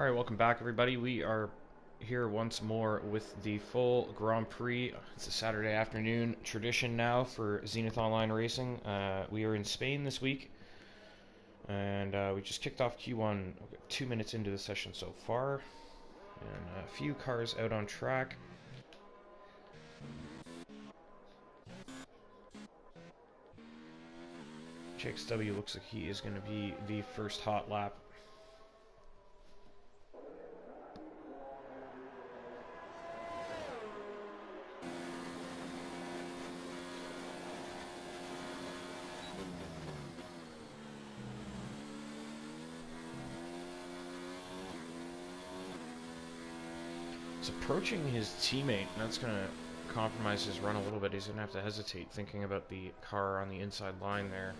Alright, welcome back everybody. We are here once more with the full Grand Prix. It's a Saturday afternoon tradition now for Zenith Online Racing. We are in Spain this week, and we just kicked off Q1 2 minutes into the session so far, and a few cars out on track. JXW looks like he is going to be the first hot lap. He's approaching his teammate, and that's going to compromise his run a little bit. He's going to have to hesitate thinking about the car on the inside line there.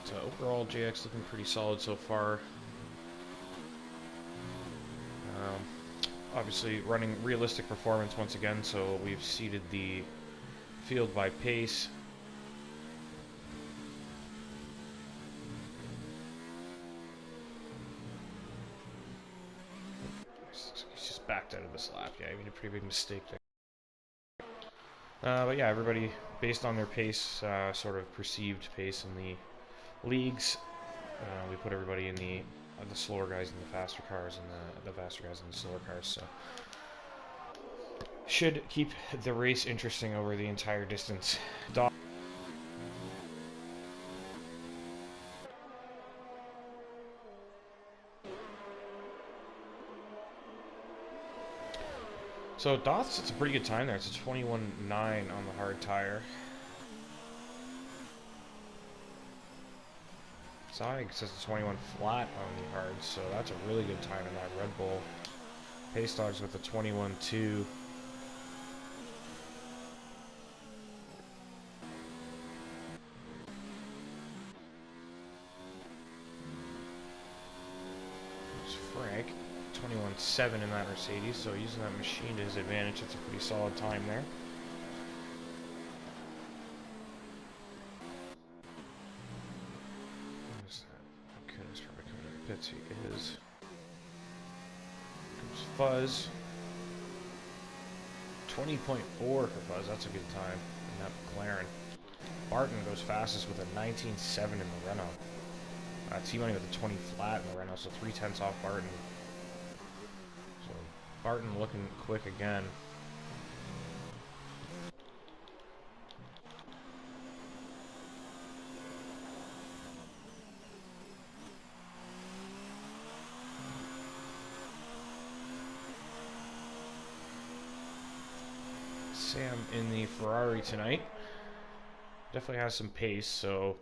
But overall, JX looking pretty solid so far. Obviously running realistic performance once again, so we've seeded the field by pace. He's just backed out of this lap. Yeah, he made a pretty big mistake there. But yeah, everybody, based on their pace, sort of perceived pace in the leagues, we put everybody in the slower guys in the faster cars, and the faster guys in the slower cars. So should keep the race interesting over the entire distance. So Doth's, it's a pretty good time there. It's a 21.9 on the hard tire. Sonic says it's 21 flat on the hard, so that's a really good time in that Red Bull. Pace Dogs with a 21.2. There's Frank, 21.7 in that Mercedes, so using that machine to his advantage, it's a pretty solid time there. Pits he is. Comes Fuzz. 20.4 for Fuzz. That's a good time in that McLaren. Barton goes fastest with a 19.7 in the Renault. T-Money with a 20 flat in the Renault, so 3/10 off Barton. So Barton looking quick again. Sam in the Ferrari tonight. Definitely has some pace, so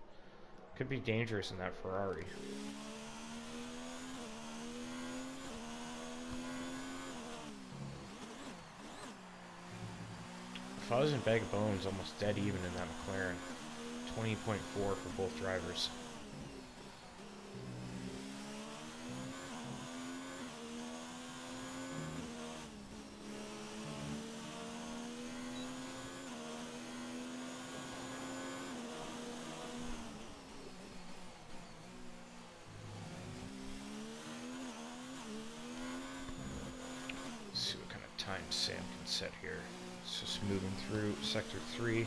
could be dangerous in that Ferrari. Fuzz and Bag of Bones almost dead even in that McLaren. 20.4 for both drivers. See what kind of time Sam can set here. It's just moving through Sector 3.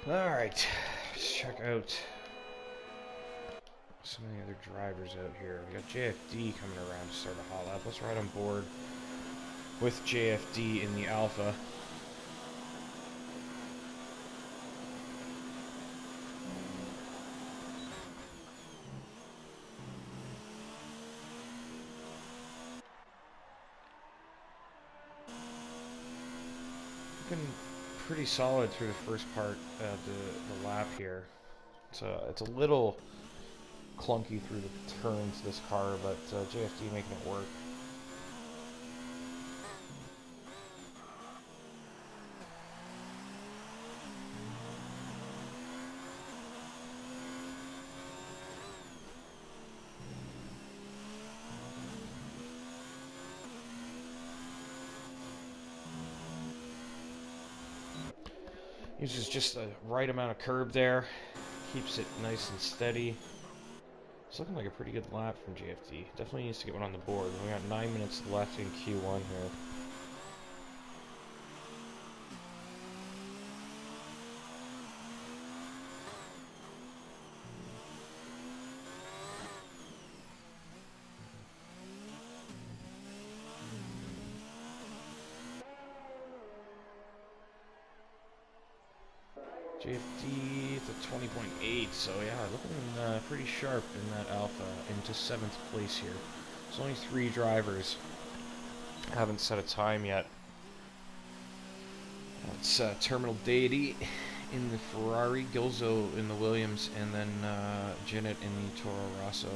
Alright, let's check out some of the other drivers out here. We got JFD coming around to start a hot lap. Let's ride on board with JFD in the Alpha. looking pretty solid through the first part of the lap here. It's a little clunky through the turns, this car, but JFD making it work. Uses just the right amount of curb there. Keeps it nice and steady. It's looking like a pretty good lap from JFD. Definitely needs to get one on the board. We got 9 minutes left in Q1 here. JFD to 20.8, so yeah, looking pretty sharp in that Alpha into 7th place here. There's only 3 drivers. Haven't set a time yet. It's Terminal Deity in the Ferrari, Gilzo in the Williams, and then Janet in the Toro Rosso.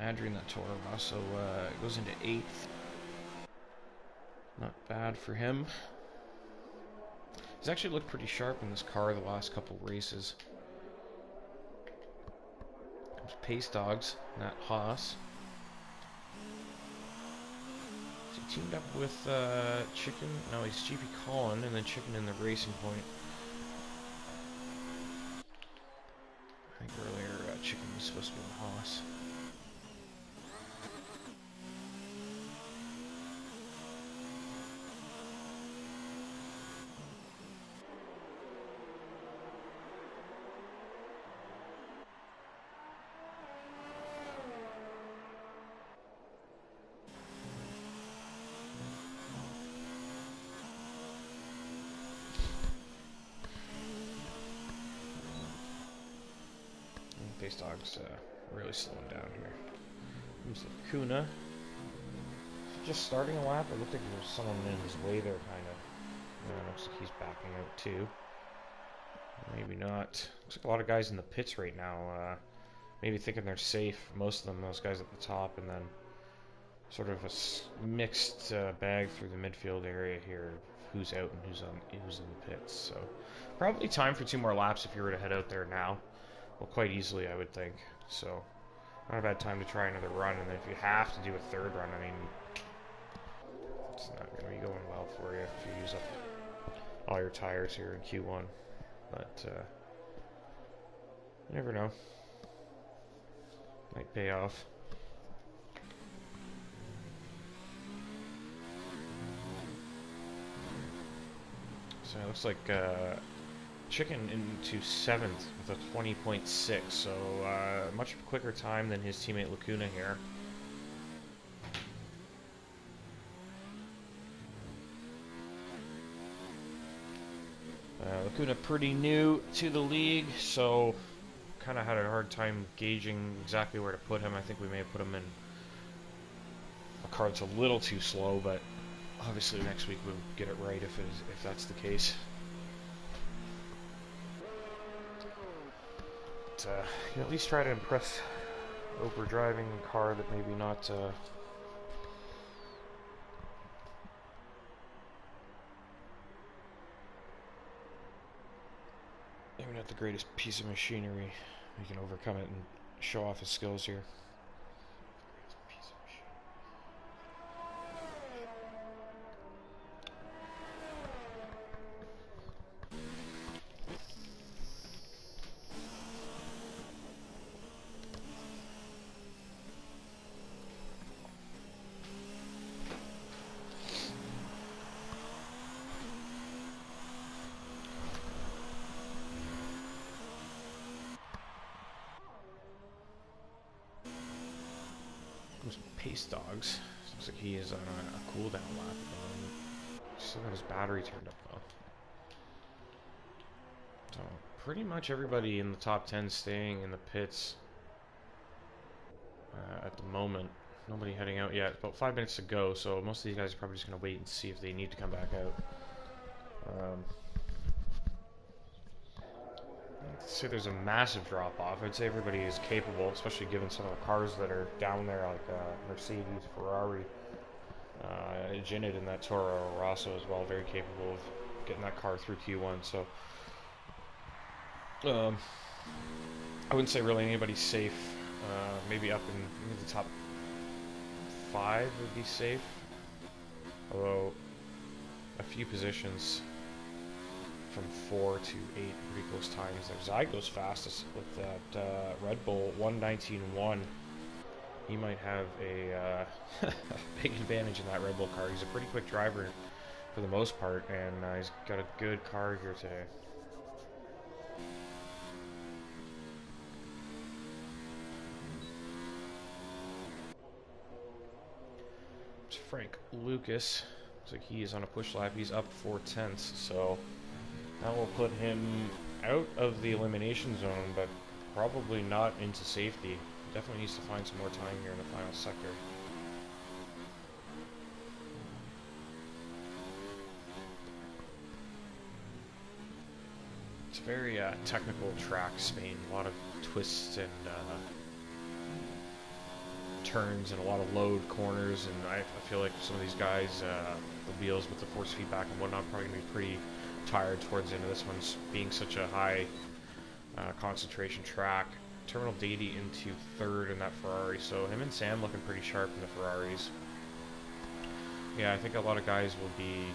Adrian, that Toro Rosso goes into 8th. Not bad for him. He's actually looked pretty sharp in this car the last couple races. There's Pace Dogs, that Haas. So he teamed up with Chicken. No, he's GP Colin, and then Chicken in the Racing Point. I think earlier Chicken was supposed to be in Haas. Pace Dog's really slowing down here. Comes Lacuna. Just starting a lap. It looked like there was someone in his way there, kind of. Looks like he's backing out too. Maybe not. Looks like a lot of guys in the pits right now. Maybe thinking they're safe. Most of them, those guys at the top, and then sort of a mixed bag through the midfield area here. Who's out and who's in the pits. So probably time for 2 more laps if you were to head out there now. Well, quite easily, I would think. So, not a bad time to try another run. And then if you have to do a 3rd run, I mean, it's not going to be going well for you if you use up all your tires here in Q1. But, you never know. Might pay off. So, it looks like, Chicken into 7th with a 20.6, so much quicker time than his teammate Lacuna here. Lacuna pretty new to the league, so kind of had a hard time gauging exactly where to put him. I think we may have put him in a car that's a little too slow, but obviously next week we'll get it right if that's the case. You know, at least try to impress over driving a car that maybe not maybe not the greatest piece of machinery. He can overcome it and show off his skills here. Pace Dogs. Looks like he is on a cooldown lap. Still got his battery turned up though. So pretty much everybody in the top 10 staying in the pits at the moment. Nobody heading out yet. About 5 minutes to go, so most of these guys are probably just going to wait and see if they need to come back out. I'd say there's a massive drop-off. I'd say everybody is capable, especially given some of the cars that are down there, like Mercedes, Ferrari, Zenith in that Toro Rosso as well, very capable of getting that car through Q1. So I wouldn't say really anybody's safe. Maybe up in maybe the top 5 would be safe, although a few positions from 4 to 8 pretty close times there. Zygo's fastest with that Red Bull 1:19.1. He might have a big advantage in that Red Bull car. He's a pretty quick driver for the most part, and he's got a good car here today. It's Frank Lucas. Looks like he is on a push lap. He's up 4/10, so that will put him out of the elimination zone, but probably not into safety. Definitely needs to find some more time here in the final sector. It's a very technical track, Spain. A lot of twists and turns and a lot of load corners, and I feel like some of these guys, the wheels with the force feedback and whatnot, probably going to be pretty tired towards the end of this one, being such a high concentration track. Terminal Dady into 3rd in that Ferrari, so him and Sam looking pretty sharp in the Ferraris. Yeah, I think a lot of guys will be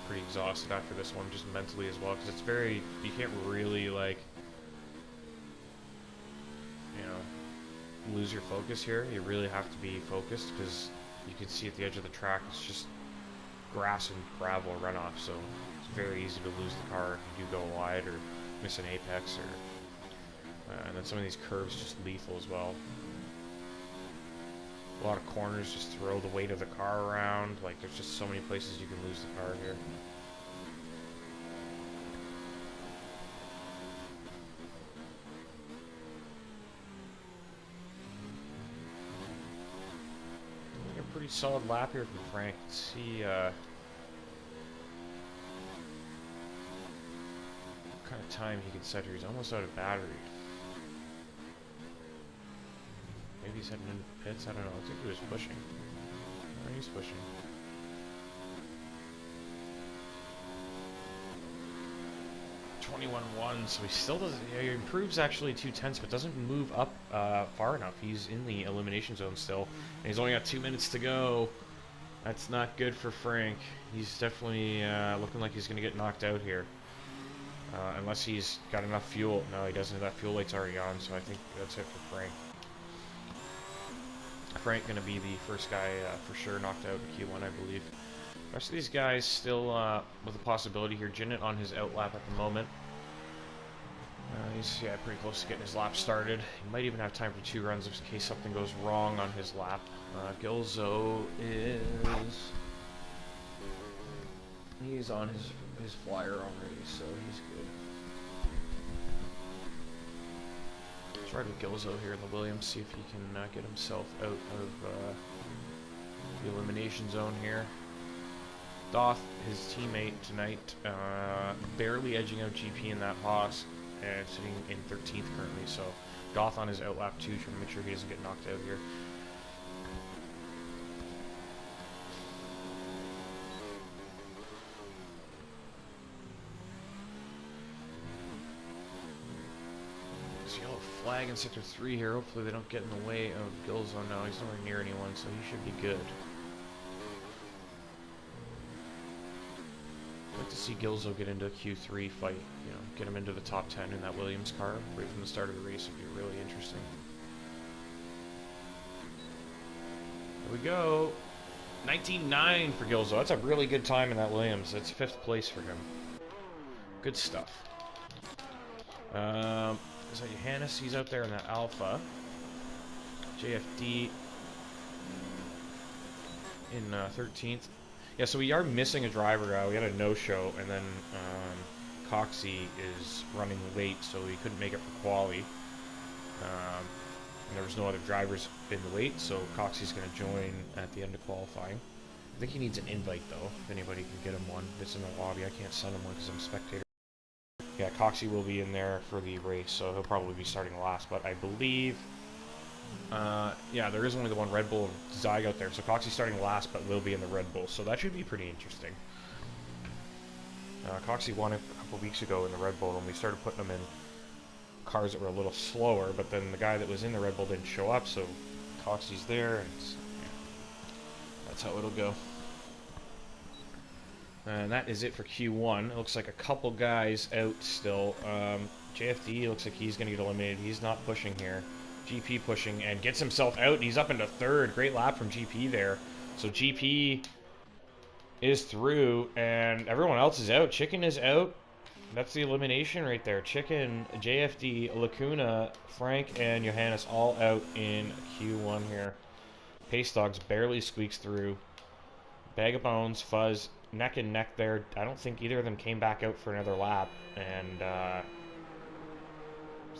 pretty exhausted after this one, just mentally as well, because it's very, you can't really, like, you know, lose your focus here. You really have to be focused, because you can see at the edge of the track, it's just grass and gravel runoff, so it's very easy to lose the car if you do go wide or miss an apex, or and then some of these curves just lethal as well. A lot of corners just throw the weight of the car around. Like, there's just so many places you can lose the car here. A pretty solid lap here from Frank. Let's see what kind of time he can set here. He's almost out of battery. Maybe he's heading into pits, I don't know. I think he was pushing. Oh, he's pushing. .21.1, so he still doesn't, he improves actually 2/10, but doesn't move up far enough. He's in the elimination zone still, and he's only got 2 minutes to go. That's not good for Frank. He's definitely looking like he's going to get knocked out here. Unless he's got enough fuel. No, he doesn't. That fuel light's already on, so I think that's it for Frank. Frank going to be the first guy for sure knocked out in Q1, I believe. The rest of these guys still with a possibility here. Zenith on his out lap at the moment. He's pretty close to getting his lap started. He might even have time for 2 runs in case something goes wrong on his lap. Gilzo he's on his flyer already, so he's good. Let's ride with Gilzo here in the Williams, see if he can get himself out of the elimination zone here. Doth, his teammate tonight, barely edging out GP in that Haas, and sitting in 13th currently, so Doth on his outlap too, trying to make sure he doesn't get knocked out here. Yellow flag in sector 3 here. Hopefully they don't get in the way of Gilzo. No, he's nowhere near anyone, so he should be good. I'd like to see Gilzo get into a Q3 fight, you know, get him into the top 10 in that Williams car right from the start of the race. Would be really interesting. There we go. 19.9 for Gilzo. That's a really good time in that Williams. That's 5th place for him. Good stuff. Is that Johannes? He's out there in that Alpha. JFD in 13th. Yeah, so we are missing a driver. We had a no-show, and then Coxey is running late, so he couldn't make it for Quali. And there was no other drivers in the wait, so Coxey's going to join at the end of qualifying. I think he needs an invite, though, if anybody can get him one. It's in the lobby. I can't send him one because I'm a spectator. Yeah, Coxie will be in there for the race, so he'll probably be starting last, but I believe... yeah, there is only the one Red Bull Zyg out there, so Coxie's starting last, but will be in the Red Bull, so that should be pretty interesting. Coxie won a couple weeks ago in the Red Bull, and we started putting him in cars that were a little slower, but then the guy that was in the Red Bull didn't show up, so Coxie's there, and that's how it'll go. And that is it for Q1. It looks like a couple guys out still. JFD looks like he's going to get eliminated. He's not pushing here. GP pushing and gets himself out. He's up into third. Great lap from GP there. So GP is through, and everyone else is out. Chicken is out. That's the elimination right there. Chicken, JFD, Lacuna, Frank, and Johannes all out in Q1 here. Pace Dogs barely squeaks through. Bag of Bones, Fuzz, neck and neck there. I don't think either of them came back out for another lap, and so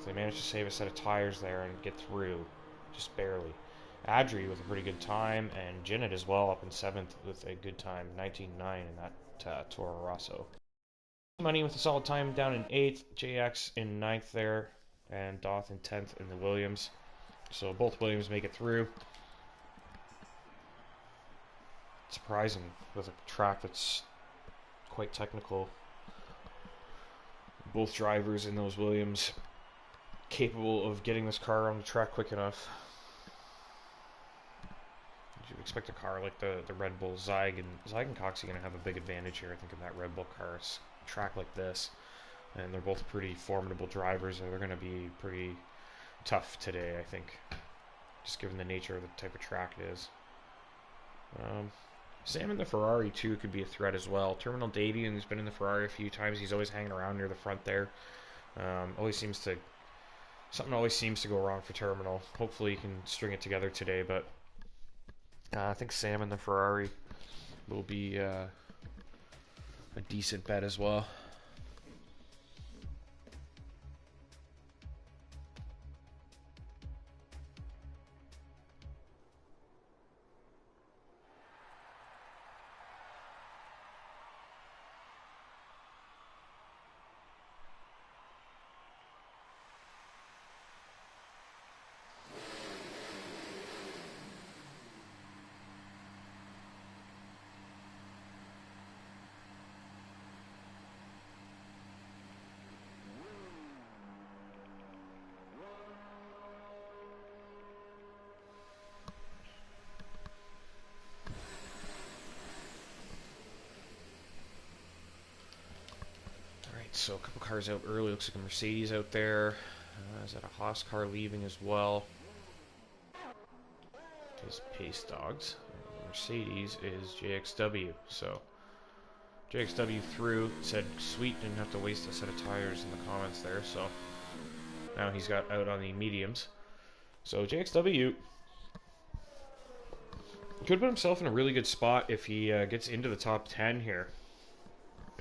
they managed to save a set of tires there and get through, just barely. Adri with a pretty good time, and Jinnit as well up in 7th with a good time, 19.9 in that Toro Rosso. Money with a solid time down in 8th, JX in 9th there, and Doth in 10th in the Williams. So both Williams make it through. Surprising with a track that's quite technical. Both drivers in those Williams capable of getting this car on the track quick enough. You expect a car like the Red Bull Zyg and Coxie going to have a big advantage here, I think, in that Red Bull car track like this. And they're both pretty formidable drivers, and they're going to be pretty tough today, I think, just given the nature of the type of track it is. Sam in the Ferrari, too, could be a threat as well. Terminal Davian has been in the Ferrari a few times. He's always hanging around near the front there. Something always seems to go wrong for Terminal. Hopefully he can string it together today, but I think Sam in the Ferrari will be a decent bet as well. So a couple cars out early. Looks like a Mercedes out there. Is that a Haas car leaving as well? Is Pace Dogs. Mercedes is JXW. So JXW through. Said sweet, didn't have to waste a set of tires in the comments there. So now he's got out on the mediums. So JXW could put himself in a really good spot if he gets into the top 10 here.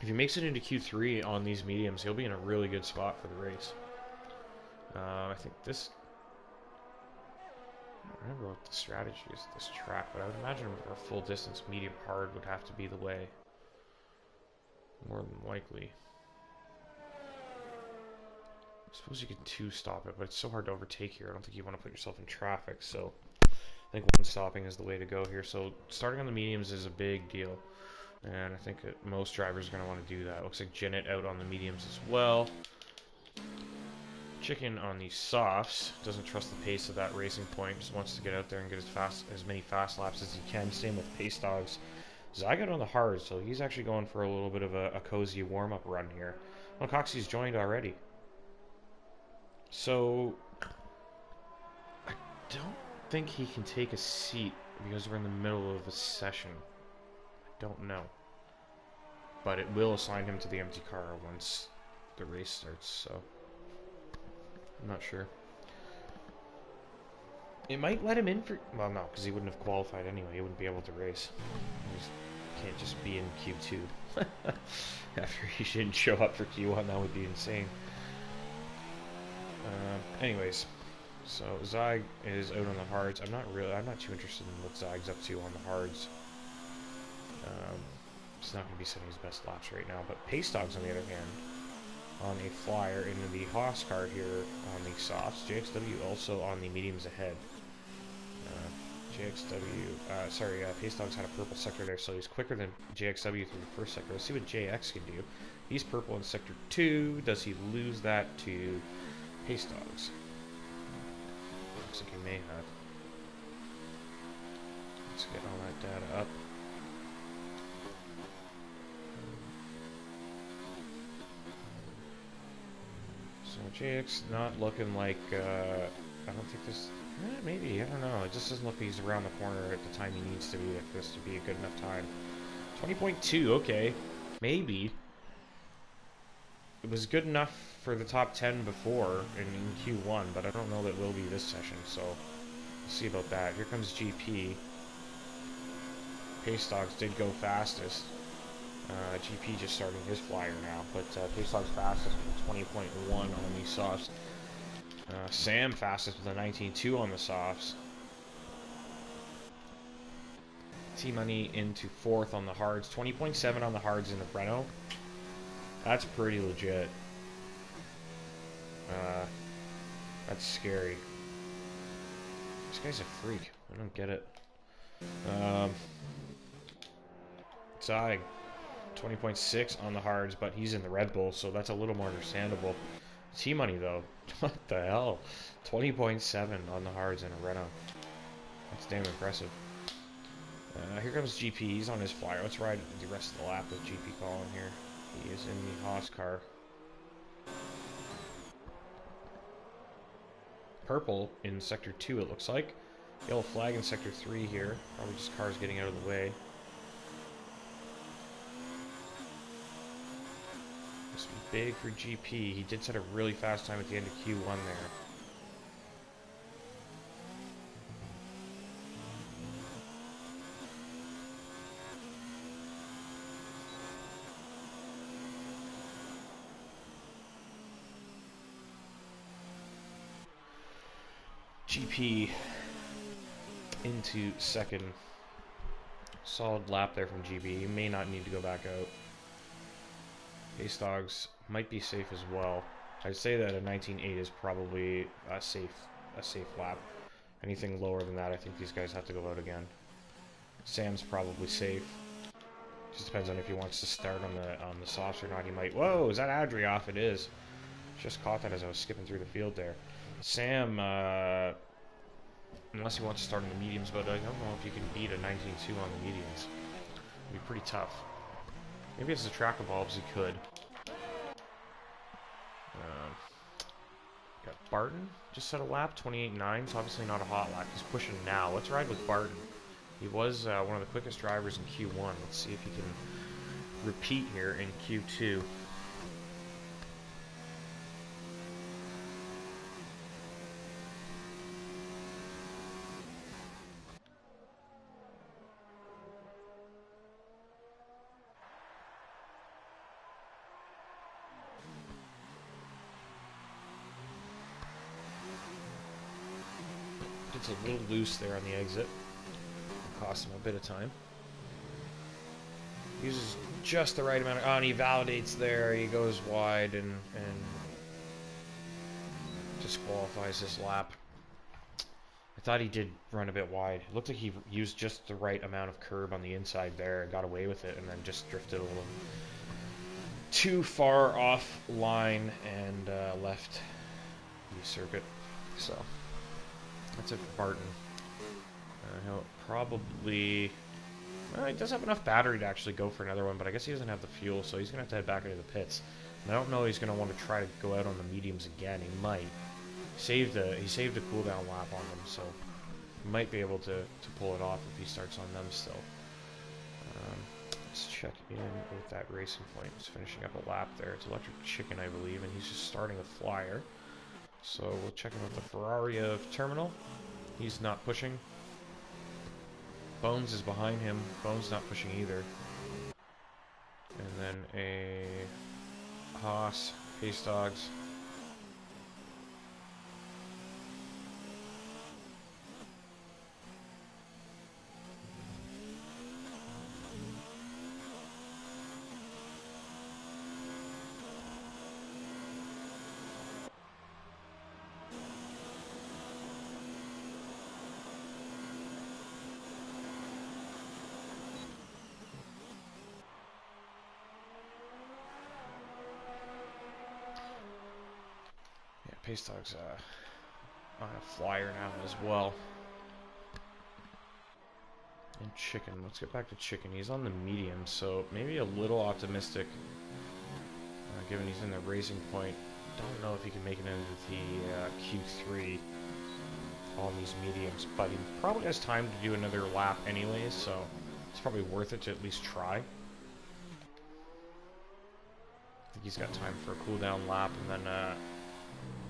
If he makes it into Q3 on these mediums, he'll be in a really good spot for the race. I think this... I don't remember what the strategy is of this track, but I would imagine a full distance medium hard would have to be the way. More than likely. I suppose you could two-stop it, but it's so hard to overtake here. I don't think you want to put yourself in traffic, so I think one stopping is the way to go here. So starting on the mediums is a big deal. And I think that most drivers are going to want to do that. Looks like Jinnit out on the mediums as well. Chicken on the softs. Doesn't trust the pace of that racing point. Just wants to get out there and get as many fast laps as he can. Same with Pace Dogs. Zygot on the hard, so he's actually going for a little bit of a cozy warm-up run here. Well, Coxie's joined already. So I don't think he can take a seat because we're in the middle of a session. Don't know, but it will assign him to the empty car once the race starts, so I'm not sure. It might let him in for, well, no, because he wouldn't have qualified anyway. He wouldn't be able to race. He can't just be in Q2 after he didn't show up for Q1. That would be insane. Anyways, so Zyg is out on the hards. I'm not too interested in what Zyg's up to on the hards. He's not going to be setting his best laps right now. But Pace Dogs, on the other hand, on a flyer in the Haas car here on the softs. JXW also on the mediums ahead. Pace Dogs had a purple sector there, so he's quicker than JXW through the first sector. Let's see what JX can do. He's purple in sector 2. Does he lose that to Pace Dogs? Looks like he may have. Let's get all that data up. So JX not looking like, I don't think this, maybe, I don't know. It just doesn't look like he's around the corner at the time he needs to be for this to be a good enough time. 20.2, okay, maybe. It was good enough for the top 10 before in Q1, but I don't know that it will be this session, so we'll see about that. Here comes GP. Pace Dogs did go fastest. GP just starting his flyer now, but Pace Dogs fastest with 20.1 on these softs. Sam fastest with a 19.2 on the softs. T-Money into 4th on the hards. 20.7 on the hards in the Renault. That's pretty legit. That's scary. This guy's a freak. I don't get it. Zag. 20.6 on the hards, but he's in the Red Bull, so that's a little more understandable. T-Money, though. What the hell? 20.7 on the hards in a Renault. That's damn impressive. Here comes GP. He's on his flyer. Let's ride the rest of the lap with GP calling here. He is in the Haas car. Purple in Sector 2, it looks like. Yellow flag in Sector 3 here. Probably just cars getting out of the way. This will be big for GP. He did set a really fast time at the end of Q1 there. GP into second. Solid lap there from GB. He may not need to go back out. Pace Dogs might be safe as well. I'd say that a 19.8 is probably a safe lap. Anything lower than that, I think these guys have to go out again. Sam's probably safe. Just depends on if he wants to start on the softs or not. He might. Whoa, is that Adrioff? It is. Just caught that as I was skipping through the field there. Sam, unless he wants to start on the mediums, but I don't know if you can beat a 19.2 on the mediums. It'd be pretty tough. Maybe as the track evolves, he could. Got Barton, just set a lap, 28.9, so obviously not a hot lap. He's pushing now. Let's ride with Barton. He was one of the quickest drivers in Q1. Let's see if he can repeat here in Q2. Gets a little loose there on the exit. Cost him a bit of time. Uses just the right amount of... Oh, and he validates there. He goes wide and disqualifies his lap. I thought he did run a bit wide. It looked like he used just the right amount of curb on the inside there and got away with it, and then just drifted a little too far off line and left the circuit. So that's it for Barton. He'll probably... Well, he does have enough battery to actually go for another one, but I guess he doesn't have the fuel, so he's going to have to head back into the pits. And I don't know he's going to want to try to go out on the mediums again. He might. He saved a cooldown lap on them, so he might be able to pull it off if he starts on them still. Let's check in with that Racing Point. He's finishing up a lap there. It's Electric Chicken, I believe, and he's just starting a flyer. So we'll check in with the Ferrari of Terminal. He's not pushing. Bones is behind him. Bones not pushing either. And then a Haas, Pace Dogs. Pace Dog's on a flyer now as well. And Chicken. Let's get back to Chicken. He's on the medium, so maybe a little optimistic, given he's in the racing point. Don't know if he can make it into the Q3 on these mediums, but he probably has time to do another lap anyways, so it's probably worth it to at least try. I think he's got time for a cool down lap, and then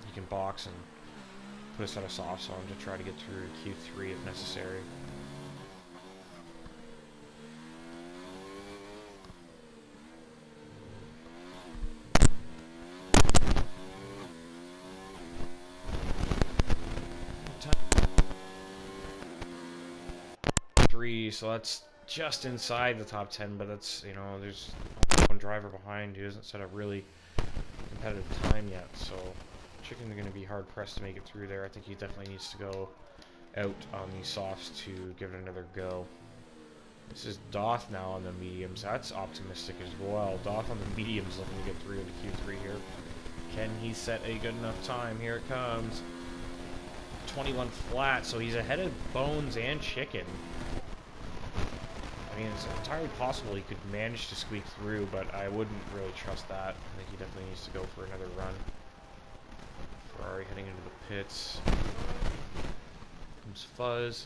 he can box and put a set of softs on to try to get through Q3 if necessary. So that's just inside the top 10, but that's, you know, there's one driver behind who hasn't set a really competitive time yet, so Chicken's going to be hard pressed to make it through there. I think he definitely needs to go out on these softs to give it another go. This is Doth now on the mediums. That's optimistic as well. Doth on the mediums looking to get through to Q3 here. Can he set a good enough time? Here it comes. 21 flat, so he's ahead of Bones and Chicken. I mean, it's entirely possible he could manage to squeak through, but I wouldn't really trust that. I think he definitely needs to go for another run. Ferrari heading into the pits. Comes Fuzz.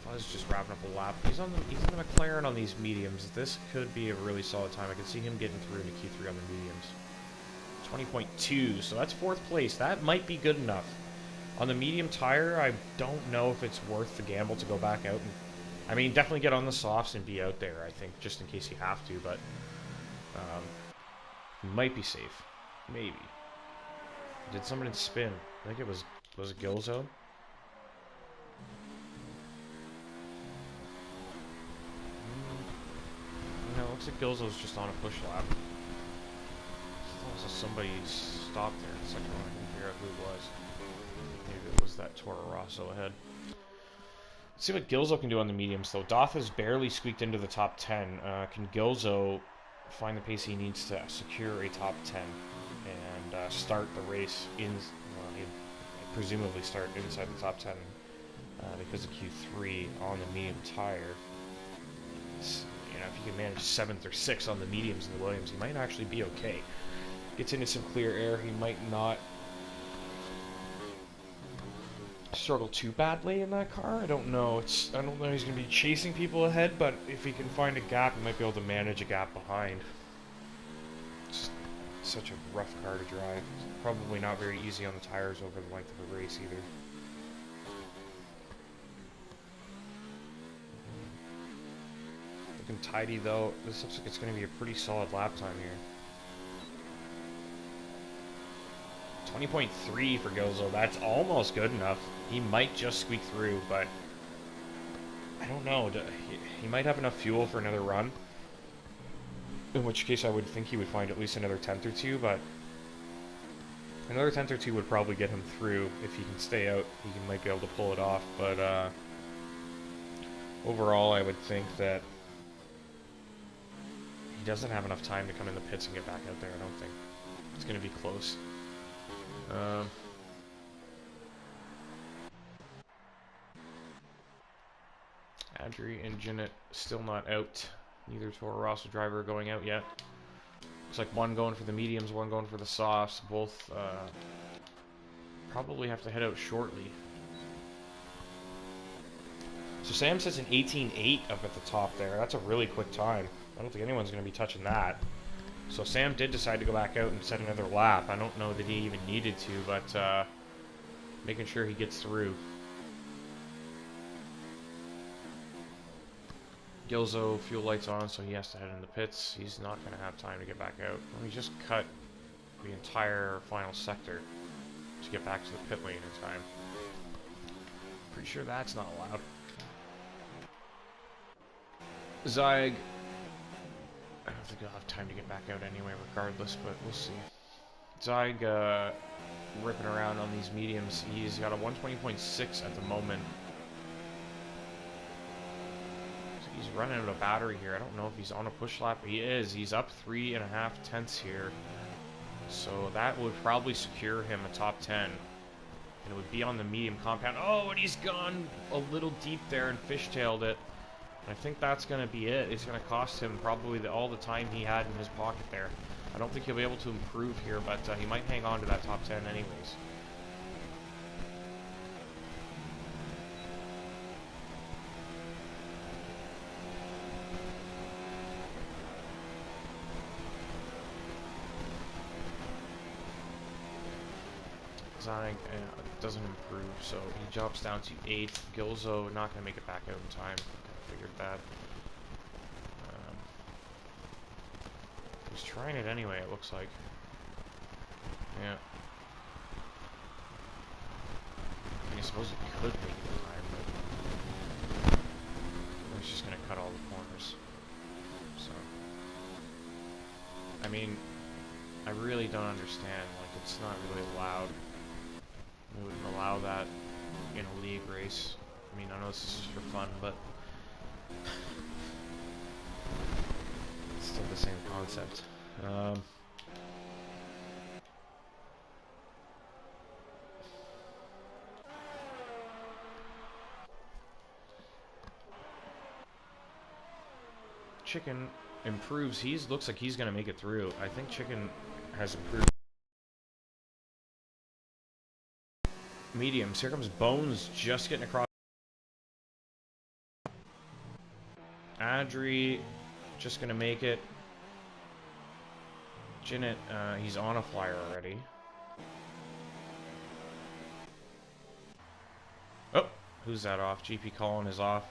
Fuzz just wrapping up a lap. He's in the McLaren on these mediums. This could be a really solid time. I can see him getting through into Q3 on the mediums. 20.2, so that's 4th place. That might be good enough. On the medium tire, I don't know if it's worth the gamble to go back out and, I mean, definitely get on the softs and be out there, I think, just in case you have to, but might be safe. Maybe. Did somebody spin? I think it was it Gilzo? No, it looks like Gilzo's just on a push lap. I thought somebody stopped there in the second one. I couldn't figure out who it was. Maybe it was that Toro Rosso ahead. Let's see what Gilzo can do on the mediums, though. Doth has barely squeaked into the top 10. Can Gilzo find the pace he needs to secure a top 10 and start the race in, presumably start inside the top 10 because of Q3 on the medium tire. You know, if you can manage 7th or 6th on the mediums in the Williams, he might actually be okay. Gets into some clear air, he might not struggle too badly in that car. I don't know. I don't know he's going to be chasing people ahead, but if he can find a gap, he might be able to manage a gap behind. It's such a rough car to drive. It's probably not very easy on the tires over the length of a race either. Looking tidy though. This looks like it's going to be a pretty solid lap time here. 20.3 for Gilzo. That's almost good enough. He might just squeak through, but I don't know. He might have enough fuel for another run. In which case I would think he would find at least another 10th or 2, but another 10th or 2 would probably get him through. If he can stay out, he might be able to pull it off, but overall I would think that he doesn't have enough time to come in the pits and get back out there. I don't think it's going to be close. Adri and Jinnit still not out. Neither Toro Rosso driver going out yet. Looks like one going for the mediums, one going for the softs. Both probably have to head out shortly. So Sam sets an 18.8 up at the top there. That's a really quick time. I don't think anyone's going to be touching that. So Sam did decide to go back out and set another lap. I don't know that he even needed to, but making sure he gets through. Gilzo, fuel lights on, so he has to head in the pits. He's not going to have time to get back out. He just cut the entire final sector to get back to the pit lane in time. Pretty sure that's not allowed. Zyg. I don't think he'll have time to get back out anyway, regardless, but we'll see. Zyg ripping around on these mediums. He's got a 120.6 at the moment. So he's running out of battery here. I don't know if he's on a push lap. He is. He's up 3.5 tenths here. So that would probably secure him a top 10. And it would be on the medium compound. Oh, and he's gone a little deep there and fishtailed it. I think that's going to be it. It's going to cost him probably all the time he had in his pocket there. I don't think he'll be able to improve here, but he might hang on to that top 10 anyways. Zonic doesn't improve, so he drops down to 8th. Gilzo not going to make it back out in time. I figured that. He's trying it anyway, it looks like. Yeah. I mean, I suppose he could make it in time, but he's just going to cut all the corners. So, I mean, I really don't understand. Like, it's not really allowed. We wouldn't allow that in a league race. I mean, I know this is just for fun, but it's still the same concept. Chicken improves. Looks like he's gonna make it through. I think Chicken has improved. Mediums. Here comes Bones, just getting across. Adri, just gonna make it. Jinnit, he's on a flyer already. Oh, who's that off? GP Collin is off.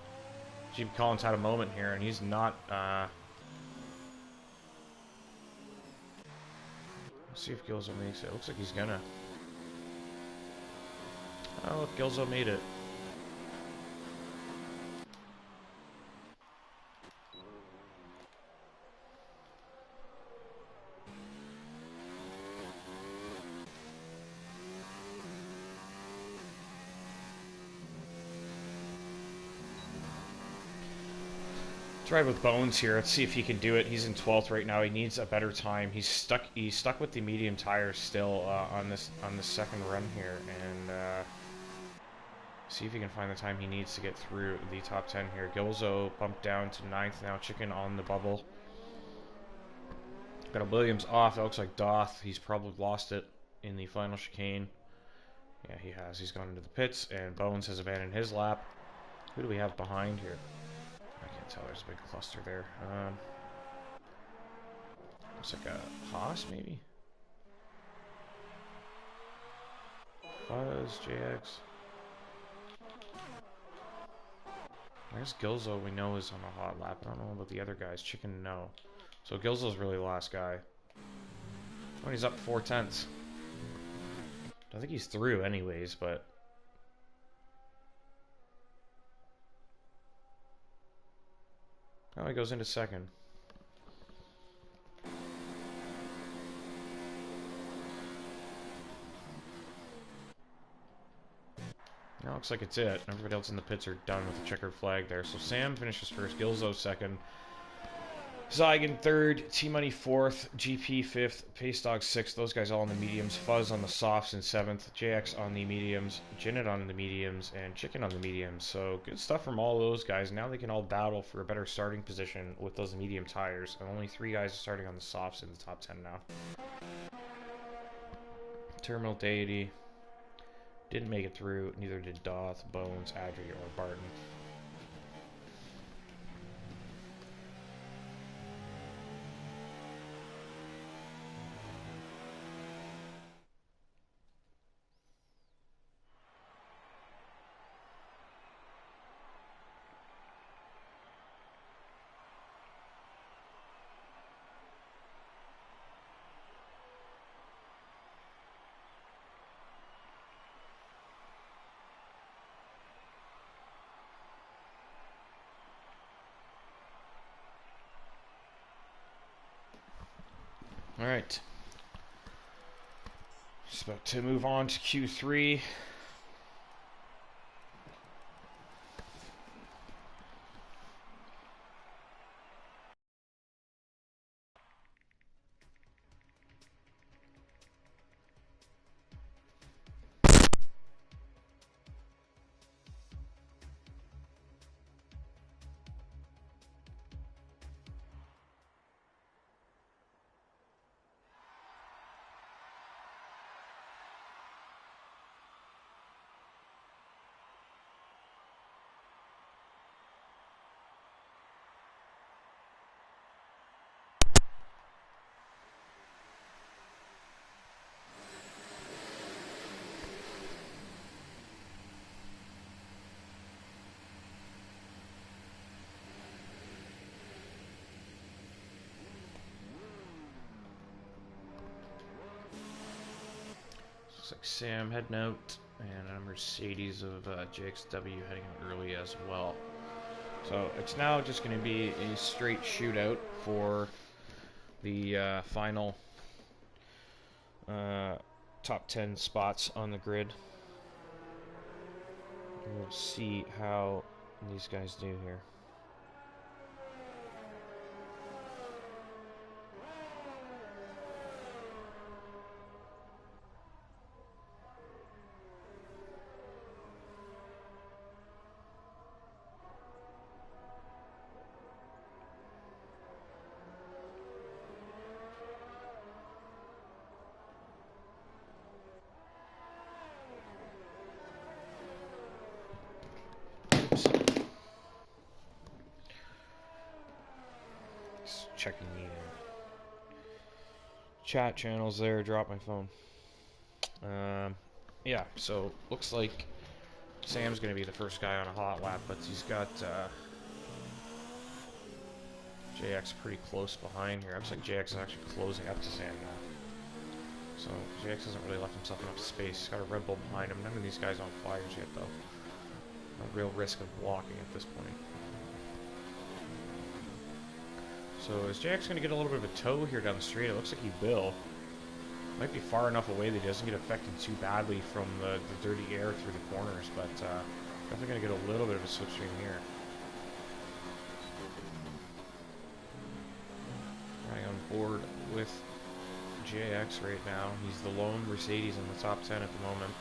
GP Collin's had a moment here, and he's not, let's see if Gilzo makes it. Looks like he's gonna. Oh, look, Gilzo made it. Let's ride with Bones here. Let's see if he can do it. He's in 12th right now. He needs a better time. He's stuck with the medium tires still on this second run here, and see if he can find the time he needs to get through the top 10 here. Gilzo bumped down to 9th now. Chicken on the bubble. Got a Williams off. It looks like Doth. He's probably lost it in the final chicane. Yeah, he has. He's gone into the pits, and Bones has abandoned his lap. Who do we have behind here? I can't tell. There's a big cluster there. Looks like a Haas, maybe? Fuzz, JX. I guess Gilzo we know is on a hot lap. I don't know about the other guys. Chicken, no. So Gilzo's really the last guy. Oh, he's up 4/10. I think he's through anyways, but... Oh, he goes into second. Now looks like it's it. Everybody else in the pits are done with the checkered flag there. So Sam finishes first, Gilzo second, Zygon third, T-Money fourth, GP fifth, Pace Dog sixth. Those guys all in the mediums. Fuzz on the softs in seventh, JX on the mediums, Jinnit on the mediums, and Chicken on the mediums. So good stuff from all those guys. Now they can all battle for a better starting position with those medium tires. And only 3 guys are starting on the softs in the top 10 now. Terminal Deity didn't make it through. Neither did Doth, Bones, Adri, or Barton. Alright. Just about to move on to Q3. Looks like Sam heading out, and a Mercedes of JXW heading out early as well. So it's now just going to be a straight shootout for the final top 10 spots on the grid. We'll see how these guys do here. Checking the chat channels there. Drop my phone. Yeah, so looks like Sam's going to be the first guy on a hot lap, but he's got JX pretty close behind here. Looks like JX is actually closing up to Sam now. So JX hasn't really left himself enough space. He's got a Red Bull behind him. None of these guys on flyers yet, though. No real risk of blocking at this point. So is JX going to get a little bit of a tow here down the street? It looks like he will. Might be far enough away that he doesn't get affected too badly from the dirty air through the corners, but definitely going to get a little bit of a slipstream here. Riding on board with JX right now. He's the lone Mercedes in the top 10 at the moment.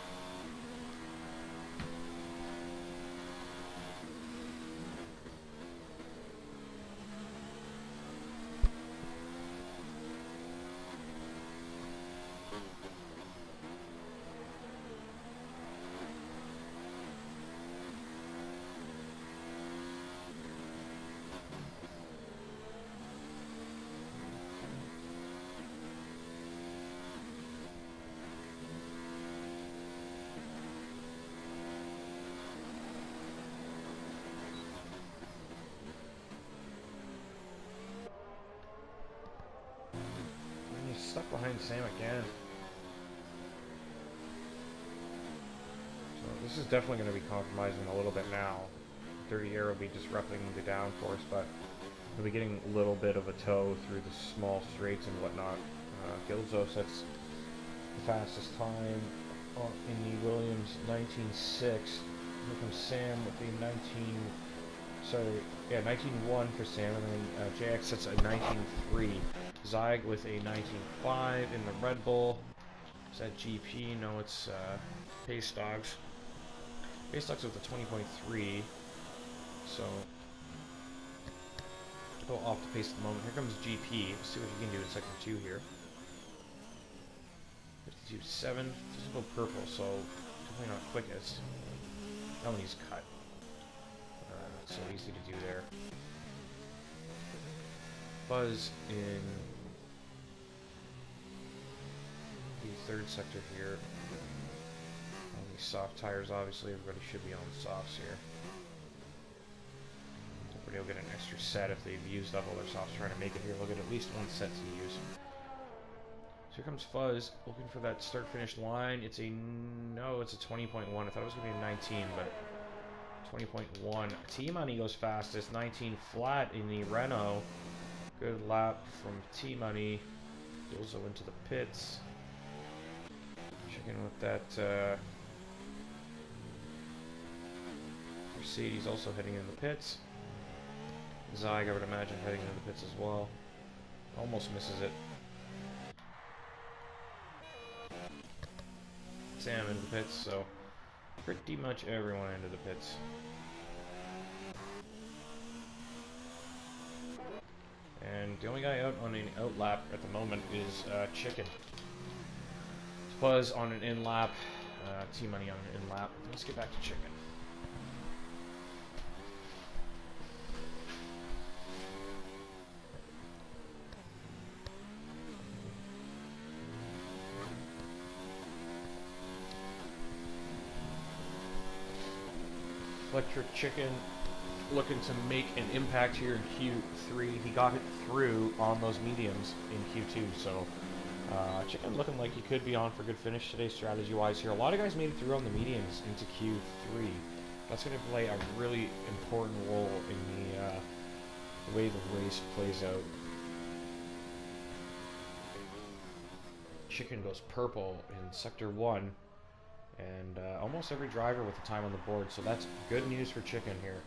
Stuck behind Sam again. So this is definitely going to be compromising a little bit now. Dirty air will be disrupting the downforce, but we'll be getting a little bit of a tow through the small straights and whatnot. Gilzo sets the fastest time in the Williams 19.6. Here comes Sam with the 19.1 for Sam, and then JX sets a 19.3. Zyg with a 19.5 in the Red Bull. Is that GP? No, it's Pace Dogs. Pace Dogs with a 20.3. So, a little off the pace at the moment. Here comes GP. Let's see what he can do in sector 2 here. 52.7. Doesn't go purple, so definitely not quickest. That one he's cut. So easy to do there. Buzz in the third sector here. On these soft tires, obviously, everybody should be on softs here. Everybody will get an extra set if they've used up all their softs trying to make it here. They'll get at least one set to use. So here comes Fuzz, looking for that start-finish line. It's a 20.1. I thought it was going to be a 19, but 20.1. T-Money goes fastest, 19 flat in the Renault. Good lap from T-Money. Gilzo into the pits. Checking with that Mercedes also heading in the pits. Zyg, I would imagine, heading into the pits as well. Almost misses it. Sam into the pits, so pretty much everyone into the pits. And the only guy out on an out lap at the moment is Chicken. Fuzz on an in lap, T-Money on an in lap. Let's get back to Chicken. Electric Chicken looking to make an impact here in Q3. He got it through on those mediums in Q2, so Chicken looking like he could be on for a good finish today strategy-wise here. A lot of guys made it through on the mediums into Q3. That's going to play a really important role in the way the race plays out. Chicken goes purple in Sector 1, and almost every driver with the time on the board, so that's good news for Chicken here.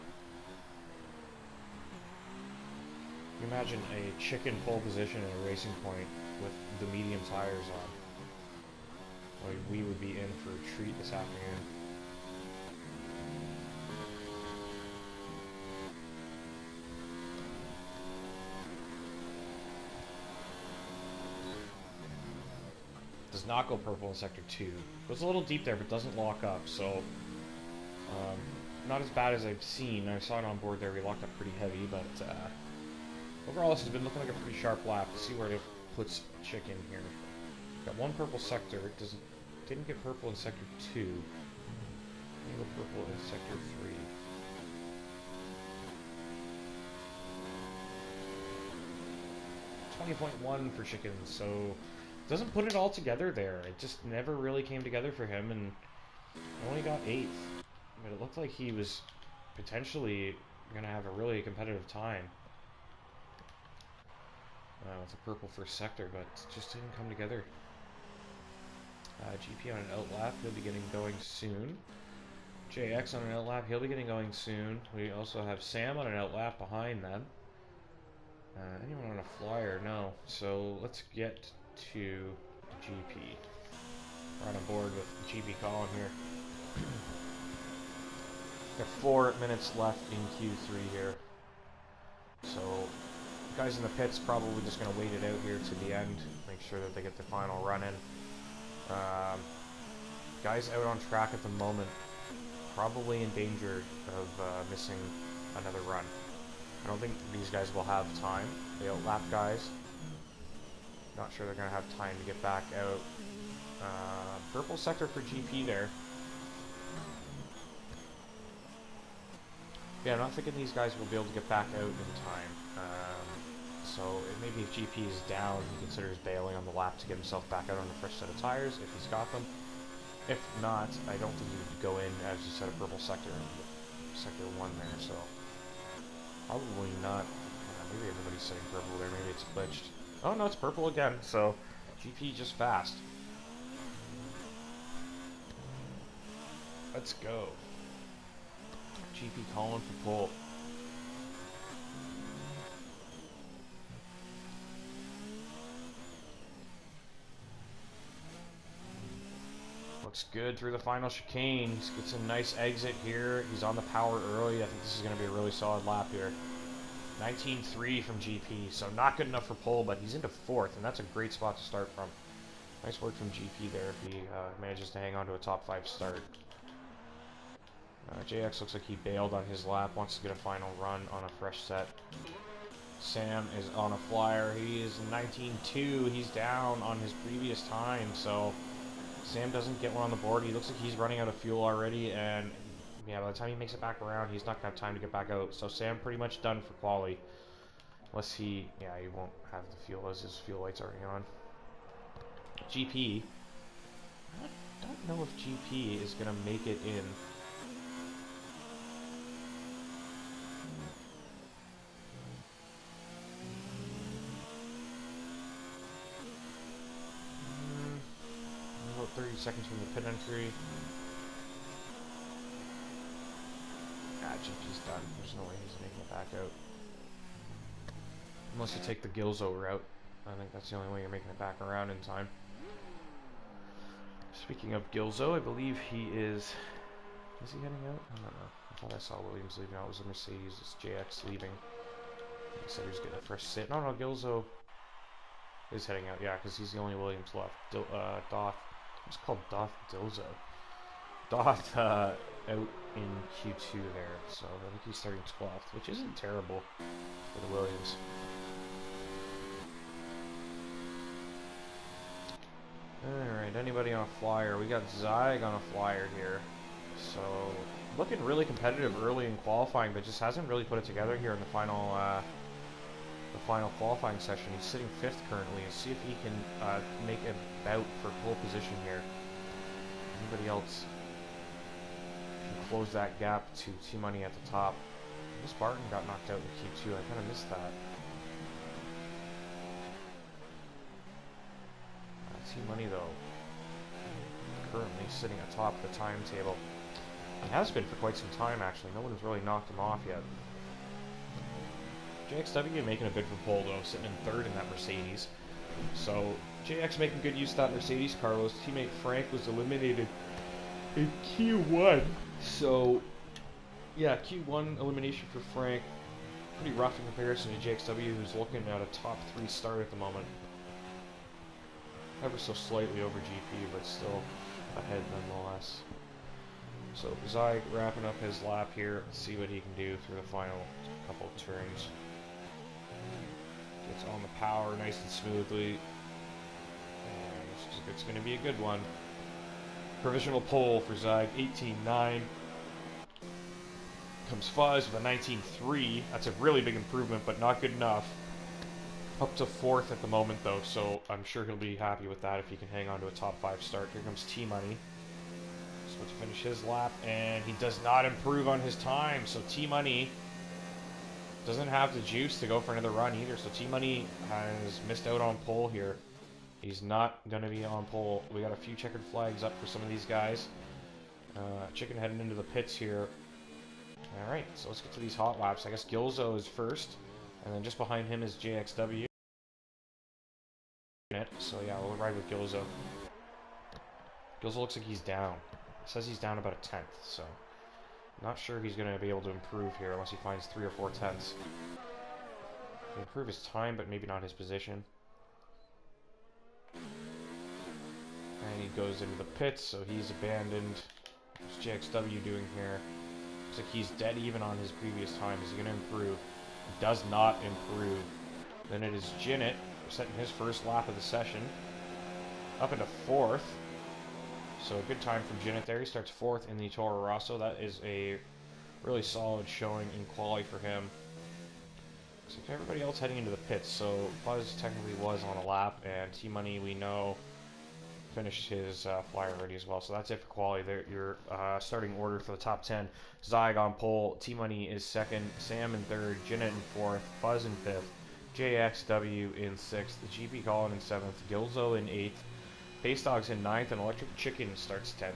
You imagine a Chicken pole position at a racing point with the medium tires on. Like, we would be in for a treat this afternoon. Does not go purple in Sector 2. Goes a little deep there, but doesn't lock up, so not as bad as I've seen. I saw it on board there. We locked up pretty heavy, but overall this has been looking like a pretty sharp lap. Let's see where it puts Chicken here. Got one purple sector. Didn't get purple in Sector 2. Didn't go purple in Sector 3. 20.1 for Chicken, so doesn't put it all together there. It just never really came together for him, and only got 8th. But it looked like he was potentially going to have a really competitive time with a purple first sector, but it just didn't come together. GP on an out lap, he'll be getting going soon. JX on an out lap, he'll be getting going soon. We also have Sam on an out lap behind them. Anyone on a flyer? No. So let's get to GP. We're on board with GP Colin here. Got 4 minutes left in Q3 here. So guys in the pits probably just going to wait it out here to the end, make sure that they get the final run in. Guys out on track at the moment, probably in danger of missing another run. I don't think these guys will have time. The outlap guys, not sure they're going to have time to get back out. Purple sector for GP there. Yeah, I'm not thinking these guys will be able to get back out in time. So maybe if GP is down, he considers bailing on the lap to get himself back out on a fresh set of tires if he's got them. If not, I don't think he would go in as you said a purple sector in sector 1 there. So probably not. Maybe everybody's setting purple there. Maybe it's glitched. Oh no, it's purple again. So GP just fast. Let's go. GP calling for pole. Looks good through the final chicane. He gets a nice exit here. He's on the power early. I think this is going to be a really solid lap here. 19.3 from GP, so not good enough for pole, but he's into 4th, and that's a great spot to start from. Nice work from GP there if he manages to hang on to a top 5 start. JX looks like he bailed on his lap, wants to get a final run on a fresh set. Sam is on a flyer. He is 19.2. He's down on his previous time, so Sam doesn't get one on the board. He looks like he's running out of fuel already, and yeah, by the time he makes it back around, he's not going to have time to get back out. So Sam pretty much done for quali. Unless he won't have the fuel as his fuel light's already on. GP. I don't know if GP is going to make it in. About 30 seconds from the pit entry. GP's done. There's no way he's making it back out. Unless you take the Gilzo route. I think that's the only way you're making it back around in time. Speaking of Gilzo, I believe he is... Is he heading out? I don't know. I thought I saw Williams leaving out. It was a Mercedes. It's JX leaving. He said he was getting a fresh sit. No, Gilzo is heading out. Yeah, because he's the only Williams left. Doth. It's called Doth Dilzo. Doth out in Q2 there, so I think he's starting 12th, which isn't terrible for the Williams. Alright, anybody on a flyer? We got Zyg on a flyer here. So, looking really competitive early in qualifying, but just hasn't really put it together here in the the final qualifying session. He's sitting 5th currently, and see if he can make a bout for pole position here. Anybody else can close that gap to T-Money at the top. Miss Barton got knocked out in Q2. I kind of missed that. T-Money, though, currently sitting atop the timetable. He has been for quite some time, actually. No one's really knocked him off yet. JXW making a bid for pole, though, sitting in 3rd in that Mercedes. So, JX making good use of that Mercedes car. His teammate Frank was eliminated in Q1. So, yeah, Q1 elimination for Frank. Pretty rough in comparison to JXW, who's looking at a top 3 start at the moment. Ever so slightly over GP, but still ahead nonetheless. So Zig wrapping up his lap here. Let's see what he can do through the final couple of turns. Gets on the power nice and smoothly. And it's going to be a good one. Provisional pole for Zig, 18.9. Comes Fuzz with a 19.3. That's a really big improvement, but not good enough. Up to 4th at the moment, though, so I'm sure he'll be happy with that if he can hang on to a top 5 start. Here comes T-Money. So to finish his lap, and he does not improve on his time, so T-Money doesn't have the juice to go for another run either, so T-Money has missed out on pole here. He's not going to be on pole. We got a few checkered flags up for some of these guys. Chicken heading into the pits here. Alright, so let's get to these hot laps. I guess Gilzo is first, and then just behind him is JXW. So yeah, we'll ride with Gilzo. Gilzo looks like he's down. It says he's down about a 10th, so not sure he's going to be able to improve here unless he finds 3 or 4 tenths. He'll improve his time, but maybe not his position. And he goes into the pits, so he's abandoned. What's JXW doing here? Looks like he's dead even on his previous time. Is he going to improve? He does not improve. Then it is Jinnit, setting his first lap of the session. Up into 4th. So a good time from Jinnit there. He starts 4th in the Toro Rosso. That is a really solid showing in quali for him. Looks like everybody else heading into the pits. So Fuzz technically was on a lap, and T-Money, we know, finished his fly already as well. So that's it for quali. There, your starting order for the top 10. Zig on pole. T-Money is 2nd. Sam in 3rd. Jinnit in 4th. Fuzz in 5th. JXW in 6th. GP Colin in 7th. Gilzo in 8th. Base Dogs in 9th, and Electric Chicken starts 10th.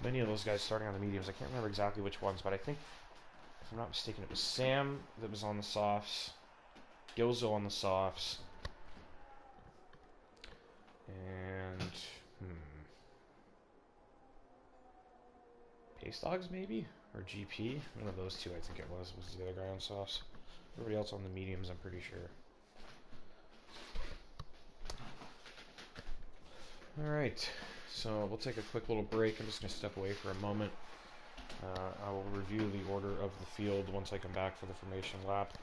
Many of those guys starting on the mediums. I can't remember exactly which ones, but I think, if I'm not mistaken, it was Sam that was on the softs, Gilzo on the softs, and Base Dogs maybe? Or GP? One of those two I think it was the other guy on softs. Everybody else on the mediums, I'm pretty sure. Alright, so we'll take a quick little break. I'm just going to step away for a moment. I will review the order of the field once I come back for the formation lap.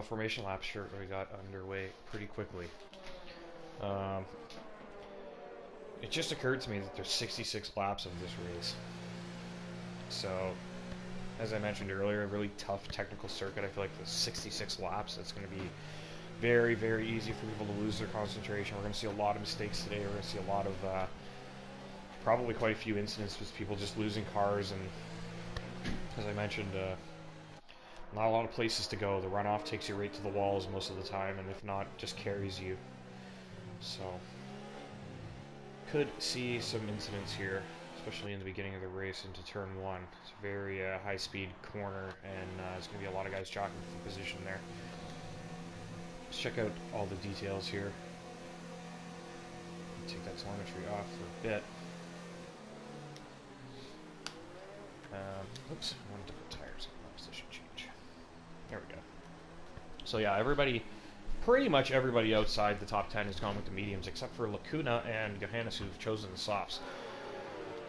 formation lap shirt we got underway pretty quickly. It just occurred to me that there's 66 laps of this race. So, as I mentioned earlier, a really tough technical circuit. I feel like the 66 laps, that's going to be very, very easy for people to lose their concentration. We're going to see a lot of mistakes today. We're going to see a lot of, probably quite a few incidents with people just losing cars. And, as I mentioned, not a lot of places to go. The runoff takes you right to the walls most of the time, and if not, just carries you. So, could see some incidents here, especially in the beginning of the race into turn 1. It's a very high-speed corner, and there's going to be a lot of guys jockeying for position there. Let's check out all the details here. Take that telemetry off for a bit. Oops, I wanted to put tires on position change. There we go. So yeah, pretty much everybody outside the top 10 has gone with the mediums, except for Lacuna and Johannes, who've chosen the softs.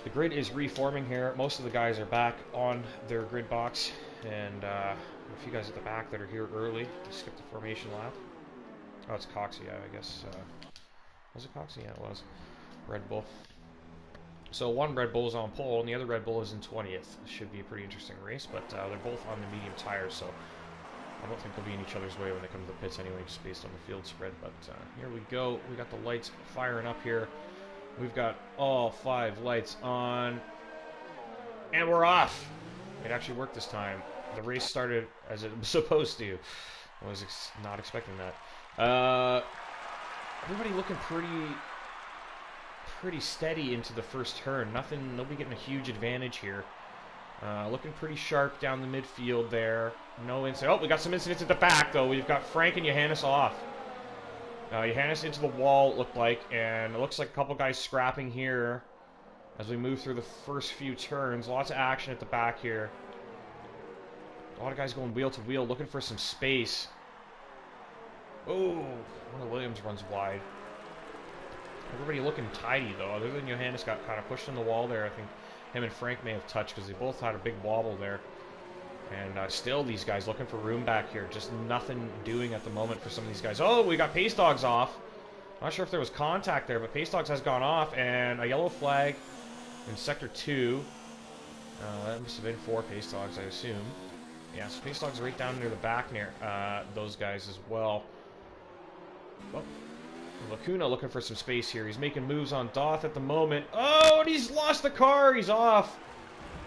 The grid is reforming here. Most of the guys are back on their grid box, and a few guys at the back that are here early to skip the formation lap. Oh, it's Coxie, I guess. Was it Coxie? Yeah, it was. Red Bull. So one Red Bull is on pole, and the other Red Bull is in 20th. Should be a pretty interesting race, but they're both on the medium tires, so I don't think they'll be in each other's way when they come to the pits anyway, just based on the field spread. But here we go. We got the lights firing up here. We've got all 5 lights on, and we're off. It actually worked this time. The race started as it was supposed to. I was not expecting that. Everybody looking pretty steady into the first turn. Nobody getting a huge advantage here. Looking pretty sharp down the midfield there. No incident. Oh, we got some incidents at the back, though. We've got Frank and Johannes off. Johannes into the wall, it looked like, and it looks like a couple guys scrapping here as we move through the first few turns. Lots of action at the back here. A lot of guys going wheel to wheel, looking for some space. Oh, one of Williams runs wide. Everybody looking tidy, though, other than Johannes got kind of pushed in the wall there. I think him and Frank may have touched because they both had a big wobble there. And still these guys looking for room back here. Just nothing doing at the moment for some of these guys. Oh, we got Pace Dogs off. Not sure if there was contact there, but Pace Dogs has gone off. And a yellow flag in Sector 2. That must have been 4 Pace Dogs, I assume. Yeah, so Pace Dogs right down near the back near those guys as well. Oh. Lacuna looking for some space here. He's making moves on Doth at the moment. Oh, and he's lost the car. He's off.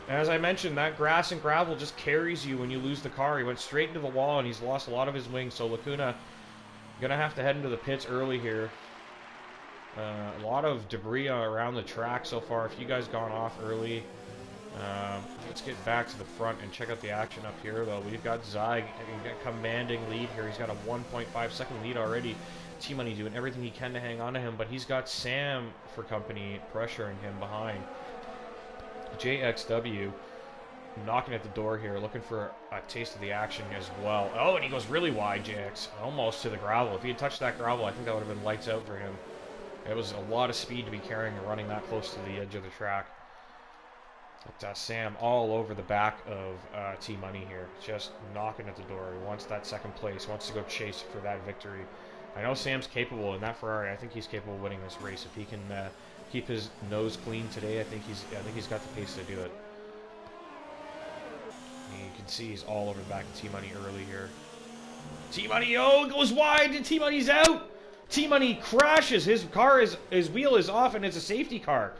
As I mentioned, that grass and gravel just carries you when you lose the car. He went straight into the wall, and he's lost a lot of his wings. So Lacuna going to have to head into the pits early here. A lot of debris around the track so far. A few guys gone off early. Let's get back to the front and check out the action up here, though. We've got Zyg a commanding lead here. He's got a 1.5 second lead already. T-Money doing everything he can to hang on to him, but he's got Sam for company pressuring him behind. JXW knocking at the door here, looking for a taste of the action as well. Oh, and he goes really wide, JX, almost to the gravel. If he had touched that gravel, I think that would have been lights out for him. It was a lot of speed to be carrying and running that close to the edge of the track. But Sam all over the back of T-Money here, just knocking at the door. He wants that second place, wants to go chase for that victory. I know Sam's capable in that Ferrari. I think he's capable of winning this race if he can keep his nose clean today. I think he's got the pace to do it. And you can see he's all over the back of T-Money early here. T-Money, oh, goes wide, and T-Money's out. T-Money crashes. His wheel is off, and it's a safety car.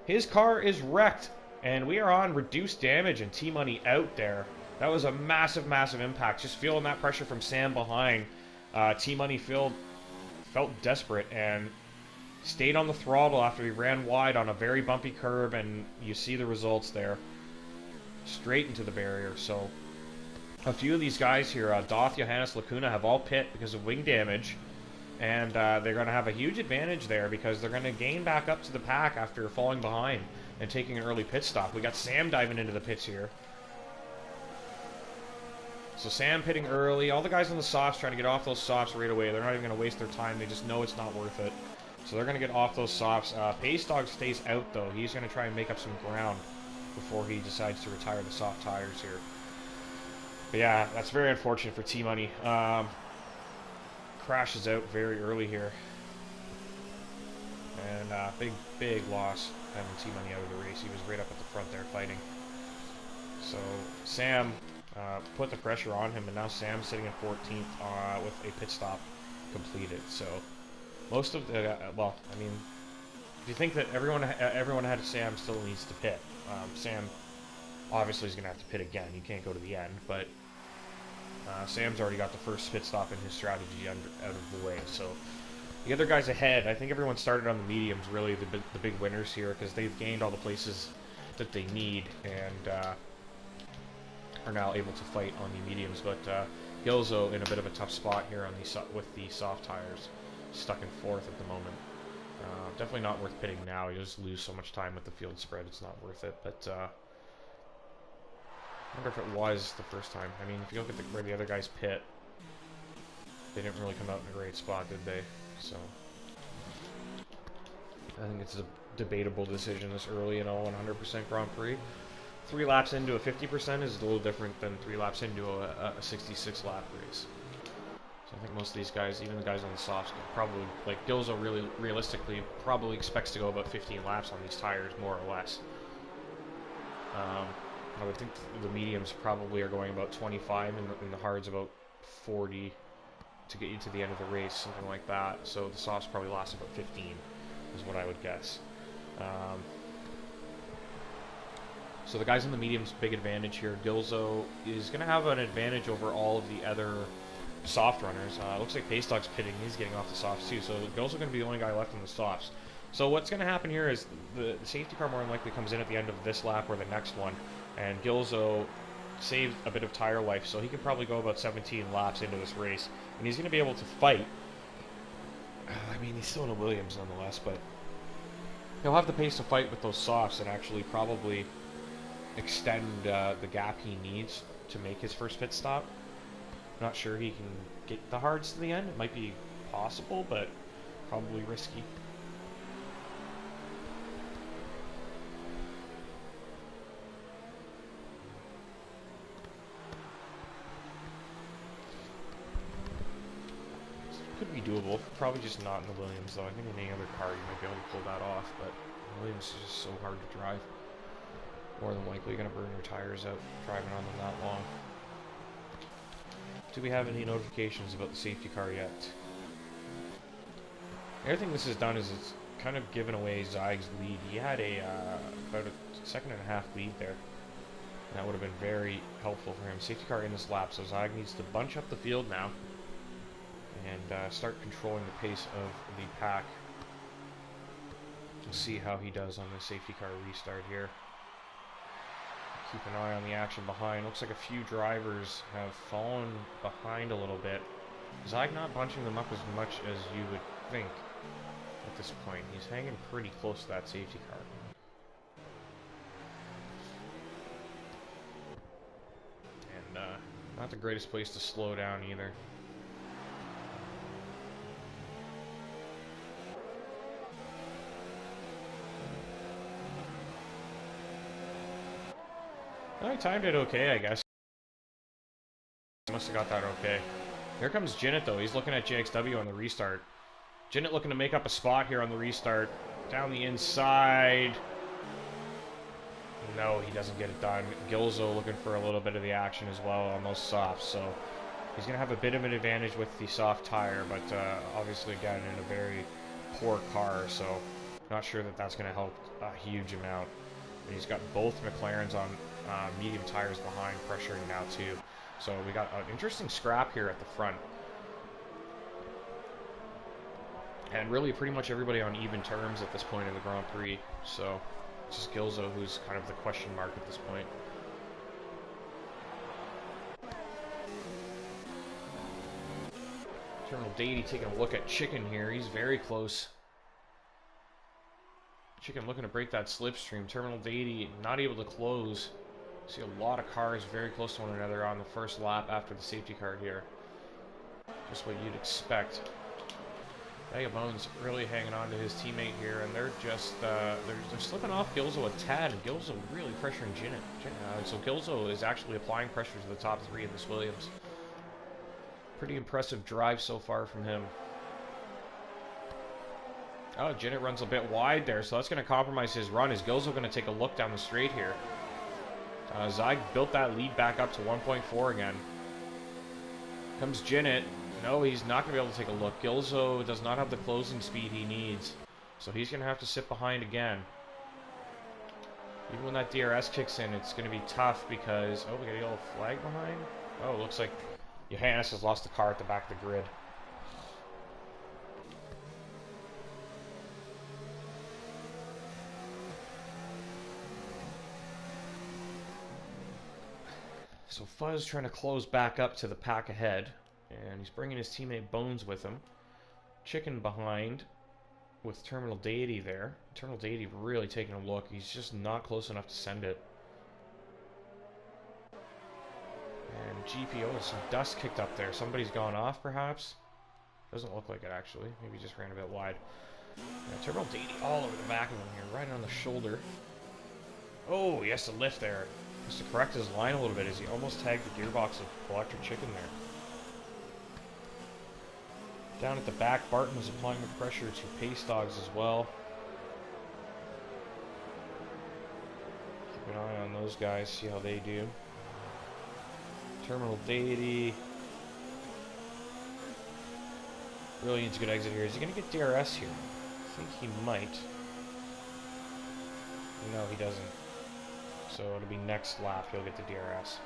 His car is wrecked, and we are on reduced damage, and T-Money out there. That was a massive, massive impact. Just feeling that pressure from Sam behind. T-Money felt desperate and stayed on the throttle after he ran wide on a very bumpy curb, and you see the results there. Straight into the barrier. So a few of these guys here, Doth, Johannes, Lacuna, have all pit because of wing damage, and they're going to have a huge advantage there because they're going to gain back up to the pack after falling behind and taking an early pit stop. We got Sam diving into the pits here. So Sam pitting early. All the guys on the softs trying to get off those softs right away. They're not even going to waste their time. They just know it's not worth it. So they're going to get off those softs. Pace Dog stays out, though. He's going to try and make up some ground before he decides to retire the soft tires here. But yeah, that's very unfortunate for T-Money. Crashes out very early here. And big loss having T-Money out of the race. He was right up at the front there fighting. So Sam put the pressure on him, and now Sam's sitting in 14th with a pit stop completed. So most of the well, I mean, if you think that everyone ahead of Sam still needs to pit, Sam obviously is going to have to pit again. You can't go to the end, but Sam's already got the first pit stop in his strategy out of the way. So the other guys ahead, I think everyone started on the mediums, really the big winners here, because they've gained all the places that they need and are now able to fight on the mediums. But Gilzo in a bit of a tough spot here on with the soft tires, stuck in 4th at the moment. Definitely not worth pitting now. You just lose so much time with the field spread. It's not worth it. But I wonder if it was the first time. I mean, if you look at where the other guys pit, they didn't really come out in a great spot, did they? So I think it's a debatable decision this early in a 100% Grand Prix. 3 laps into a 50% is a little different than 3 laps into a 66 lap race. So I think most of these guys, even the guys on the softs, probably, like Gilzo really realistically probably expects to go about 15 laps on these tires, more or less. I would think the mediums probably are going about 25 and the hards about 40 to get you to the end of the race, something like that. So the softs probably last about 15 is what I would guess. So the guys in the mediums, big advantage here. Gilzo is going to have an advantage over all of the other soft runners. Looks like Paystock's pitting. He's getting off the softs too. So Gilzo's going to be the only guy left in the softs. So what's going to happen here is the safety car more than likely comes in at the end of this lap or the next one, and Gilzo saved a bit of tire life, so he could probably go about 17 laps into this race, and he's going to be able to fight. I mean, he's still in a Williams nonetheless, but he'll have the pace to fight with those softs and actually probably extend the gap he needs to make his first pit stop. Not sure he can get the hards to the end. It might be possible, but probably risky. Could be doable. Probably just not in the Williams, though. I think in any other car you might be able to pull that off, but the Williams is just so hard to drive. More than likely you're going to burn your tires out driving on them that long. Do we have any notifications about the safety car yet? The other thing this has done is it's kind of given away Zeig's lead. He had about a 1.5 second lead there. And that would have been very helpful for him. Safety car in this lap, so Zeig needs to bunch up the field now and start controlling the pace of the pack. We'll see how he does on the safety car restart here. Keep an eye on the action behind. Looks like a few drivers have fallen behind a little bit. Zeig not bunching them up as much as you would think at this point. He's hanging pretty close to that safety car. And not the greatest place to slow down either. I timed it okay, I guess. Must have got that okay. Here comes Jinnit, though. He's looking at JXW on the restart. Jinnit looking to make up a spot here on the restart. Down the inside. No, he doesn't get it done. Gilzo looking for a little bit of the action as well on those softs. So he's going to have a bit of an advantage with the soft tire, but obviously, again, in a very poor car. So not sure that that's going to help a huge amount. And he's got both McLarens on medium tires behind, pressuring now too. So we got an interesting scrap here at the front. And really pretty much everybody on even terms at this point in the Grand Prix. So it's just Gilzo who's kind of the question mark at this point. Terminal Dady taking a look at Chicken here. He's very close. Chicken looking to break that slipstream. Terminal Dady not able to close. See a lot of cars very close to one another on the first lap after the safety car here. Just what you'd expect. Bones really hanging on to his teammate here, and they're just they're slipping off Gilzo a tad, and Gilzo really pressuring Jinnit. So Gilzo is actually applying pressure to the top three of this Williams. Pretty impressive drive so far from him. Oh, Jinnit runs a bit wide there, so that's going to compromise his run. Is Gilzo going to take a look down the straight here? Zyg built that lead back up to 1.4 again. Comes Jinnit. No, he's not going to be able to take a look. Gilzo does not have the closing speed he needs, so he's going to have to sit behind again. Even when that DRS kicks in, it's going to be tough because... Oh, we got a yellow flag behind? Oh, it looks like Johannes has lost the car at the back of the grid. So Fuzz trying to close back up to the pack ahead. And he's bringing his teammate Bones with him. Chicken behind with Terminal Deity there. Terminal Deity really taking a look. He's just not close enough to send it. And GPO, some dust kicked up there. Somebody's gone off, perhaps? Doesn't look like it, actually. Maybe just ran a bit wide. Yeah, Terminal Deity all over the back of him here, right on the shoulder. Oh, he has to lift there. He has to correct his line a little bit as he almost tagged the gearbox of Electric Chicken there. Down at the back, Barton was applying the pressure to Pace Dogs as well. Keep an eye on those guys, see how they do. Terminal Deity. Really needs a good exit here. Is he going to get DRS here? I think he might. No, he doesn't. So it'll be next lap he'll get the DRS.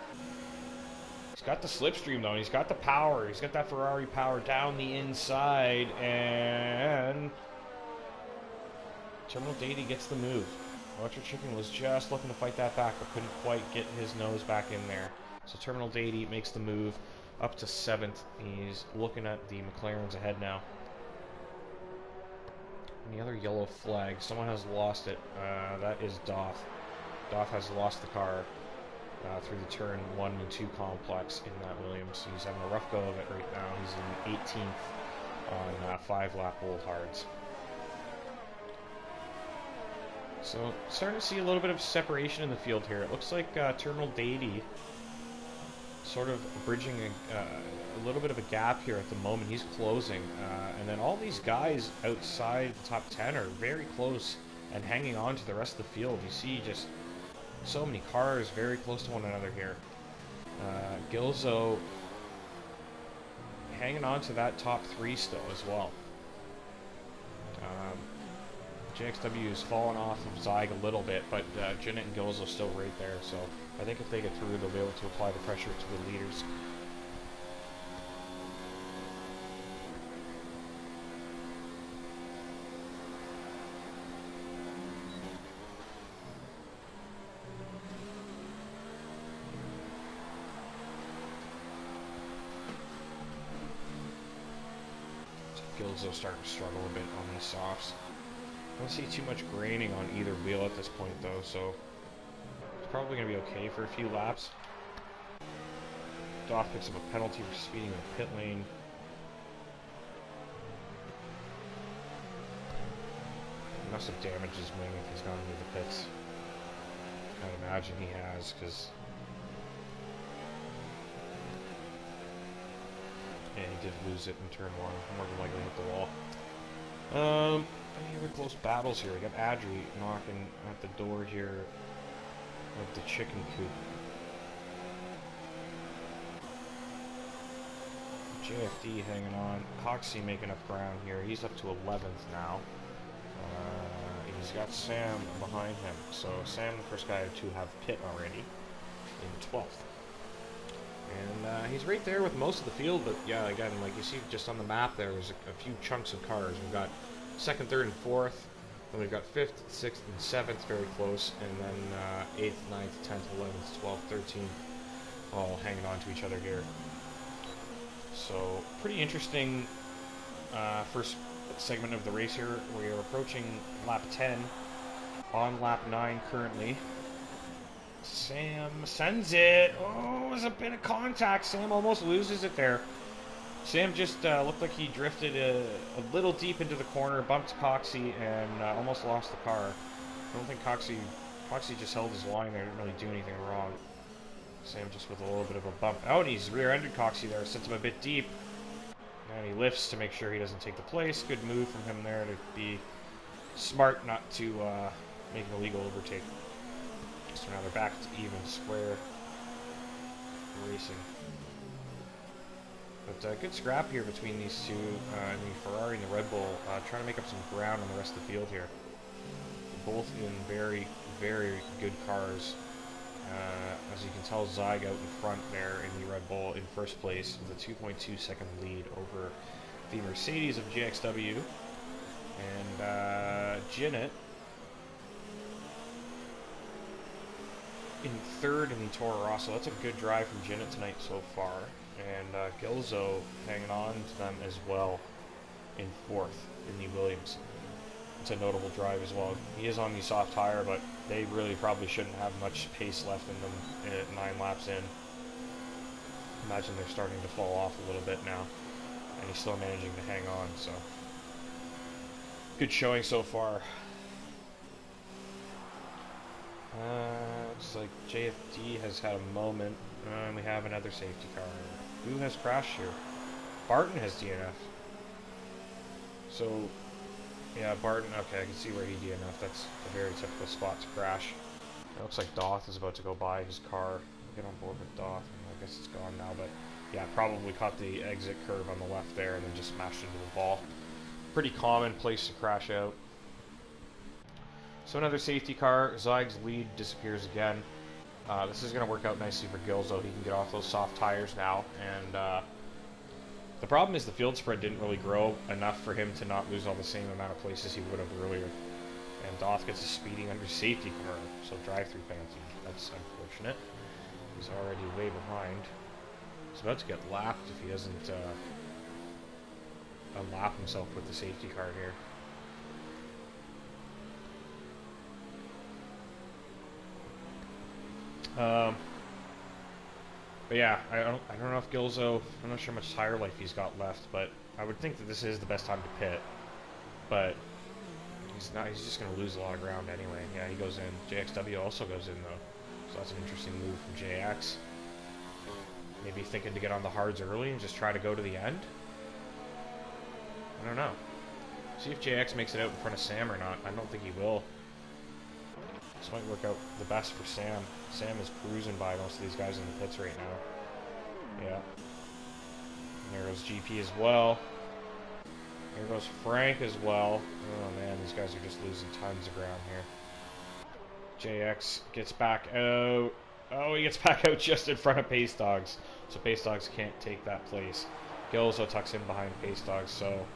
He's got the slipstream though, and he's got the power. He's got that Ferrari power down the inside, and Terminal Deity gets the move. Electric Chicken was just looking to fight that back, but couldn't quite get his nose back in there. So Terminal Deity makes the move up to 7th. He's looking at the McLarens ahead now. Any other yellow flag? Someone has lost it. That is Doth. Doth has lost the car through the turn 1 and 2 complex in that Williams. He's having a rough go of it right now. He's in 18th on 5-lap old hards. So starting to see a little bit of separation in the field here. It looks like Terminal Deity sort of bridging a little bit of a gap here at the moment. He's closing, and then all these guys outside the top 10 are very close and hanging on to the rest of the field. You see just so many cars very close to one another here. Gilzo hanging on to that top 3 still as well. JXW has fallen off of Zyg a little bit, but Jinnit and Gilzo still right there, so I think if they get through, they'll be able to apply the pressure to the leaders. Gilzo starting to struggle a bit on these softs. I don't see too much graining on either wheel at this point though, so it's probably going to be okay for a few laps. Doth picks up a penalty for speeding in the pit lane. He must have damaged his wing if he's gone into the pits. I'd imagine he has, because yeah, he did lose it in turn 1. More than likely hit the wall. Any other close battles here? We got Adri knocking at the door here of the chicken coop. JFD hanging on. Coxie making up ground here. He's up to 11th now. He's got Sam behind him. So Sam, the first guy to have pit already, in 12th. And he's right there with most of the field, but yeah, again, like you see just on the map there's a few chunks of cars. We've got 2nd, 3rd, and 4th. Then we've got 5th, 6th, and 7th very close. And then 8th, 9th, 10th, 11th, 12th, 13th all hanging on to each other here. So pretty interesting first segment of the race here. We are approaching lap 10 on lap 9 currently. Sam sends it. Oh, there's a bit of contact. Sam almost loses it there. Sam just looked like he drifted a little deep into the corner, bumped Coxie, and almost lost the car. I don't think Coxie just held his line there, didn't really do anything wrong. Sam just with a little bit of a bump. Oh, and he's rear-ended Coxie there, sets him a bit deep. And he lifts to make sure he doesn't take the place. Good move from him there to be smart not to make an illegal overtake. So now they're back to even square racing. But good scrap here between these two, the Ferrari and the Red Bull, trying to make up some ground on the rest of the field here. Both in very, very good cars. As you can tell, Zyg out in front there in the Red Bull in first place with a 2.2 second lead over the Mercedes of JXW. And Zenith in third in the Toro Rosso. That's a good drive from Zenith tonight so far. And Gilzo hanging on to them as well in fourth in the Williams. It's a notable drive as well. He is on the soft tire, but they really probably shouldn't have much pace left in them at 9 laps in. Imagine they're starting to fall off a little bit now. And he's still managing to hang on, so. Good showing so far. Looks like JFD has had a moment. And we have another safety car. Who has crashed here? Barton has DNF. So, yeah, Barton, okay, I can see where he DNF'd. That's a very typical spot to crash. It looks like Doth is about to go by his car. Get on board with Doth. I guess it's gone now, but yeah, probably caught the exit curve on the left there and then just smashed into the ball. Pretty common place to crash out. So another safety car. Zyg's lead disappears again. This is going to work out nicely for Gilzo. He can get off those soft tires now. And the problem is the field spread didn't really grow enough for him to not lose all the same amount of places he would have earlier. And Doth gets a speeding under safety car, so drive-through penalty. That's unfortunate. He's already way behind. He's about to get lapped if he doesn't unlap himself with the safety car here. But yeah, I don't know if Gilzo, I'm not sure how much tire life he's got left, but I would think that this is the best time to pit. But he's not, he's just going to lose a lot of ground anyway. Yeah, he goes in. JXW also goes in though. So that's an interesting move from JX. Maybe thinking to get on the hards early and just try to go to the end? I don't know. See if JX makes it out in front of Sam or not. I don't think he will. This might work out the best for Sam. Sam is cruising by most of these guys in the pits right now. Yeah. And there goes GP as well. Here goes Frank as well. Oh man, these guys are just losing tons of ground here. JX gets back out. Oh, he gets back out just in front of Pace Dogs. So Pace Dogs can't take that place. Gilzo tucks in behind Pace Dogs, so...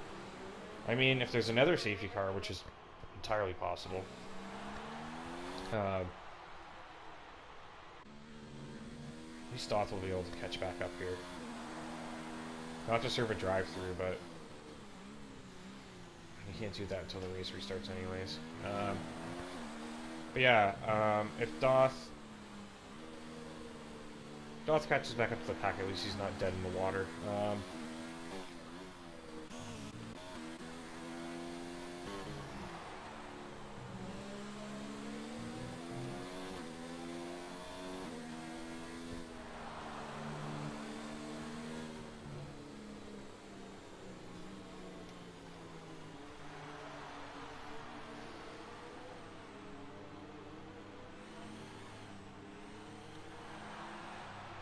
I mean, if there's another safety car, which is entirely possible... at least Doth will be able to catch back up here. Not to serve a drive-through, but... You can't do that until the race restarts anyways. But yeah, if Doth catches back up to the pack, at least he's not dead in the water.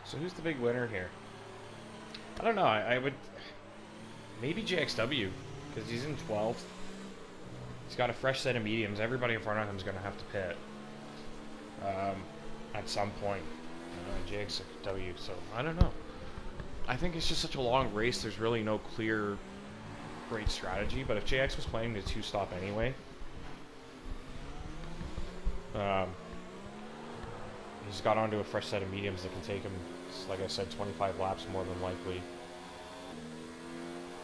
So who's the big winner here? I don't know. I would... Maybe JXW, because he's in 12th. He's got a fresh set of mediums. Everybody in front of him is going to have to pit. At some point. JXW, so I don't know. I think it's just such a long race, there's really no clear great strategy, but if JX was playing the 2-stop anyway... he's got onto a fresh set of mediums that can take him, like I said, 25 laps more than likely.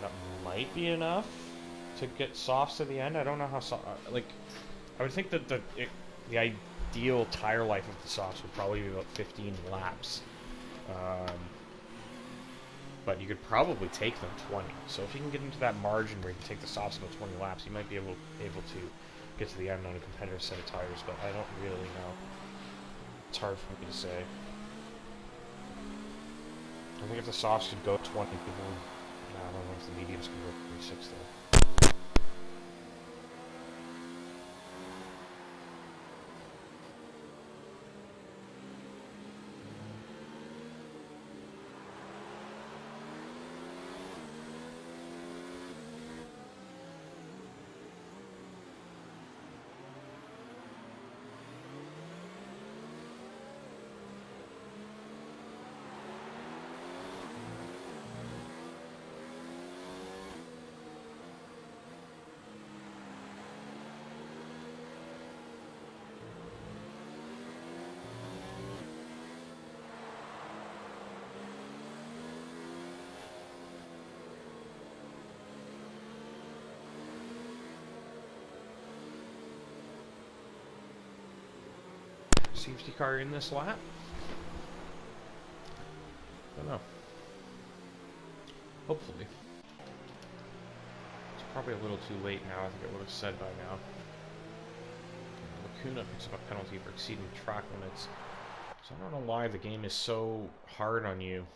That might be enough to get softs to the end. I don't know how soft... Like, I would think that the ideal tire life of the softs would probably be about 15 laps. but you could probably take them 20. So if you can get into that margin where you can take the softs about 20 laps, you might be able to get to the end on a competitive set of tires, but I don't really know. It's hard for me to say. I think if the softs could go 20, people would... I don't know if the mediums can go 26 though. Safety car in this lap? I don't know. Hopefully. It's probably a little too late now. I think it would have said by now. Lacuna picks up a penalty for exceeding track limits. So I don't know why the game is so hard on you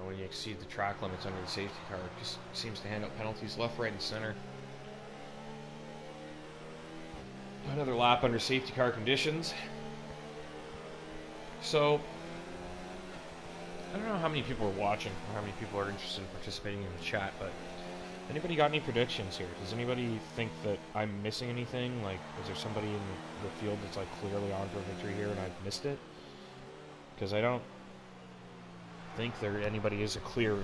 when you exceed the track limits under the safety car. It just seems to hand out penalties left, right, and center. Another lap under safety car conditions. So, I don't know how many people are watching or how many people are interested in participating in the chat, but anybody got any predictions here? Does anybody think that I'm missing anything? Like, is there somebody in the field that's like clearly on for victory here and I've missed it? Because I don't think anybody is a clear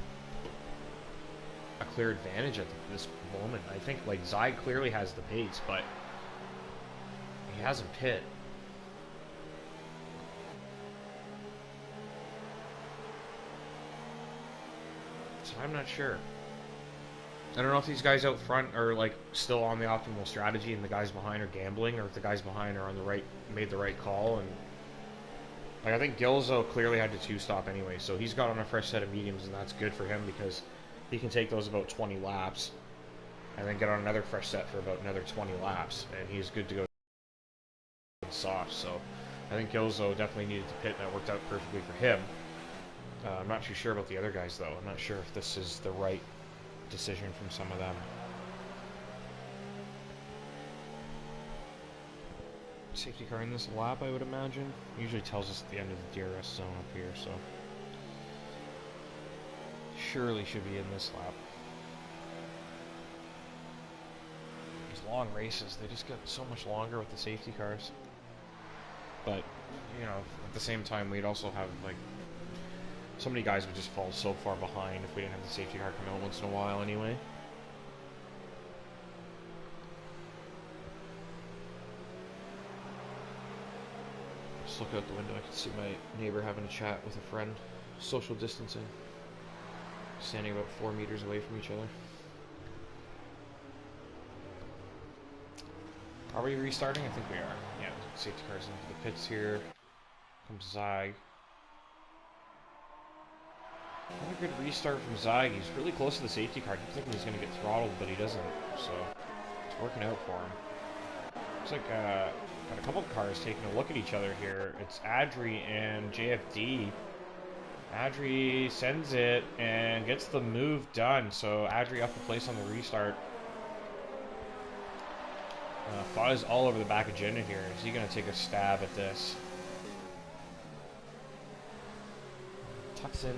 advantage at this moment. I think like Zyg clearly has the pace, but he hasn't pit. So I'm not sure. I don't know if these guys out front are like still on the optimal strategy and the guys behind are gambling, or if the guys behind are on the right, made the right call. And like I think Gilzo clearly had to two-stop anyway, so he's got on a fresh set of mediums, and that's good for him because he can take those about 20 laps and then get on another fresh set for about another 20 laps, and he's good to go soft. So I think Gilzo definitely needed to pit, and that worked out perfectly for him. I'm not too sure about the other guys though. I'm not sure if this is the right decision from some of them. Safety car in this lap, I would imagine. Usually tells us at the end of the DRS zone up here, so surely should be in this lap. These long races, they just get so much longer with the safety cars. But, you know, at the same time, we'd also have, like, so many guys would just fall so far behind if we didn't have the safety car come out once in a while anyway. Just look out the window, I can see my neighbor having a chat with a friend. Social distancing. Standing about 4 meters away from each other. Are we restarting? I think we are. Yeah, safety cars into the pits here. Comes Zyg. Another good restart from Zyg. He's really close to the safety car. I keep thinking he's going to get throttled, but he doesn't. So, it's working out for him. Looks like got a couple of cars taking a look at each other here. It's Adri and JFD. Adri sends it and gets the move done. So, Adri up the place on the restart. Fuzz all over the back of Jenna here. Is he going to take a stab at this? Tucks in.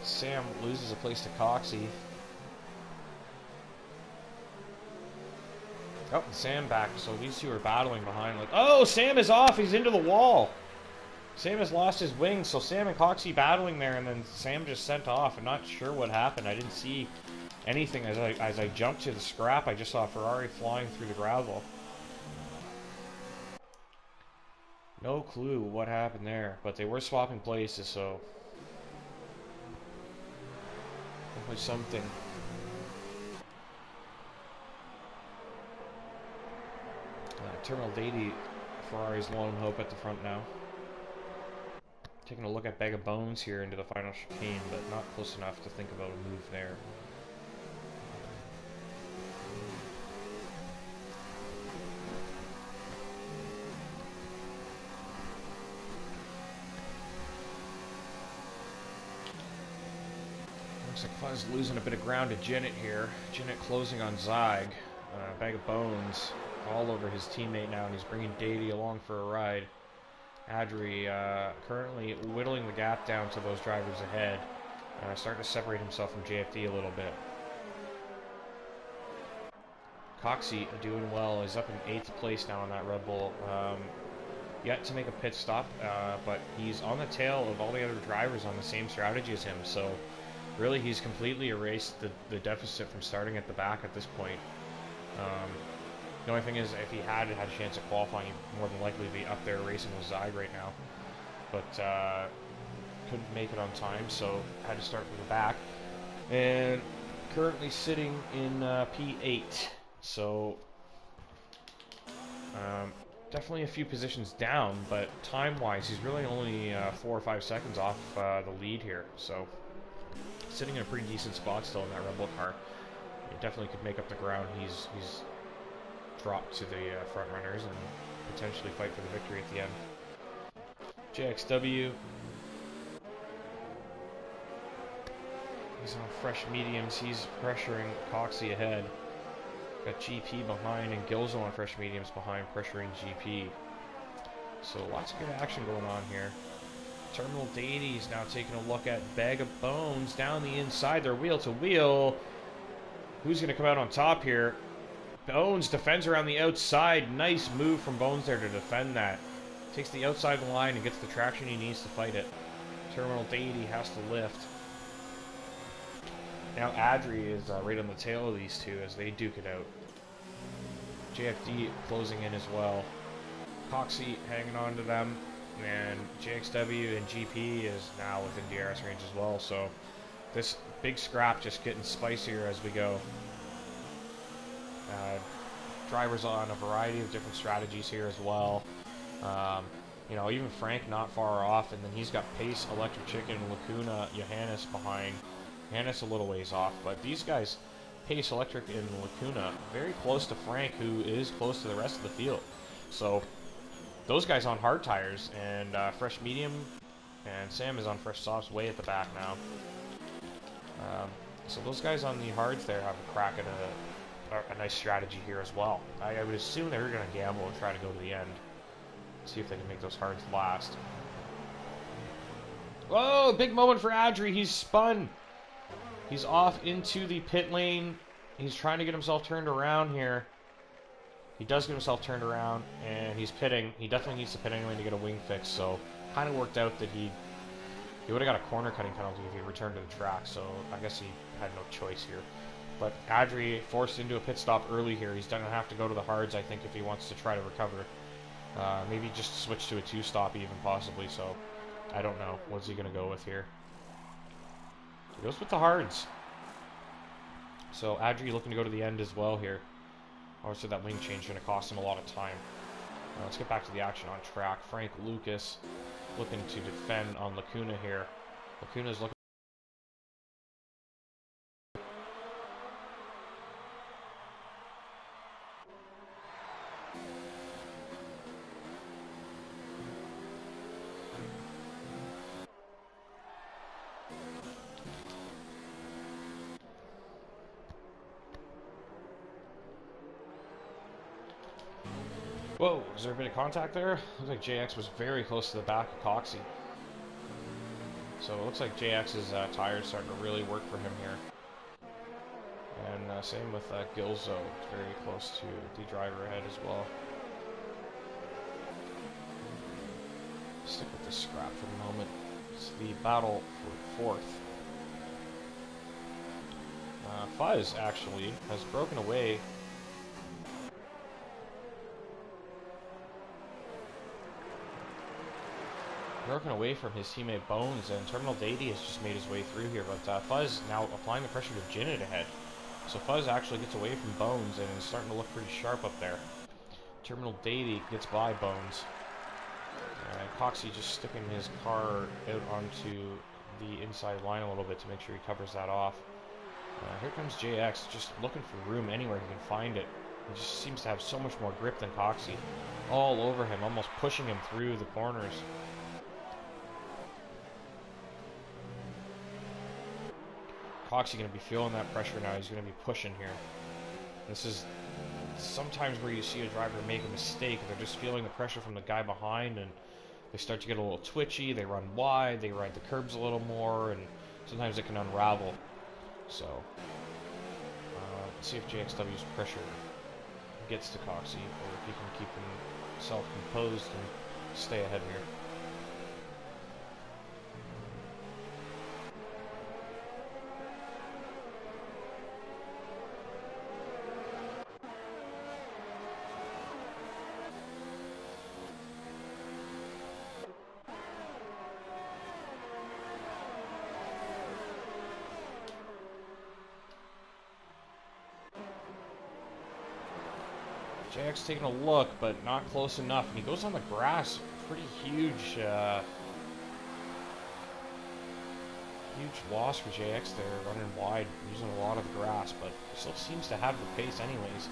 Sam loses a place to Coxie. Oh, Sam back. So these two are battling behind. Like, oh, Sam is off. He's into the wall. Sam has lost his wings. So Sam and Coxie battling there, and then Sam just sent off. I'm not sure what happened. I didn't see anything as I jumped to the scrap. I just saw Ferrari flying through the gravel. No clue what happened there, but they were swapping places, so definitely something. Terminal Dady, Ferrari's lone hope at the front now. Taking a look at Bag of Bones here into the final chicane, but not close enough to think about a move there. Looks like Fuzz losing a bit of ground to Jinnit here. Jinnit closing on Zyg. Bag of Bones all over his teammate now, and he's bringing Dady along for a ride. Adri currently whittling the gap down to those drivers ahead. Starting to separate himself from JFD a little bit. Coxie doing well. He's up in 8th place now on that Red Bull. Yet to make a pit stop, but he's on the tail of all the other drivers on the same strategy as him. So really he's completely erased the deficit from starting at the back at this point. The only thing is, if he had a chance at qualifying, he'd more than likely be up there racing with Zyg right now. But couldn't make it on time, so had to start from the back. And currently sitting in P8. So definitely a few positions down, but time-wise, he's really only 4 or 5 seconds off the lead here. So sitting in a pretty decent spot still in that Red Bull car. He definitely could make up the ground. He's dropped to the front runners and potentially fight for the victory at the end. JXW. He's on fresh mediums. He's pressuring Coxie ahead. Got GP behind and Gilzo on fresh mediums behind, pressuring GP. So lots of good action going on here. Terminal Deities now taking a look at Bag of Bones down the inside. They're wheel to wheel. Who's going to come out on top here? Bones defends around the outside. Nice move from Bones there to defend that. Takes the outside of the line and gets the traction he needs to fight it. Terminal Deity has to lift. Now Adri is right on the tail of these two as they duke it out. JFD closing in as well. Coxie hanging on to them. And JXW and GP is now within DRS range as well. So this big scrap just getting spicier as we go. Drivers on a variety of different strategies here as well. You know, even Frank not far off, and then he's got Pace, Electric Chicken, Lacuna, Johannes behind. Johannes a little ways off, but these guys, Pace, Electric, and Lacuna, very close to Frank, who is close to the rest of the field. So those guys on hard tires, and fresh medium, and Sam is on fresh softs way at the back now. So those guys on the hards there have a crack at a nice strategy here as well. I would assume they're going to gamble and try to go to the end. See if they can make those hards last. Whoa, big moment for Adri. He's spun. He's off into the pit lane. He's trying to get himself turned around here. He does get himself turned around, and he's pitting. He definitely needs to pit anyway to get a wing fix, so kind of worked out that he would have got a corner cutting penalty if he returned to the track, so I guess he had no choice here. But Adri forced into a pit stop early here. He's going to have to go to the hards, I think, if he wants to try to recover. Maybe just switch to a 2-stop even, possibly, so I don't know. What's he going to go with here? He goes with the hards. So Adri looking to go to the end as well here. Obviously that wing change is going to cost him a lot of time. Let's get back to the action on track. Frank Lucas looking to defend on Lacuna here. Lacuna's looking. Whoa, is there a bit of contact there? Looks like JX was very close to the back of Coxie. So it looks like JX's tires starting to really work for him here. And same with Gilzo, very close to the driver ahead as well. Stick with the scrap for the moment. It's the battle for 4th. Fuzz actually has broken away. From his teammate Bones, and Terminal Deity has just made his way through here, but Fuzz now applying the pressure to Jinnit ahead. So Fuzz actually gets away from Bones and is starting to look pretty sharp up there. Terminal Deity gets by Bones. Coxie just sticking his car out onto the inside line a little bit to make sure he covers that off. Here comes JX, just looking for room anywhere he can find it. He just seems to have so much more grip than Coxie. All over him, almost pushing him through the corners. Coxie going to be feeling that pressure now. He's going to be pushing here. This is sometimes where you see a driver make a mistake. They're just feeling the pressure from the guy behind, and they start to get a little twitchy. They run wide. They ride the curbs a little more, and sometimes it can unravel. So, let's see if JXW's pressure gets to Coxie, or if he can keep himself composed and stay ahead here. JX taking a look, but not close enough. And he goes on the grass. Pretty huge, huge loss for JX there, running wide, using a lot of the grass, but still seems to have the pace anyways.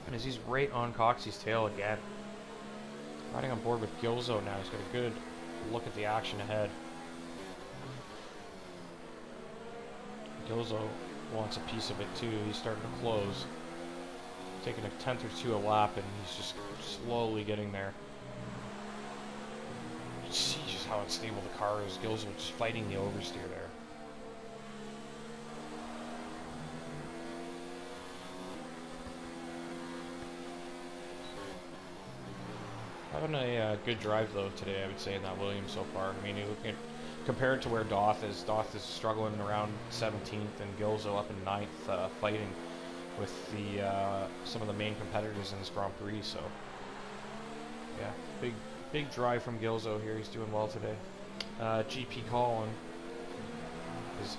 And as he's right on Coxie's tail again. Riding on board with Gilzo now. He's got a good look at the action ahead. Gilzo wants a piece of it too. He's starting to close. Taking a tenth or two a lap, and he's just slowly getting there. You can see just how unstable the car is. Gills are just fighting the oversteer there. Having a good drive though today, I would say, in that Williams so far. I mean, you look at compared to where Doth is struggling around 17th, and Gilzo up in 9th, fighting with the some of the main competitors in this Grand Prix. So yeah, big drive from Gilzo here. He's doing well today. GP Colin is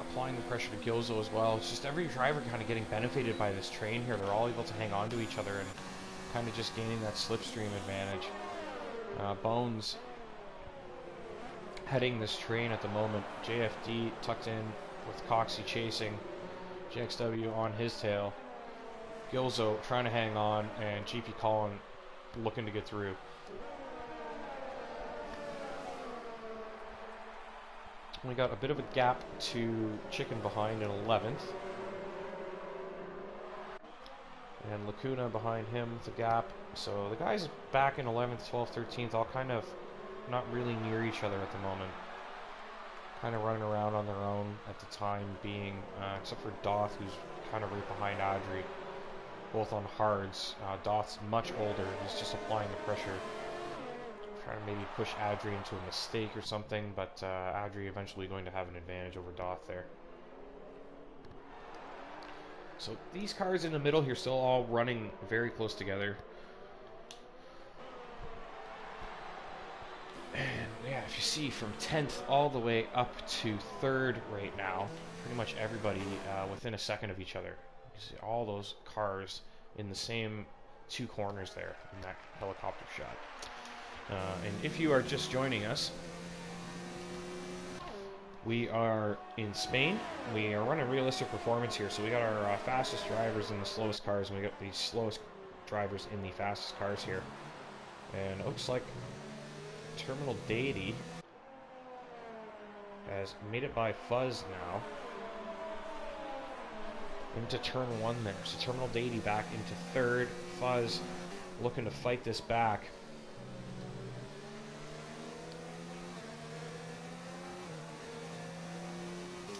applying the pressure to Gilzo as well. It's just every driver kind of getting benefited by this train here. They're all able to hang on to each other and kind of just gaining that slipstream advantage. Bones heading this train at the moment. JFD tucked in with Coxie chasing. JXW on his tail. Gilzo trying to hang on, and GP Colin looking to get through. We got a bit of a gap to Chicken behind in 11th. And Lacuna behind him with a gap. So the guys back in 11th, 12th, 13th, all kind of not really near each other at the moment. Kind of running around on their own at the time being, except for Doth, who's kind of right behind Adri, both on hards. Doth's much older. He's just applying the pressure, trying to maybe push Adri into a mistake or something, but Adri eventually going to have an advantage over Doth there. So these cars in the middle here still all running very close together. And yeah, if you see from 10th all the way up to 3rd right now, pretty much everybody within a second of each other. You see all those cars in the same two corners there in that helicopter shot. And if you are just joining us, we are in Spain. We are running realistic performance here, so we got our fastest drivers in the slowest cars, and we got the slowest drivers in the fastest cars here. And it looks like Terminal Deity has made it by Fuzz now into turn 1 there. So Terminal Deity back into 3rd. Fuzz looking to fight this back.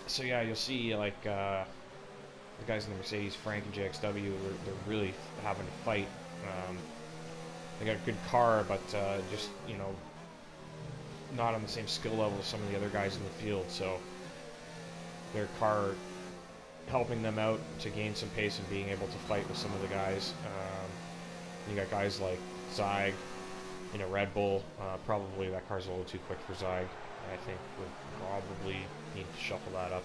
So yeah, you'll see like the guys in the Mercedes, Frank and JXW, they're really having to fight. They got a good car, but just, you know, not on the same skill level as some of the other guys in the field, so their car helping them out to gain some pace and being able to fight with some of the guys. You got guys like Zyg in a Red Bull. Probably that car's a little too quick for Zyg. I think would probably need to shuffle that up.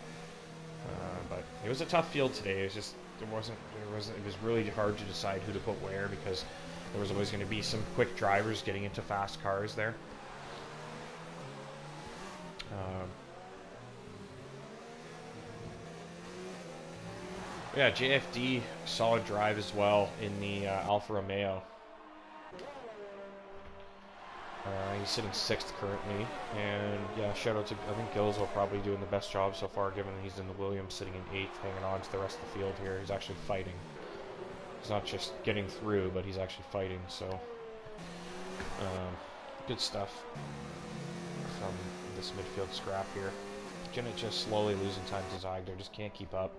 But it was a tough field today. It was just it was really hard to decide who to put where, because there was always going to be some quick drivers getting into fast cars there. Yeah, JFD, solid drive as well in the Alfa Romeo. He's sitting 6th currently, and yeah, shout out to, I think Gilzo probably doing the best job so far, given that he's in the Williams sitting in 8th, hanging on to the rest of the field here. He's actually fighting. He's not just getting through, but he's actually fighting, so good stuff from this midfield scrap here. Zenith just slowly losing time to Zagler, just can't keep up.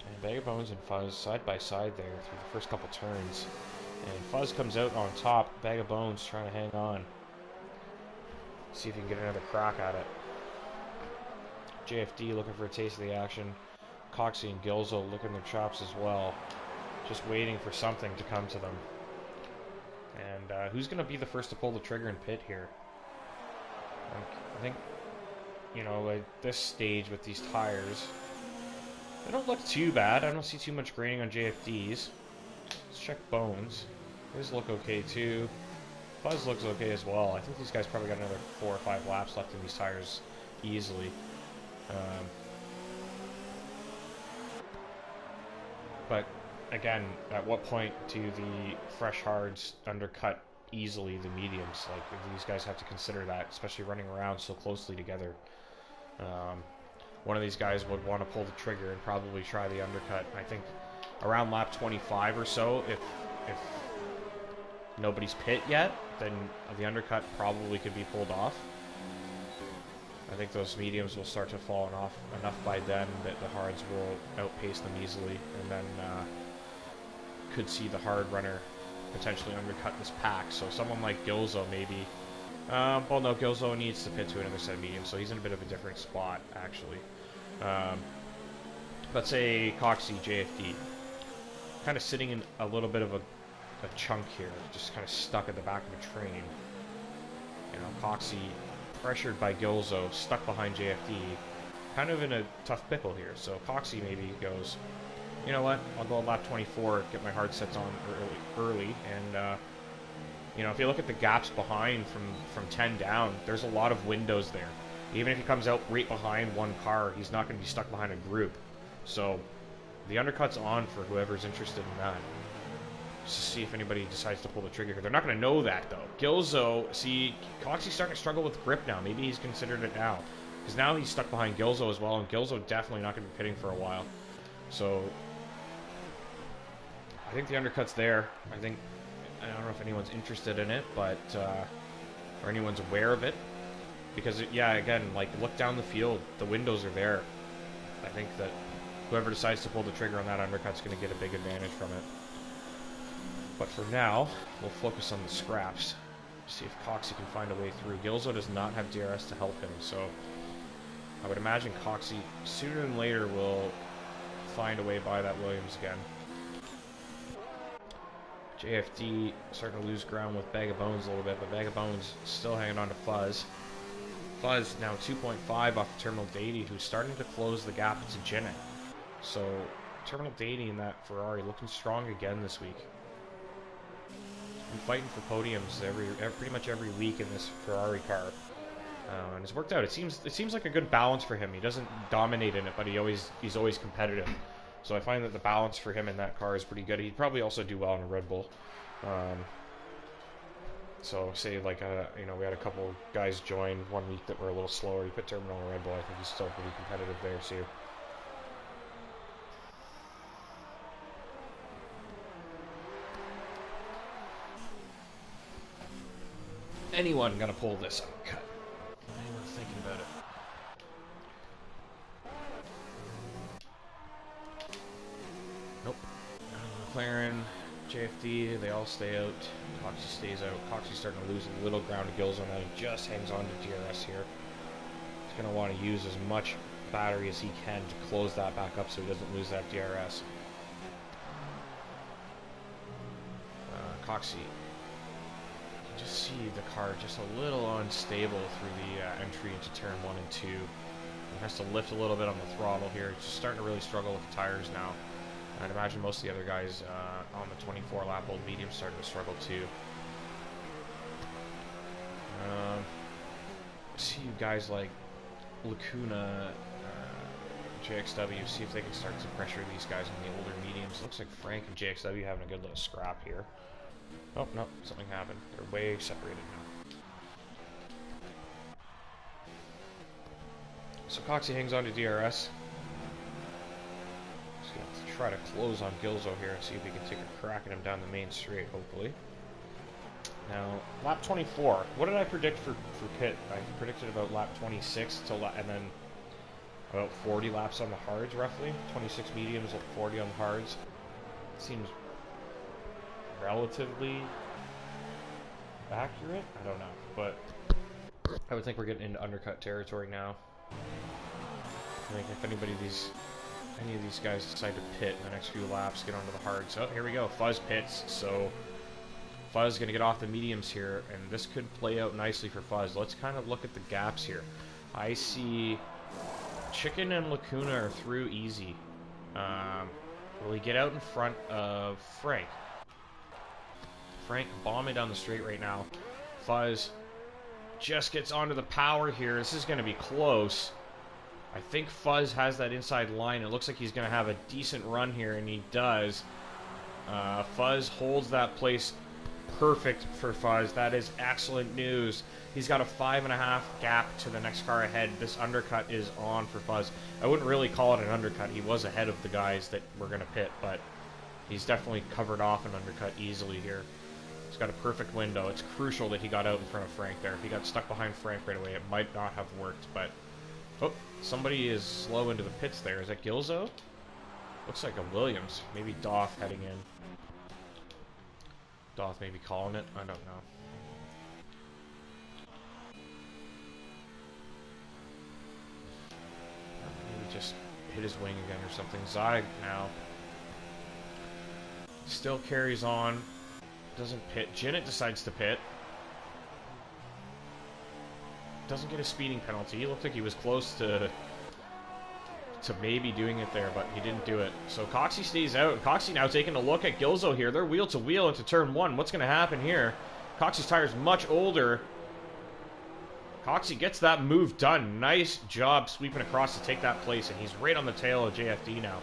And Bag of Bones and Fuzz side by side there through the first couple turns. And Fuzz comes out on top, Bag of Bones trying to hang on. See if he can get another crack at it. JFD looking for a taste of the action. Coxie and Gilzo licking their chops as well. Just waiting for something to come to them. And who's going to be the first to pull the trigger and pit here? I think, you know, at this stage with these tires, they don't look too bad. I don't see too much graining on JFD's. Let's check Bones. His look okay too. Fuzz looks okay as well. I think these guys probably got another 4 or 5 laps left in these tires easily. But again, at what point do the fresh hards undercut easily the mediums? Like, these guys have to consider that, especially running around so closely together. One of these guys would want to pull the trigger and probably try the undercut. I think around lap 25 or so, if nobody's pit yet, then the undercut probably could be pulled off. I think those mediums will start to fall off enough by then that the hards will outpace them easily, and then could see the hard runner potentially undercut this pack. So someone like Gilzo maybe. Well, no, Gilzo needs to pit to another set of mediums, so he's in a bit of a different spot, actually. Let's say Coxie, JFD. Kind of sitting in a little bit of a chunk here, just kind of stuck at the back of a train. You know, Coxie pressured by Gilzo, stuck behind JFD, kind of in a tough pickle here. So Coxie maybe goes, you know what, I'll go at lap 24, get my hard sets on early, and you know, if you look at the gaps behind from 10 down, there's a lot of windows there. Even if he comes out right behind one car, he's not going to be stuck behind a group. So the undercut's on for whoever's interested in that. Just to see if anybody decides to pull the trigger here. They're not going to know that, though. Gilzo, see, Coxie's starting to struggle with grip now. Maybe he's considered it now. Because now he's stuck behind Gilzo as well, and Gilzo definitely not going to be pitting for a while. So I think the undercut's there. I don't know if anyone's interested in it, but or anyone's aware of it. Because, yeah, again, like, look down the field. The windows are there. I think that whoever decides to pull the trigger on that undercut's going to get a big advantage from it. But for now, we'll focus on the scraps. See if Coxie can find a way through. Gilzo does not have DRS to help him, so I would imagine Coxie sooner than later will find a way by that Williams again. JFD starting to lose ground with Bag of Bones a little bit, but Bag of Bones still hanging on to Fuzz. Fuzz now 2.5 off of Terminal Deity, who's starting to close the gap to Zenith. So Terminal Deity in that Ferrari looking strong again this week. Been fighting for podiums pretty much every week in this Ferrari car, and it's worked out. It seems like a good balance for him. He doesn't dominate in it, but he's always competitive. So I find that the balance for him in that car is pretty good. He'd probably also do well in a Red Bull. So say like you know, we had a couple guys join one week that were a little slower. He put Terminal in a Red Bull. I think he's still pretty competitive there too. Anyone gonna pull this undercut? Anyone thinking about it? Nope. McLaren, JFD, they all stay out. Coxie stays out. Coxie's starting to lose a little ground to Gilzo now. He just hangs on to DRS here. He's gonna want to use as much battery as he can to close that back up so he doesn't lose that DRS. Coxie. Just see the car just a little unstable through the entry into turn 1 and 2. He has to lift a little bit on the throttle here. He's just starting to really struggle with the tires now. I'd imagine most of the other guys on the 24 lap old medium started to struggle too. See you guys like Lacuna, JXW, see if they can start to pressure these guys on the older mediums. Looks like Frank and JXW having a good little scrap here. Oh, no, something happened. They're way separated now. So Coxie hangs on to DRS. Just gonna have to try to close on Gilzo here and see if we can take a crack at him down the main straight, hopefully. Now, lap 24. What did I predict for pit? I predicted about lap 26 till and then about 40 laps on the hards, roughly. 26 mediums, 40 on the hards. Seems relatively accurate. I don't know, but I would think we're getting into undercut territory now. I think if any of these guys decide to pit in the next few laps, get onto the hards. Oh, here we go. Fuzz pits. So Fuzz going to get off the mediums here, and this could play out nicely for Fuzz. Let's kind of look at the gaps here. I see Chicken and Lacuna are through easy. Will he get out in front of Frank? Frank bombing down the straight right now. Fuzz just gets onto the power here. This is going to be close. I think Fuzz has that inside line. It looks like he's going to have a decent run here, and he does. Fuzz holds that place perfect for Fuzz. That is excellent news. He's got a 5.5 gap to the next car ahead. This undercut is on for Fuzz. I wouldn't really call it an undercut. He was ahead of the guys that were going to pit, but he's definitely covered off an undercut easily here. He's got a perfect window. It's crucial that he got out in front of Frank there. If he got stuck behind Frank right away, it might not have worked, but... Oh, somebody is slow into the pits there. Is that Gilzo? Looks like a Williams. Maybe Doth heading in. Doth maybe calling it. I don't know. Maybe just hit his wing again or something. Zyg now still carries on. Doesn't pit. Jinnit decides to pit. Doesn't get a speeding penalty. He looked like he was close to maybe doing it there, but he didn't do it. So Coxie stays out. Coxie now taking a look at Gilzo here. They're wheel to wheel into turn 1. What's going to happen here? Coxie's tire's much older. Coxie gets that move done. Nice job sweeping across to take that place, and he's right on the tail of JFD now.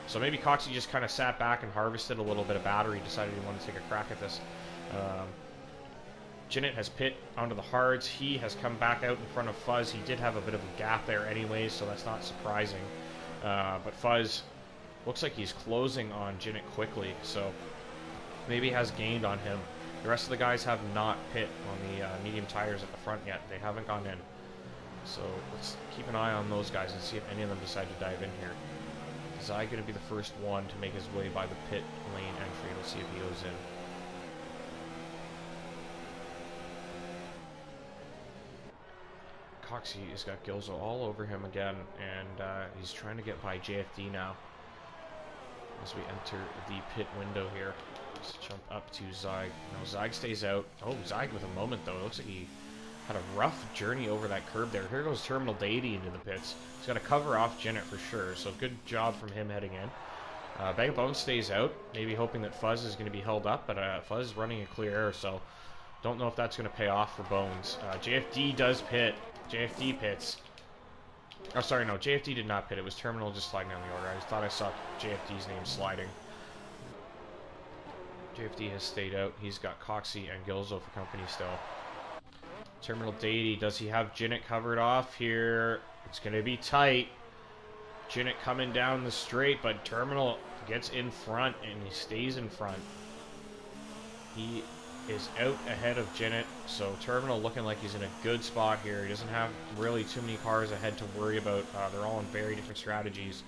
So maybe Coxie just kind of sat back and harvested a little bit of battery, decided he wanted to take a crack at this. Jinnit has pit onto the hards. He has come back out in front of Fuzz. He did have a bit of a gap there anyways, so that's not surprising. But Fuzz looks like he's closing on Jinnit quickly, so maybe has gained on him. The rest of the guys have not pit on the medium tires at the front yet. They haven't gone in. So let's keep an eye on those guys and see if any of them decide to dive in here. Zai going to be the first one to make his way by the pit lane entry. We'll see if he goes in. Coxie has got Gilzo all over him again, and he's trying to get by JFD now as we enter the pit window here. Let's jump up to Zyg. No, Zyg stays out. Oh, Zyg with a moment, though. It looks like he had a rough journey over that curb there. Here goes Terminal Deity into the pits. He's got to cover off Jinnit for sure, so good job from him heading in. Bag of Bones stays out, maybe hoping that Fuzz is going to be held up, but Fuzz is running a clear air, so don't know if that's going to pay off for Bones. JFD does pit. JFD pits. Oh, sorry, no, JFD did not pit. It was Terminal just sliding down the order. I just thought I saw JFD's name sliding. JFD has stayed out. He's got Coxie and Gilzo for company still. Terminal Deity, does he have Jinnit covered off here? It's going to be tight. Jinnit coming down the straight, but Terminal gets in front, and he stays in front. He is out ahead of Jinnit, so Terminal looking like he's in a good spot here. He doesn't have really too many cars ahead to worry about. They're all on very different strategies.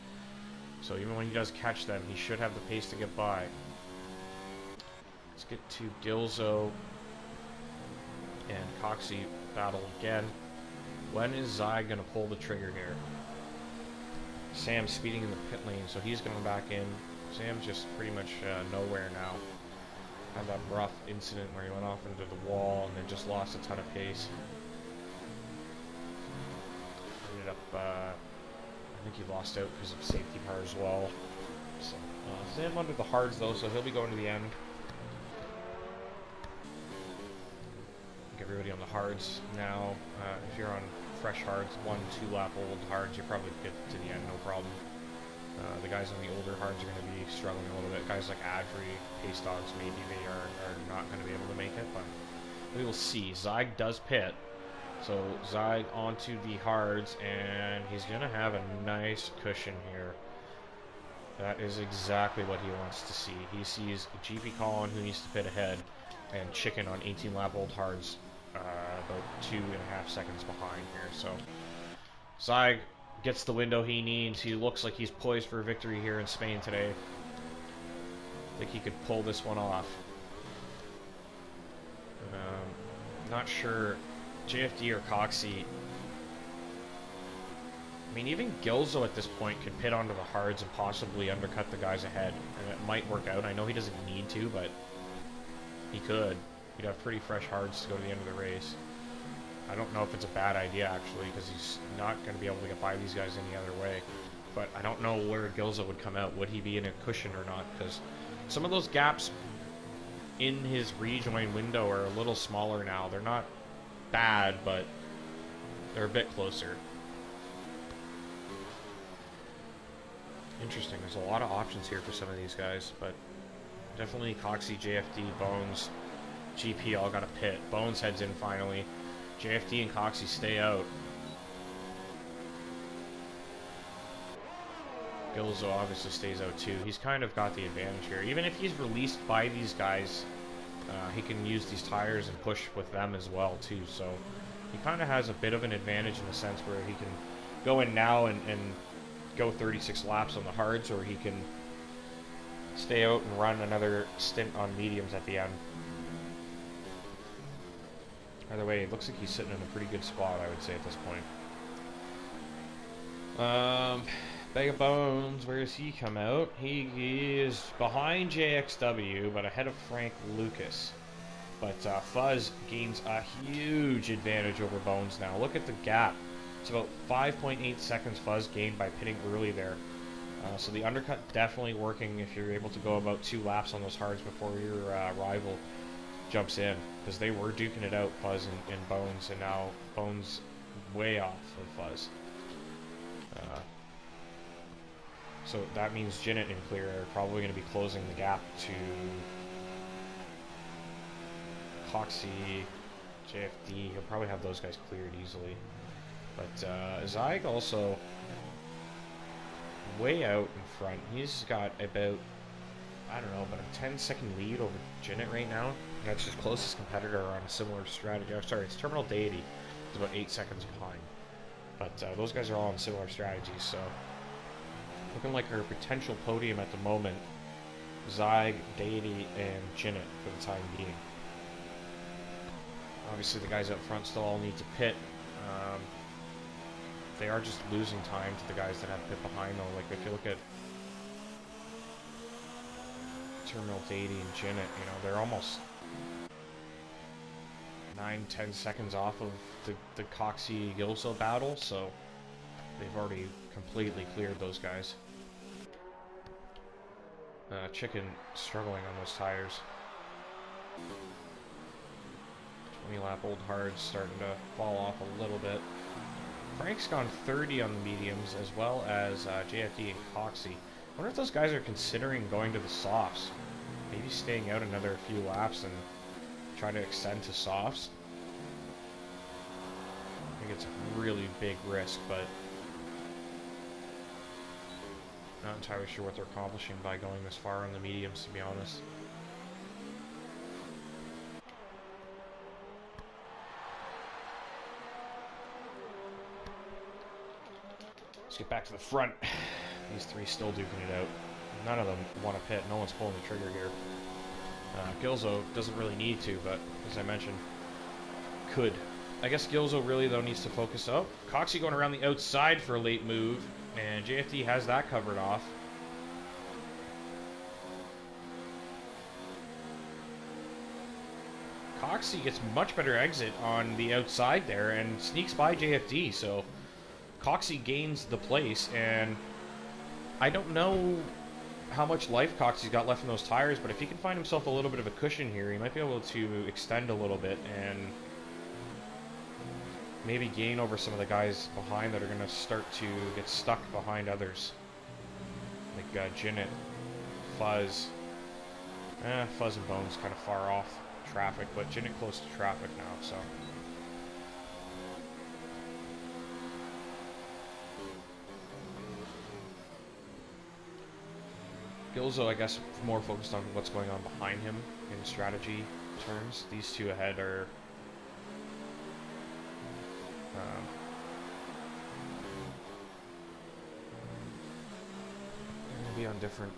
So even when he does catch them, he should have the pace to get by. Let's get to Gilzo and Coxie battle again. When is Zyg going to pull the trigger here? Sam's speeding in the pit lane, so he's going back in. Sam's just pretty much nowhere now. Had that rough incident where he went off into the wall and then just lost a ton of pace. Ended up, I think he lost out because of safety car as well. So, Sam under the hards though, so he'll be going to the end. Get everybody on the hards now. If you're on fresh hards, 1-2 lap old hards, you probably get to the end, no problem. The guys on the older hards are going to be struggling a little bit. Guys like Adri, Pace Dogs, maybe they are not going to be able to make it, but we will see. Zyg does pit. So Zyg onto the hards, and he's going to have a nice cushion here. That is exactly what he wants to see. He sees GP Colin, who needs to pit ahead, and Chicken on 18 lap old hards, about 2.5 seconds behind here. So Zyg gets the window he needs. He looks like he's poised for a victory here in Spain today. I think he could pull this one off. Not sure. JFD or Coxie. I mean, even Gilzo at this point could pit onto the hards and possibly undercut the guys ahead. And it might work out. I know he doesn't need to, but he could. He'd have pretty fresh hards to go to the end of the race. I don't know if it's a bad idea, actually, because he's not going to be able to get by these guys any other way. But I don't know where Gilzo would come out. Would he be in a cushion or not? Because some of those gaps in his rejoin window are a little smaller now. They're not bad, but they're a bit closer. Interesting. There's a lot of options here for some of these guys, but definitely Coxie, JFD, Bones, GP all got a pit. Bones heads in finally. JFD and Coxie stay out. Gilzo obviously stays out too. He's kind of got the advantage here. Even if he's released by these guys, he can use these tires and push with them as well too. So he kind of has a bit of an advantage in the sense where he can go in now and go 36 laps on the hards, or he can stay out and run another stint on mediums at the end. Either way, it looks like he's sitting in a pretty good spot, I would say, at this point. Bag of Bones, where does he come out? He is behind JXW, but ahead of Frank Lucas. But Fuzz gains a huge advantage over Bones now. Look at the gap. It's about 5.8 seconds Fuzz gained by pitting early there. So the undercut definitely working if you're able to go about 2 laps on those hards before your rival jumps in. Because they were duking it out, Fuzz and Bones, and now Bones way off of Fuzz. So that means Jinnit and Clear are probably going to be closing the gap to Coxie, JFD. He'll probably have those guys cleared easily. But Zyg also way out in front. He's got about, I don't know, about a 10-second lead over Jinnit right now. That's his closest competitor on a similar strategy. Oh, sorry, it's Terminal Deity. He's about 8 seconds behind. But those guys are all on similar strategies, so looking like our potential podium at the moment, Zyg, Deity, and Jinnit for the time being. Obviously the guys up front still all need to pit. They are just losing time to the guys that have pit behind though. Like if you look at Terminal Deity and Jinnit, you know, they're almost 9-10 seconds off of the Coxie Gilso battle, so they've already completely cleared those guys. Chicken struggling on those tires. 20 lap old hards starting to fall off a little bit. Frank's gone 30 on the mediums as well as JFD and Coxie. I wonder if those guys are considering going to the softs. Maybe staying out another few laps and try to extend to softs. I think it's a really big risk, but not entirely sure what they're accomplishing by going this far on the mediums, to be honest. Let's get back to the front. These three still duking it out. None of them want to pit. No one's pulling the trigger here. Gilzo doesn't really need to, but as I mentioned, could. I guess Gilzo really, though, needs to focus up. Coxie going around the outside for a late move, and JFD has that covered off. Coxie gets much better exit on the outside there and sneaks by JFD, so Coxie gains the place, and I don't know how much life Coxey's got left in those tires, but if he can find himself a little bit of a cushion here, he might be able to extend a little bit and maybe gain over some of the guys behind that are going to start to get stuck behind others. Like Jinnit, Fuzz. Fuzz and Bone's kind of far off traffic, but Jinnit close to traffic now, so. Gilzo, I guess, more focused on what's going on behind him in strategy terms. These two ahead are going to be on different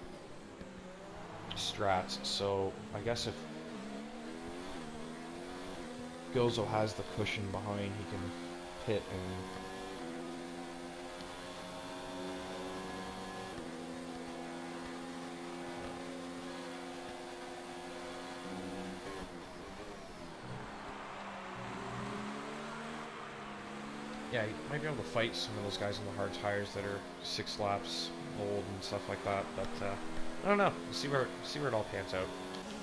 strats. So I guess if Gilzo has the cushion behind, he can pit and yeah, you might be able to fight some of those guys on the hard tires that are 6 laps old and stuff like that, but I don't know. We'll see where it all pans out.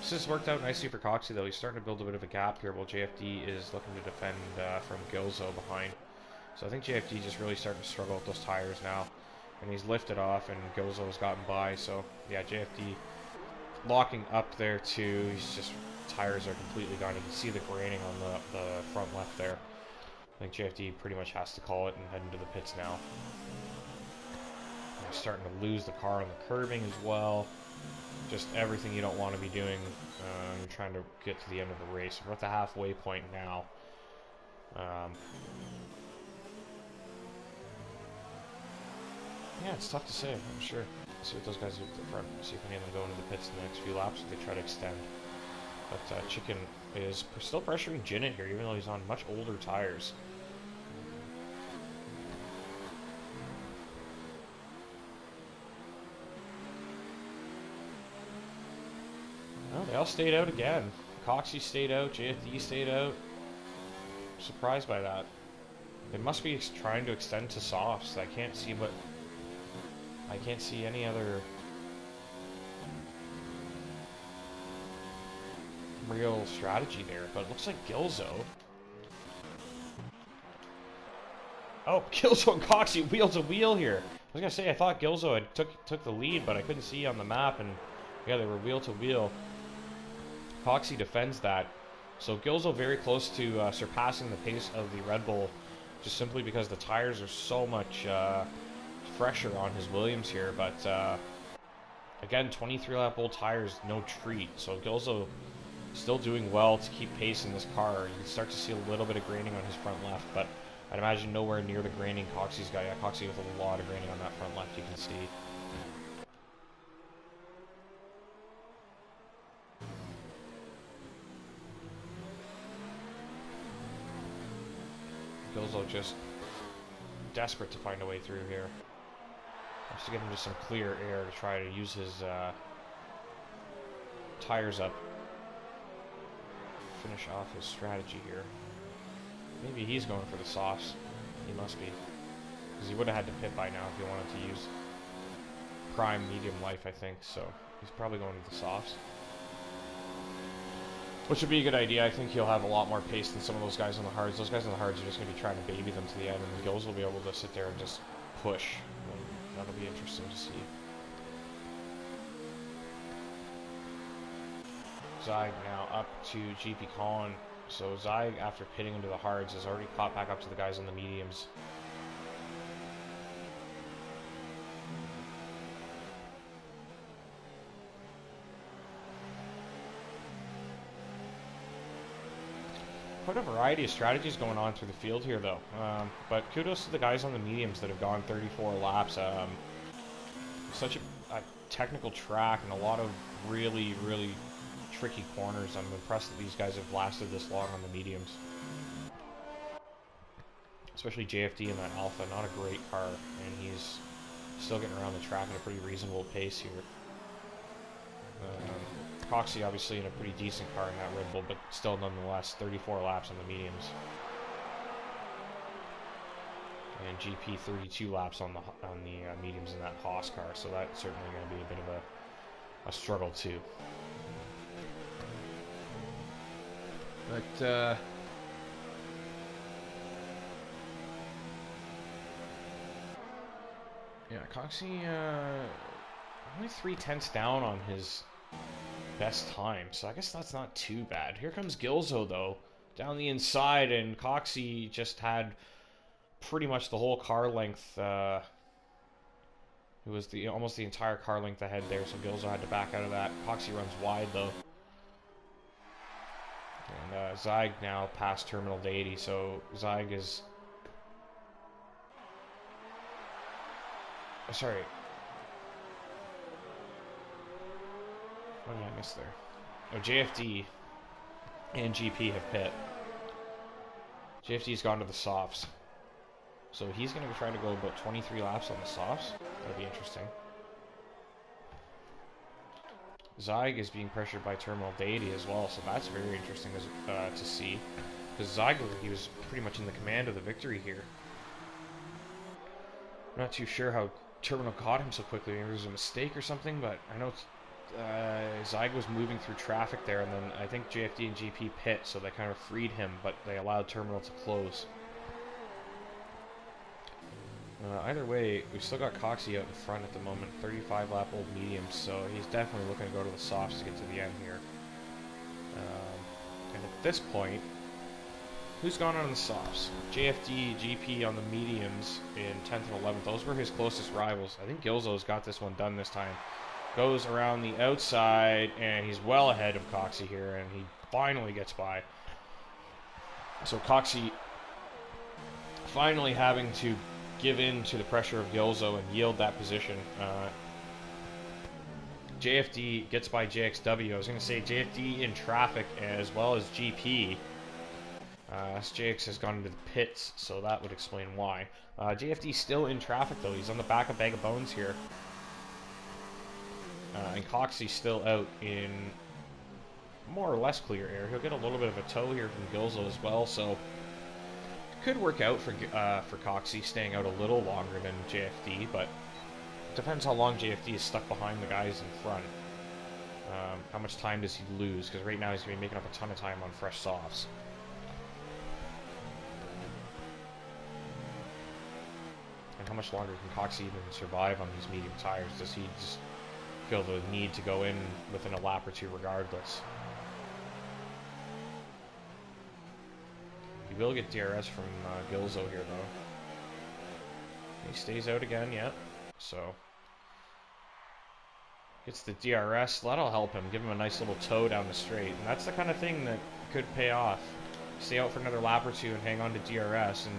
This has worked out nicely for Coxey, though. He's starting to build a bit of a gap here, while JFD is looking to defend from Gilzo behind. So I think JFD just really starting to struggle with those tires now, and he's lifted off, and Gilzo's gotten by. So yeah, JFD locking up there too. He's just, tires are completely gone. You can see the graining on the front left there. I think JFD pretty much has to call it and head into the pits now. He's starting to lose the car on the curbing as well. Just everything you don't want to be doing. You're trying to get to the end of the race. We're at the halfway point now. Yeah, it's tough to say, I'm sure. See what those guys do at the front. See if any of them go into the pits in the next few laps if they try to extend. But Chicken is still pressuring Jinnit here, even though he's on much older tires. Well, they all stayed out again. Coxey stayed out, JFD stayed out. Surprised by that. They must be trying to extend to softs. I can't see any other real strategy there, but it looks like Gilzo. Oh, Gilzo and Coxey wheel to wheel here. I was gonna say, I thought Gilzo had took the lead, but I couldn't see on the map, and yeah, they were wheel to wheel. Coxey defends that, so Gilzo very close to surpassing the pace of the Red Bull, just simply because the tires are so much fresher on his Williams here. But again, 23 lap old tires, no treat. So Gilzo still doing well to keep pace in this car. You can start to see a little bit of graining on his front left, but I'd imagine nowhere near the graining Coxey's got. Yeah, Coxey with a lot of graining on that front left, you can see. Gilzo just desperate to find a way through here. Has to get into some clear air to try to use his tires up. Finish off his strategy here. Maybe he's going for the softs. He must be. Because he would have had to pit by now if he wanted to use prime medium life, I think. So he's probably going to the softs. Which would be a good idea. I think he'll have a lot more pace than some of those guys on the hards. Those guys on the hards are just going to be trying to baby them to the end, and Gills will be able to sit there and just push. That'll be interesting to see. Zyg now up to GP Colin. So Zyg, after pitting into the hards, has already caught back up to the guys on the mediums. Quite a variety of strategies going on through the field here, though. But kudos to the guys on the mediums that have gone 34 laps. Such a technical track and a lot of really, really tricky corners. I'm impressed that these guys have lasted this long on the mediums. Especially JFD in that Alpha. Not a great car, and he's still getting around the track at a pretty reasonable pace here. Coxey obviously in a pretty decent car in that Red Bull, but still nonetheless 34 laps on the mediums. And GP 32 laps on the mediums in that Haas car, so that's certainly going to be a bit of a a struggle too. But yeah, Coxie only 3/10 down on his best time, so I guess that's not too bad. Here comes Gilzo though, down the inside, and Coxie just had pretty much the whole car length. It was almost the entire car length ahead there, so Gilzo had to back out of that. Coxie runs wide though. And Zyg now past terminal to 80, so Zyg is... Oh, sorry. What did I miss there? Oh, JFD and GP have pit. JFD's gone to the softs. So he's going to try to go about 23 laps on the softs. That'll be interesting. Zyg is being pressured by terminal to 80 as well, so that's very interesting to see. Because Zyg, he was pretty much in the command of the victory here. I'm not too sure how terminal caught him so quickly. Maybe it was a mistake or something, but I know Zyg was moving through traffic there, and then I think JFD and GP pit, so they kind of freed him, but they allowed terminal to close. Either way, we've still got Coxie out in front at the moment, 35 lap old mediums, so he's definitely looking to go to the softs to get to the end here. And at this point, who's gone on the softs? JFD, GP on the mediums in 10th and 11th. Those were his closest rivals. I think Gilzo's got this one done this time. Goes around the outside, and he's well ahead of Coxie here, and he finally gets by. So Coxie finally having to give in to the pressure of Gilzo and yield that position. JFD gets by JXW. I was going to say JFD in traffic as well as GP. SJX has gone into the pits, so that would explain why. JFD still in traffic though. He's on the back of Bag of Bones here. And Coxie's still out in more or less clear air. He'll get a little bit of a tow here from Gilzo as well, so could work out for Coxie staying out a little longer than JFD, but it depends how long JFD is stuck behind the guys in front. How much time does he lose? Because right now he's going to be making up a ton of time on fresh softs. And how much longer can Coxie even survive on these medium tires? Does he just feel the need to go in within a lap or two regardless? He will get DRS from Gilzo here, though. He stays out again, yeah. So, gets the DRS. That'll help him, give him a nice little tow down the straight. And that's the kind of thing that could pay off. Stay out for another lap or two and hang on to DRS and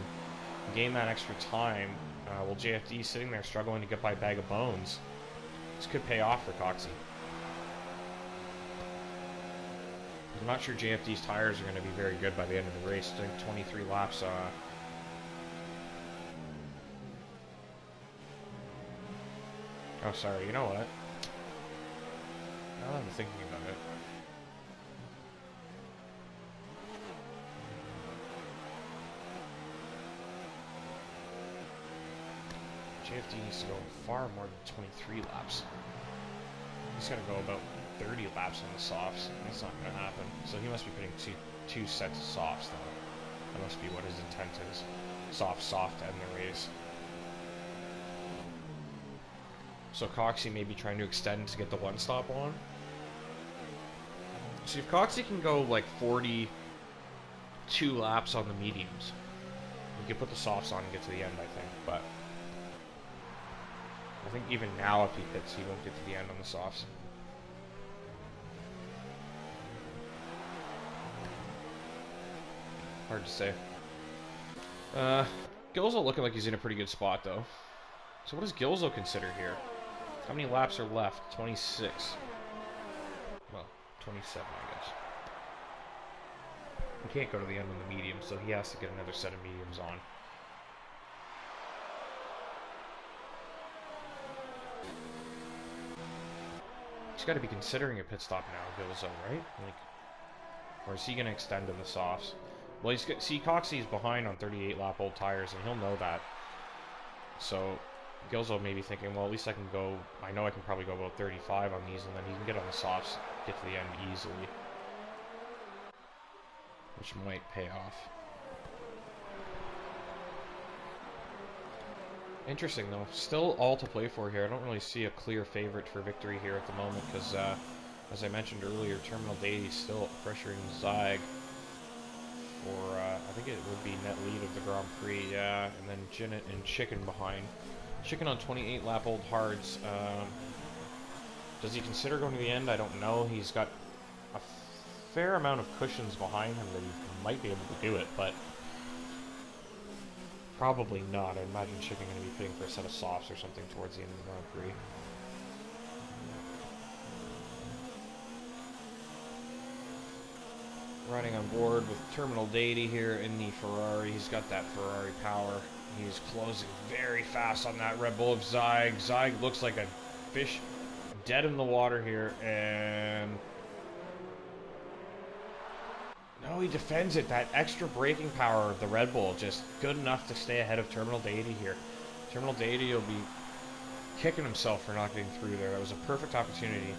gain that extra time. While JFD sitting there struggling to get by Bag of Bones. This could pay off for Coxie. I'm not sure JFD's tires are going to be very good by the end of the race. I think 23 laps. Oh, sorry. You know what? Now that I'm thinking about it. JFD needs to go far more than 23 laps. He's got to go about 30 laps on the softs. That's not going to happen. So he must be putting two sets of softs, though. That must be what his intent is. Soft to end the race. So Coxie may be trying to extend to get the one stop on. So if Coxie can go like 42 laps on the mediums, he can put the softs on and get to the end, I think. But I think even now, if he pits, he won't get to the end on the softs. Hard to say. Gilzo looking like he's in a pretty good spot, though. So what does Gilzo consider here? How many laps are left? 26. Well, 27, I guess. He can't go to the end on the medium, so he has to get another set of mediums on. He's got to be considering a pit stop now, Gilzo, right? Like, or is he going to extend to the softs? Well, see, Coxie's behind on 38 lap old tires, and he'll know that. So Gilzo may be thinking, well, at least I can go, I know I can probably go about 35 on these, and then he can get on the softs, get to the end easily. Which might pay off. Interesting, though. Still all to play for here. I don't really see a clear favorite for victory here at the moment, because, as I mentioned earlier, Terminal Day is still pressuring Zyg for, I think it would be net lead of the Grand Prix, yeah, and then Jinnit and Chicken behind. Chicken on 28 lap old hards. Does he consider going to the end? I don't know. He's got a fair amount of cushions behind him that he might be able to do it, but probably not. I imagine Chicken going to be pitting for a set of softs or something towards the end of the Grand Prix. Running on board with Terminal Deity here in the Ferrari. He's got that Ferrari power. He's closing very fast on that Red Bull of Zyg. Zyg looks like a fish dead in the water here, and no, he defends it. That extra braking power of the Red Bull just good enough to stay ahead of Terminal Deity here. Terminal Deity will be kicking himself for not getting through there. That was a perfect opportunity,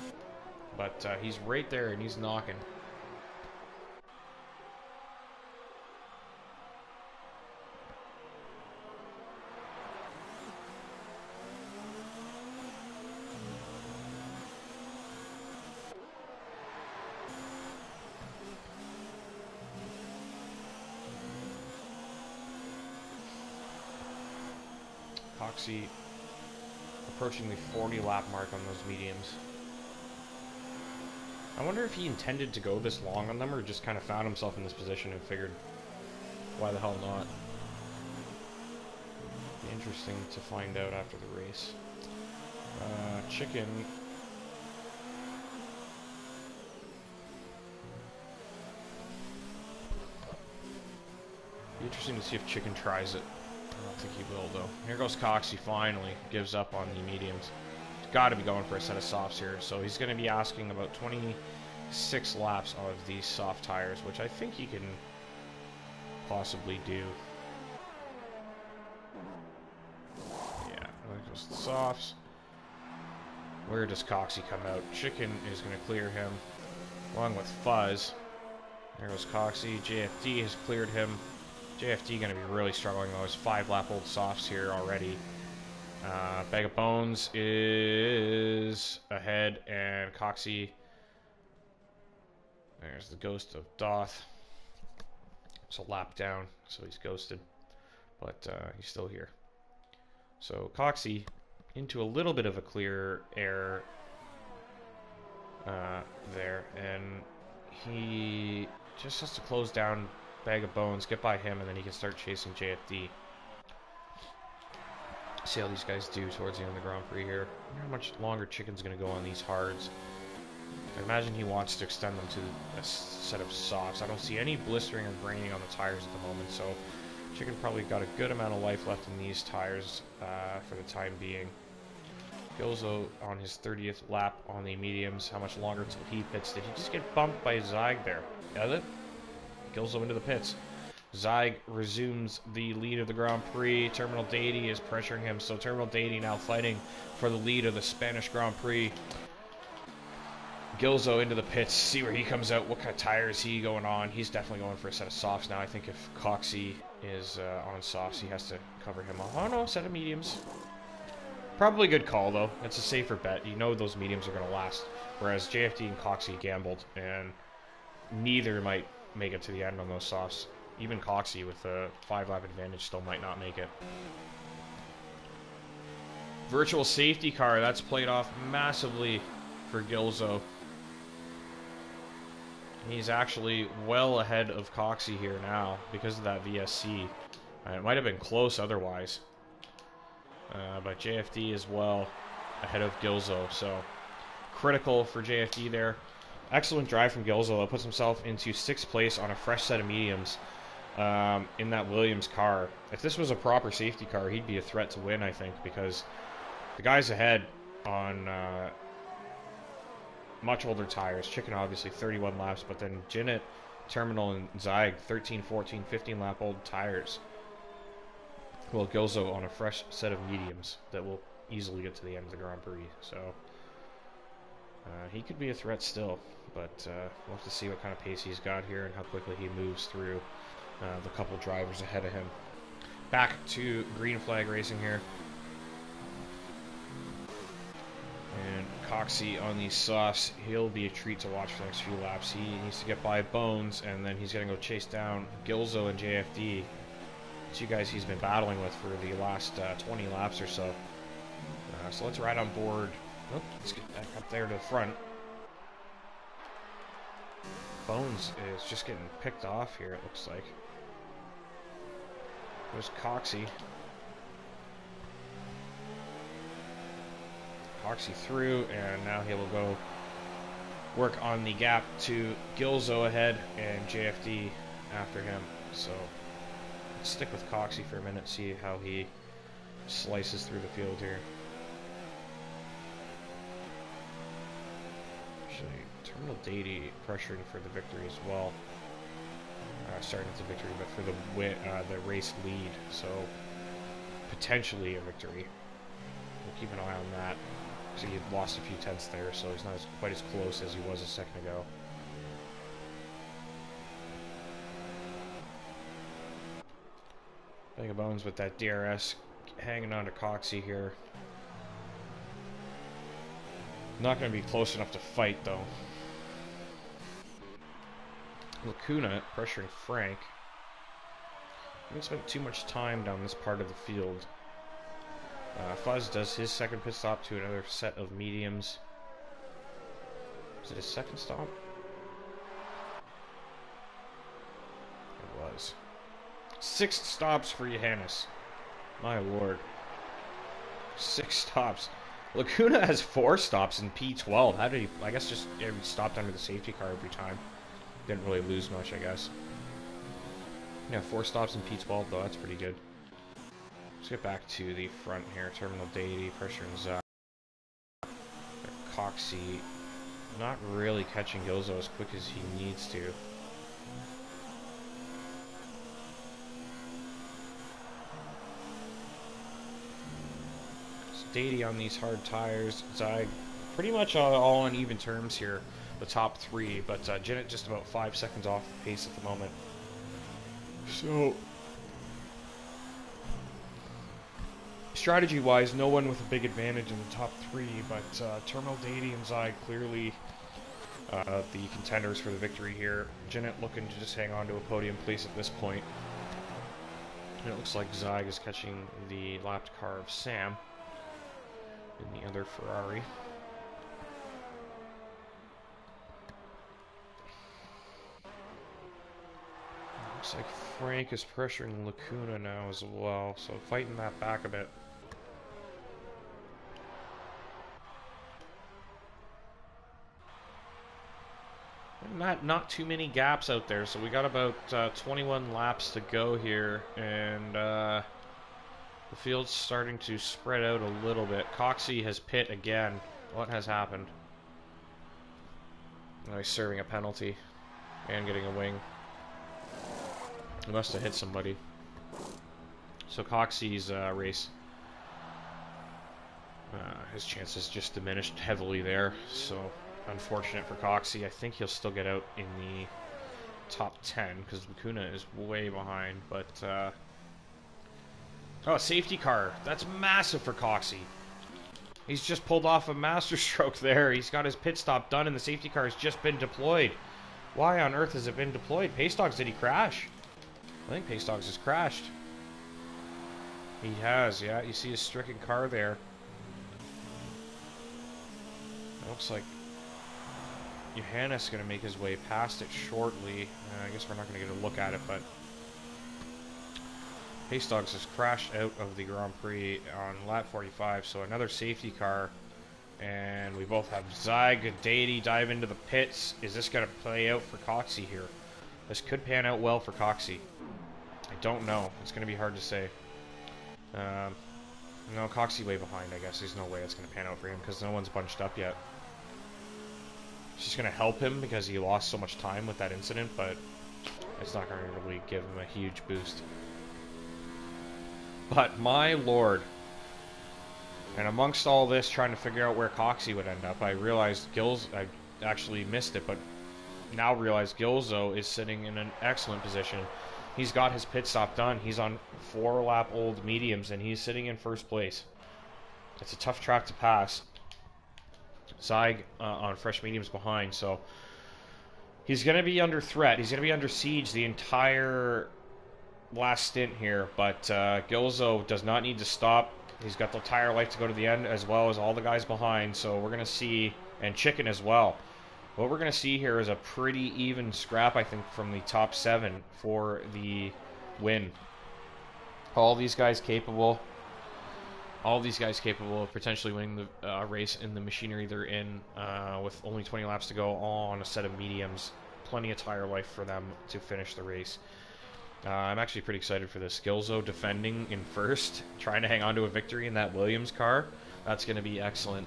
but he's right there and he's knocking. Coxie approaching the 40 lap mark on those mediums. I wonder if he intended to go this long on them or just kind of found himself in this position and figured, why the hell not? Be interesting to find out after the race. Chicken. Be interesting to see if Chicken tries it. I don't think he will, though. Here goes Coxie, finally. Gives up on the mediums. He's got to be going for a set of softs here. So he's going to be asking about 26 laps of these soft tires, which I think he can possibly do. Yeah, there goes the softs. Where does Coxie come out? Chicken is going to clear him, along with Fuzz. There goes Coxie. JFD has cleared him. JFD going to be really struggling. Those 5 lap old softs here already. Bag of Bones is ahead, and Coxie. There's the ghost of Doth. It's a lap down, so he's ghosted, but he's still here. So Coxie into a little bit of a clear air there, and he just has to close down Bag of Bones, get by him, and then he can start chasing JFD. See how these guys do towards the end of the Grand Prix here. I wonder how much longer Chicken's going to go on these hards. I imagine he wants to extend them to a set of softs. I don't see any blistering or graining on the tires at the moment, so Chicken probably got a good amount of life left in these tires for the time being. Gilzo on his 30th lap on the mediums. How much longer till he pits? Did he just get bumped by Zyg there? Got it? Gilzo into the pits. Zyg resumes the lead of the Grand Prix. Terminal Deity is pressuring him, so Terminal Deity now fighting for the lead of the Spanish Grand Prix. Gilzo into the pits, see where he comes out. What kind of tire is he going on? He's definitely going for a set of softs now. I think if Coxie is on softs, he has to cover him off. Oh no, set of mediums. Probably a good call, though. It's a safer bet. You know those mediums are going to last. Whereas JFD and Coxie gambled, and neither might make it to the end on those softs. Even Coxie with a 5-lap advantage still might not make it. Virtual safety car, that's played off massively for Gilzo. He's actually well ahead of Coxie here now because of that VSC. It might have been close otherwise. But JFD as well ahead of Gilzo, so critical for JFD there. Excellent drive from Gilzo. That puts himself into 6th place on a fresh set of mediums in that Williams car. If this was a proper safety car, he'd be a threat to win, I think, because the guys ahead on much older tires. Chicken, obviously, 31 laps, but then Jinnit, Terminal, and Zyg, 13, 14, 15 lap old tires. Well, Gilzo on a fresh set of mediums that will easily get to the end of the Grand Prix. So he could be a threat still, but we'll have to see what kind of pace he's got here and how quickly he moves through the couple drivers ahead of him. Back to green flag racing here. And Coxey on these softs, he'll be a treat to watch for the next few laps. He needs to get by Bones, and then he's going to go chase down Gilzo and JFD. Two guys he's been battling with for the last 20 laps or so. So let's ride on board. Oh, let's get back up there to the front. Bones is just getting picked off here, it looks like. There's Coxey. Coxey through, and now he will go work on the gap to Gilzo ahead and JFD after him. So let's stick with Coxey for a minute, see how he slices through the field here. Actually, Terminal Deity pressuring for the victory as well. Sorry, not the victory, but for the race lead. So potentially a victory. We'll keep an eye on that. So he lost a few tenths there, so he's not quite as close as he was a second ago. Bag of Bones with that DRS hanging on to Coxey here. Not going to be close enough to fight, though. Lacuna pressuring Frank. I haven't spent too much time down this part of the field. Fuzz does his second pit stop to another set of mediums. Was it his second stop? It was. 6 stops for Johannes. My lord. 6 stops. Lacuna has 4 stops in P12. How did he... I guess just he stopped under the safety car every time. Didn't really lose much, I guess. Yeah, 4 stops in P12, though. That's pretty good. Let's get back to the front here. Terminal Deity, pressuring Zach. Coxey not really catching Gilzo as quick as he needs to. Deity on these hard tires. Zag pretty much all on even terms here. The top 3, but Zenith just about 5 seconds off the pace at the moment. So strategy-wise, no one with a big advantage in the top 3, but Terminal Deity and Zag clearly the contenders for the victory here. Zenith looking to just hang on to a podium place at this point. And it looks like Zag is catching the lapped car of Sam in the other Ferrari. Looks like Frank is pressuring Lacuna now as well, so fighting that back a bit. Not too many gaps out there, so we got about 21 laps to go here, and the field's starting to spread out a little bit. Coxey has pit again. What has happened? Oh, he's serving a penalty and getting a wing. He must have hit somebody. So Coxey's race, his chances just diminished heavily there. So unfortunate for Coxey. I think he'll still get out in the top 10 because Lacuna is way behind. But oh, safety car. That's massive for Coxey. He's just pulled off a master stroke there. He's got his pit stop done and the safety car has just been deployed. Why on earth has it been deployed? Pace Dogs, did he crash? I think Pace Dogs has crashed. He has, yeah. You see his stricken car there. It looks like Johannes is going to make his way past it shortly. I guess we're not going to get a look at it, but Pace Dogs has crashed out of the Grand Prix on lap 45, so another safety car. And we both have Zag and Deity dive into the pits. Is this going to play out for Coxey here? This could pan out well for Coxey. I don't know. It's going to be hard to say. No, Coxey way behind, I guess. There's no way it's going to pan out for him because no one's bunched up yet. It's just going to help him because he lost so much time with that incident, but it's not going to really give him a huge boost. But my lord. And amongst all this, trying to figure out where Coxie would end up, I realized I actually missed it, but now realize Gilzo is sitting in an excellent position. He's got his pit stop done. He's on 4-lap old mediums, and he's sitting in first place. It's a tough track to pass. Zeig on fresh mediums behind, so he's going to be under threat. He's going to be under siege the entire last stint here, but Gilzo does not need to stop. He's got the tire life to go to the end, as well as all the guys behind, so we're going to see, and Chicken as well. What we're going to see here is a pretty even scrap, I think, from the top 7 for the win. All these guys capable of potentially winning the race in the machinery they're in, with only 20 laps to go on a set of mediums. Plenty of tire life for them to finish the race. I'm actually pretty excited for this. Gilzo defending in first, trying to hang on to a victory in that Williams car. That's going to be excellent.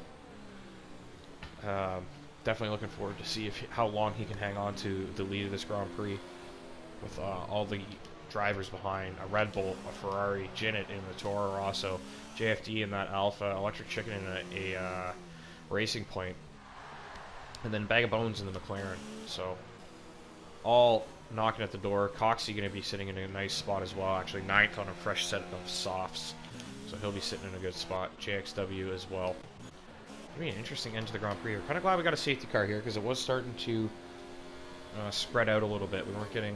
Definitely looking forward to see how long he can hang on to the lead of this Grand Prix with all the drivers behind. A Red Bull, a Ferrari, Zenith in the Toro Rosso, JFD in that Alpha, Electric Chicken in a Racing Point, and then Bag of Bones in the McLaren. So all knocking at the door. Coxie going to be sitting in a nice spot as well. Actually, 9th on a fresh set of softs, so he'll be sitting in a good spot. JXW as well. It'll be an interesting end to the Grand Prix. We're kind of glad we got a safety car here because it was starting to spread out a little bit. We weren't getting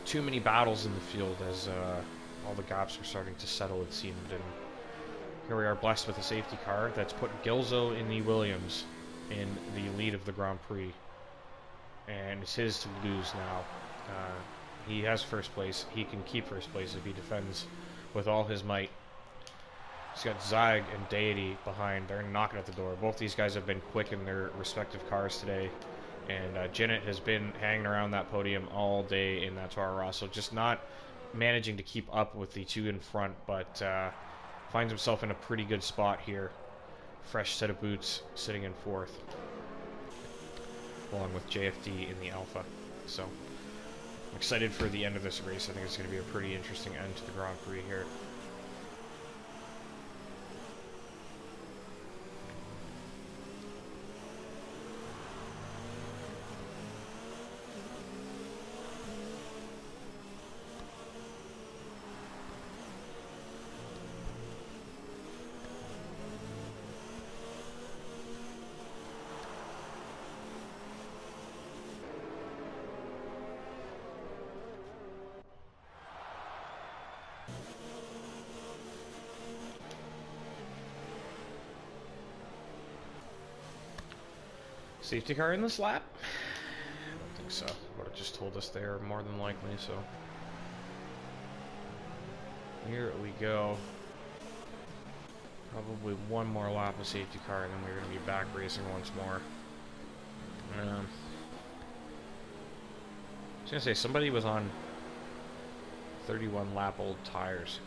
too many battles in the field as all the gaps were starting to settle, it seemed. And here we are blessed with a safety car that's put Gilzo in the Williams in the lead of the Grand Prix. And it's his to lose now. He has first place. He can keep first place if he defends with all his might. He's got Zeig and Deity behind. They're knocking at the door. Both these guys have been quick in their respective cars today. And Zenith has been hanging around that podium all day in that Toro Rosso, just not managing to keep up with the two in front, but finds himself in a pretty good spot here. Fresh set of boots, sitting in 4th, along with JFD in the Alpha. So I'm excited for the end of this race. I think it's going to be a pretty interesting end to the Grand Prix here. Safety car in this lap? I don't think so. Would have just told us there more than likely, so. Here we go. Probably one more lap of safety car, and then we're going to be back racing once more. I was going to say, somebody was on 31 lap old tires.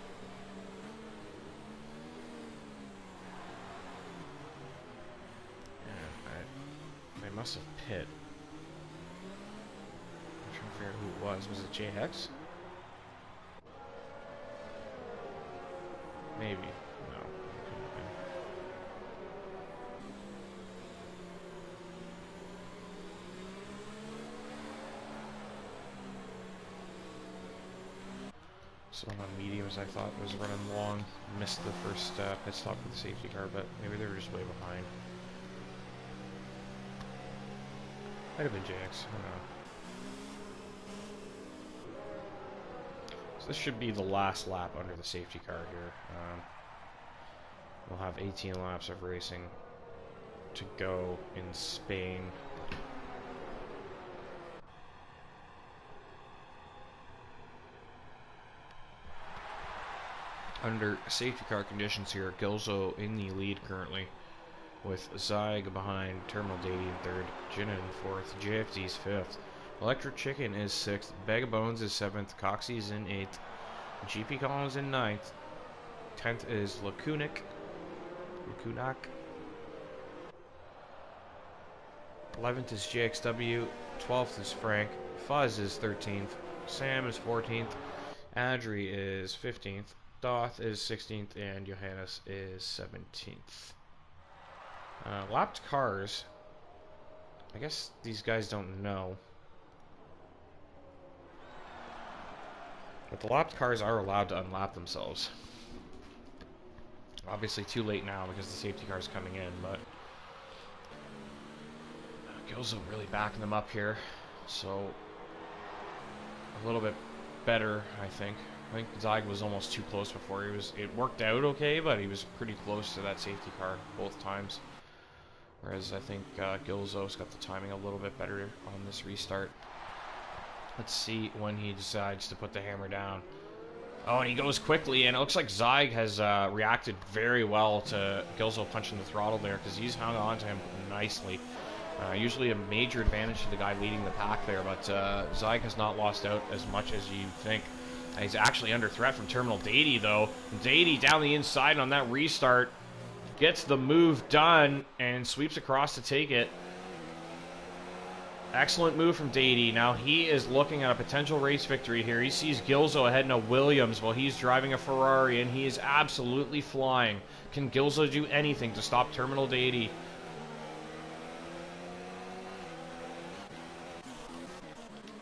Must have pit. I'm trying to figure out who it was. Was it JX? Maybe. No. It couldn't have been. Someone on mediums I thought was running long. Missed the first pit stop with the safety car, but maybe they were just way behind. Might have been JX, I don't know. So this should be the last lap under the safety car here. We'll have 18 laps of racing to go in Spain. Under safety car conditions here, Gilzo in the lead currently, with Zeig behind, Terminal Deity in 3rd, Zenith in 4th, JFD's 5th, Electric Chicken is 6th, Bag of Bones is 7th, Coxie's in 8th, GP Collins in 9th, 10th is Lacunac, 11th is JXW, 12th is Frank, Fuzz is 13th, Sam is 14th, Adri is 15th. Doth is 16th, and Johannes is 17th. Lapped cars. I guess these guys don't know. But the lapped cars are allowed to unlap themselves. Obviously too late now because the safety car is coming in, but Gilzo really backing them up here. So a little bit better, I think. I think Zeig was almost too close before. It worked out okay, but he was pretty close to that safety car both times. Whereas I think Gilzo's got the timing a little bit better on this restart. Let's see when he decides to put the hammer down. Oh, and he goes quickly, and it looks like Zeig has reacted very well to Gilzo punching the throttle there, because he's hung on to him nicely. Usually a major advantage to the guy leading the pack there, but Zeig has not lost out as much as you think. He's actually under threat from Terminal Dady, though. Dady down the inside on that restart. Gets the move done and sweeps across to take it. Excellent move from Dady. Now he is looking at a potential race victory here. He sees Gilzo ahead in a Williams while he's driving a Ferrari, and he is absolutely flying. Can Gilzo do anything to stop Terminal Dady?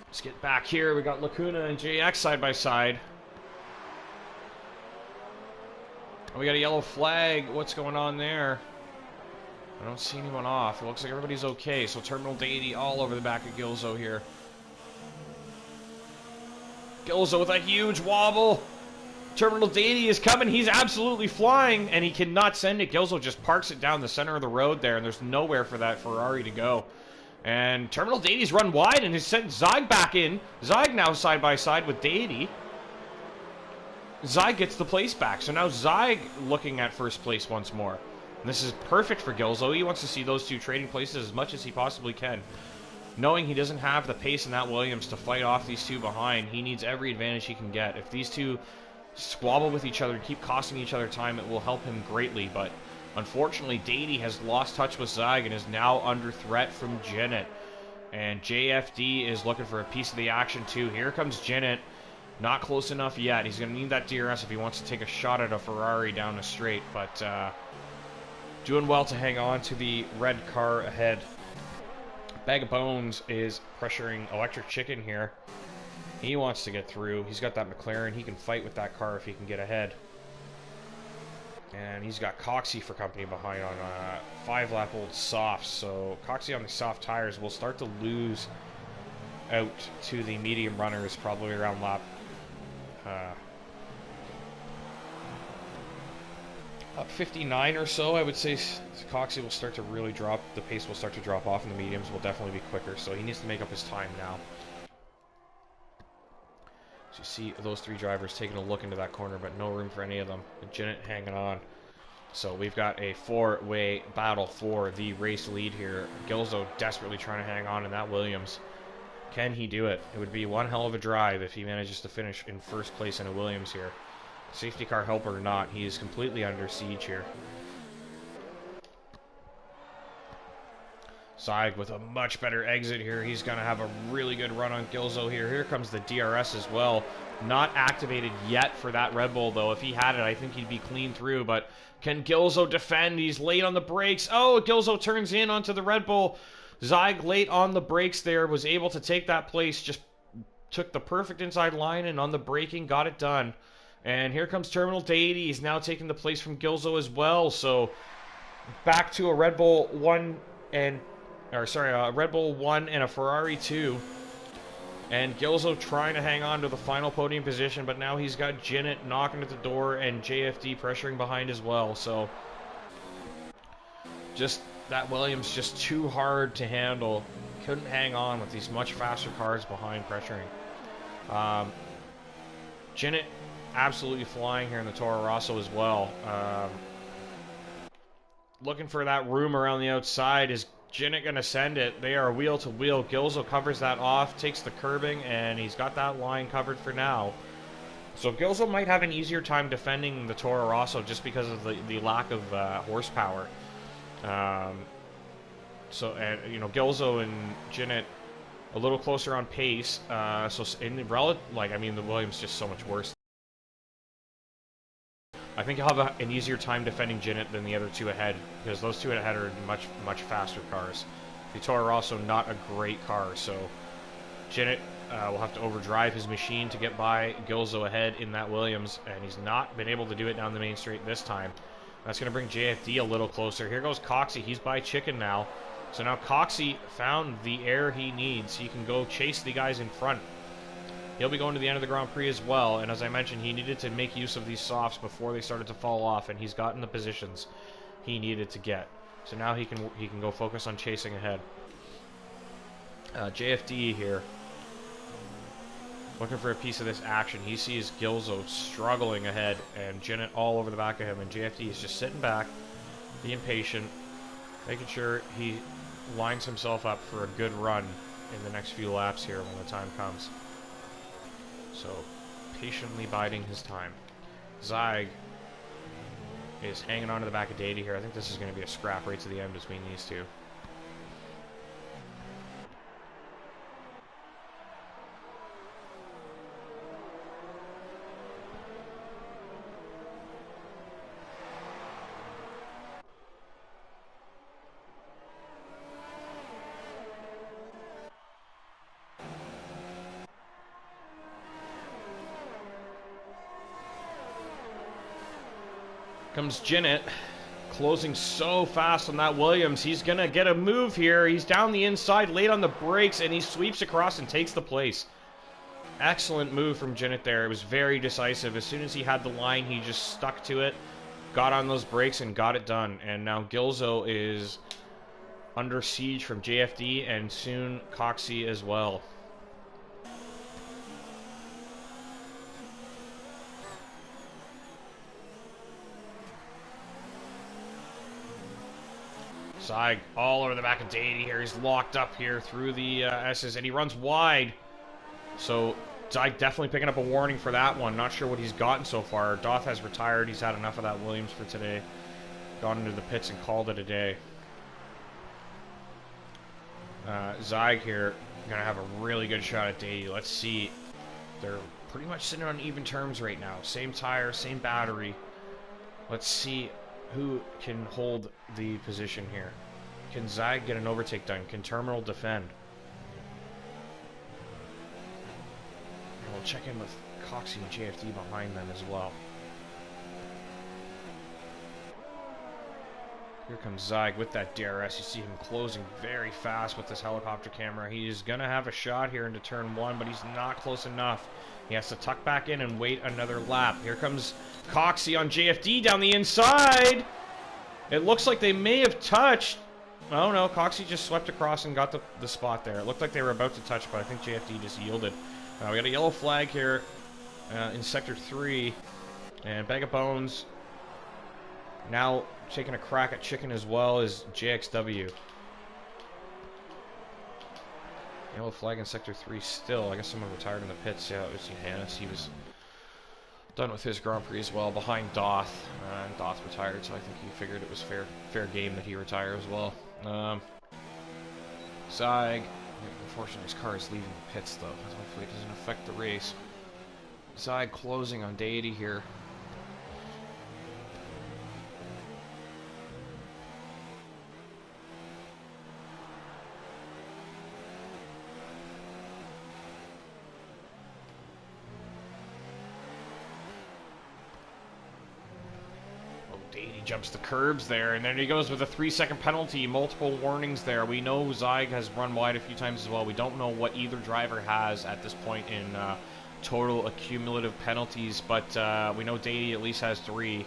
Let's get back here. We got Lacuna and JX side by side. We got a yellow flag. What's going on there? I don't see anyone off. It looks like everybody's okay. So Terminal Dady all over the back of Gilzo here. Gilzo with a huge wobble. Terminal Dady is coming. He's absolutely flying, and he cannot send it. Gilzo just parks it down the center of the road there, and there's nowhere for that Ferrari to go. And Terminal Dady's run wide and has sent Zeig back in. Zeig now side by side with Dady. Zeig gets the place back. So now Zeig looking at first place once more. And this is perfect for Gilzo. He wants to see those two trading places as much as he possibly can. Knowing he doesn't have the pace in that Williams to fight off these two behind, he needs every advantage he can get. If these two squabble with each other and keep costing each other time, it will help him greatly. But unfortunately, Dady has lost touch with Zeig and is now under threat from Zenith. And JFD is looking for a piece of the action too. Here comes Zenith. Not close enough yet. He's going to need that DRS if he wants to take a shot at a Ferrari down the straight. But doing well to hang on to the red car ahead. Bag of Bones is pressuring Electric Chicken here. He wants to get through. He's got that McLaren. He can fight with that car if he can get ahead. And he's got Coxie for company behind on 5-lap-old softs. So Coxie on the soft tires will start to lose out to the medium runners probably around lap up 59 or so. I would say Coxie will start to really drop. The pace will start to drop off, and the mediums will definitely be quicker. So he needs to make up his time now. So you see those three drivers taking a look into that corner, but no room for any of them. Zenith hanging on. So we've got a four-way battle for the race lead here. Gilzo desperately trying to hang on in that Williams. Can he do it? It would be one hell of a drive if he manages to finish in first place in a Williams here. Safety car help or not, he is completely under siege here. Zeig with a much better exit here. He's going to have a really good run on Gilzo here. Here comes the DRS as well. Not activated yet for that Red Bull, though. If he had it, I think he'd be clean through. But can Gilzo defend? He's late on the brakes. Oh, Gilzo turns in onto the Red Bull. Zeig late on the brakes there, was able to take that place, just took the perfect inside line, and on the braking, got it done. And here comes Terminal Dady. He's now taking the place from Gilzo as well. So back to a Red Bull 1 and... a Red Bull 1 and a Ferrari 2. And Gilzo trying to hang on to the final podium position, but now he's got Zenith knocking at the door and JFD pressuring behind as well. So just that Williams just too hard to handle. Couldn't hang on with these much faster cars behind pressuring. Zenith absolutely flying here in the Toro Rosso as well. Looking for that room around the outside. Is Zenith going to send it? They are wheel to wheel. Gilzo covers that off, takes the curbing, and he's got that line covered for now. So Gilzo might have an easier time defending the Toro Rosso just because of the lack of horsepower. Gilzo and Zenith a little closer on pace. So in the like, I mean, the Williams just so much worse. I think he'll have an easier time defending Zenith than the other two ahead, because those two ahead are much faster cars. The Toro are also not a great car, so Zenith will have to overdrive his machine to get by Gilzo ahead in that Williams, and he's not been able to do it down the main straight this time. That's going to bring JFD a little closer. Here goes Coxie. He's by Chicken now. So now Coxie found the air he needs. He can go chase the guys in front. He'll be going to the end of the Grand Prix as well, and as I mentioned, he needed to make use of these softs before they started to fall off, and he's gotten the positions he needed to get. So now he can go focus on chasing ahead. JFD here, looking for a piece of this action. He sees Gilzo struggling ahead, and Zenith all over the back of him, and JFD is just sitting back, being patient, making sure he lines himself up for a good run in the next few laps here when the time comes. So, patiently biding his time. Zyg is hanging on to the back of Dady here. I think this is going to be a scrap right to the end between these two. Comes Zenith, closing so fast on that Williams. He's going to get a move here. He's down the inside, late on the brakes, and he sweeps across and takes the place. Excellent move from Zenith there. It was very decisive. As soon as he had the line, he just stuck to it, got on those brakes, and got it done. And now Gilzo is under siege from JFD, and soon Coxie as well. Zyg all over the back of Dady here. He's locked up here through the S's, and he runs wide. So Zyg definitely picking up a warning for that one. Not sure what he's gotten so far. Doth has retired. He's had enough of that Williams for today. Gone into the pits and called it a day. Zyg here going to have a really good shot at Dady. Let's see. They're pretty much sitting on even terms right now. Same tire, same battery. Let's see who can hold the position here. Can Zyg get an overtake done? Can Terminal defend? And we'll check in with Coxie and JFD behind them as well. Here comes Zyg with that DRS. You see him closing very fast with this helicopter camera. He's going to have a shot here into turn one, but he's not close enough. He has to tuck back in and wait another lap. Here comes Coxie on JFD down the inside. It looks like they may have touched. Oh no, Coxie just swept across and got the spot there. It looked like they were about to touch, but I think JFD just yielded. We got a yellow flag here in Sector 3. And Bag of Bones now taking a crack at Chicken as well as JXW. Yellow flag in Sector 3 still. I guess someone retired in the pits. Yeah, it was Johannes. He was done with his Grand Prix as well, behind Doth. And Doth retired, so I think he figured it was fair game that he retire as well. Zyg. Unfortunately, his car is leaving the pits, though. Hopefully it doesn't affect the race. Zyg closing on Dady here. Dady jumps the curbs there, and then he goes with a 3-second penalty. Multiple warnings there. We know Zyg has run wide a few times as well. We don't know what either driver has at this point in total accumulative penalties, but we know Dady at least has 3.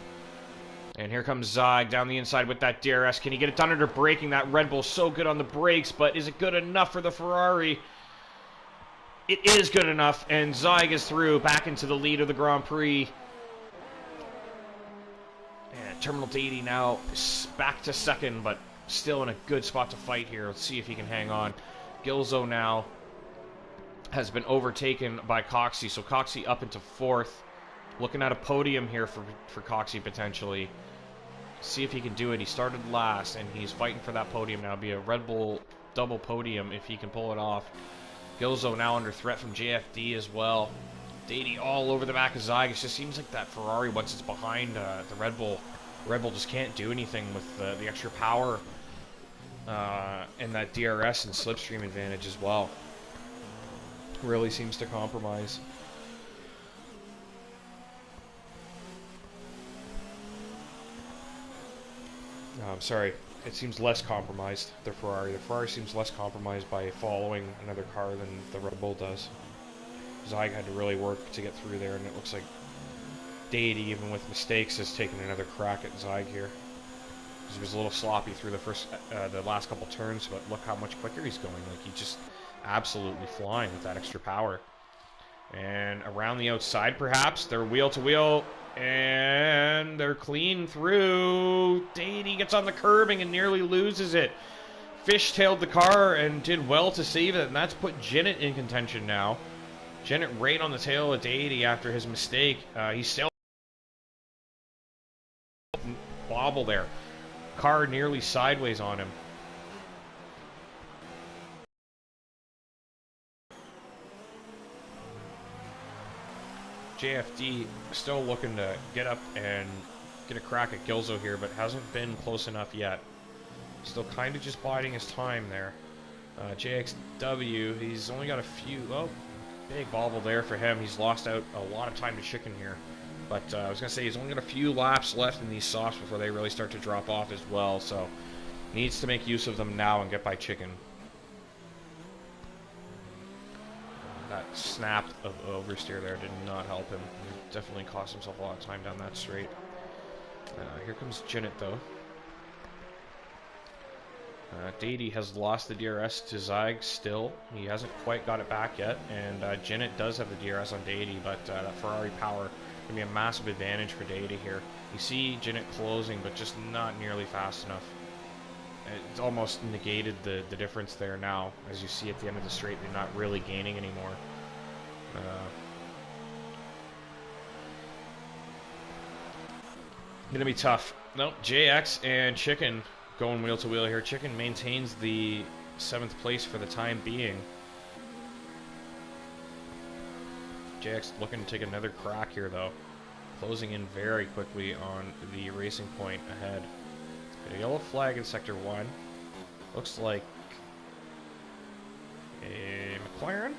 And here comes Zyg down the inside with that DRS. Can he get it done under braking? That Red Bull's so good on the brakes, but is it good enough for the Ferrari? It is good enough, and Zyg is through back into the lead of the Grand Prix. And Terminal Dady now is back to second, but still in a good spot to fight here. Let's see if he can hang on. Gilzo now has been overtaken by Coxie, so Coxie up into 4th. Looking at a podium here for Coxie potentially. See if he can do it. He started last, and he's fighting for that podium now. It'll be a Red Bull double podium if he can pull it off. Gilzo now under threat from JFD as well. Dady all over the back of Zyg. It just seems like that Ferrari, once it's behind the Red Bull just can't do anything with the extra power and that DRS and slipstream advantage as well. Really seems to compromise. I'm sorry, it seems less compromised, the Ferrari. The Ferrari seems less compromised by following another car than the Red Bull does. Zyg had to really work to get through there, and it looks like Dady, even with mistakes, has taken another crack at Zyg here. He was a little sloppy through the last couple turns, but look how much quicker he's going. Like, he's just absolutely flying with that extra power. And around the outside, perhaps, they're wheel to wheel, and they're clean through. Dady gets on the curbing and nearly loses it. Fishtailed the car and did well to save it, and that's put Zenith in contention now. Zenith right on the tail of Dady after his mistake. He sailed bobble there. Car nearly sideways on him. JFD still looking to get up and get a crack at Gilzo here, but hasn't been close enough yet. Still kind of just biding his time there. JXW, he's only got a few... Oh, big bobble there for him. He's lost out a lot of time to Chicken here. But I was going to say, he's only got a few laps left in these softs before they really start to drop off as well. So, needs to make use of them now and get by Chicken. That snap of oversteer there did not help him. He definitely cost himself a lot of time down that straight. Here comes Zenith though. Dady has lost the DRS to Zyg still. He hasn't quite got it back yet. And Zenith does have the DRS on Dady, but that Ferrari power can be a massive advantage for Dady here. You see Zenith closing, but just not nearly fast enough. It's almost negated the difference there now. As you see at the end of the straight, they're not really gaining anymore. Gonna be tough. Nope, JX and Chicken going wheel to wheel here. Chicken maintains the 7th place for the time being. JX looking to take another crack here though. Closing in very quickly on the racing point ahead. Got a yellow flag in Sector 1. Looks like a McLaren?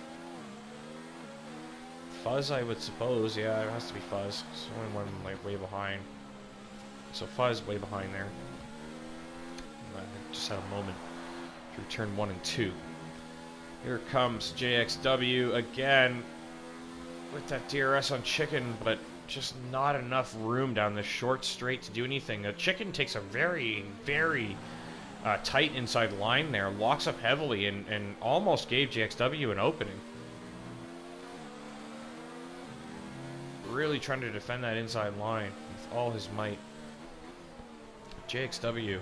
Fuzz, I would suppose. Yeah, it has to be Fuzz. It's the only one like way behind. So Fuzz way behind there. I just had a moment through turn 1 and 2. Here comes JXW again with that DRS on Chicken, but just not enough room down this short straight to do anything. The Chicken takes a very, very tight inside line there, locks up heavily, and almost gave JXW an opening. Really trying to defend that inside line with all his might. JXW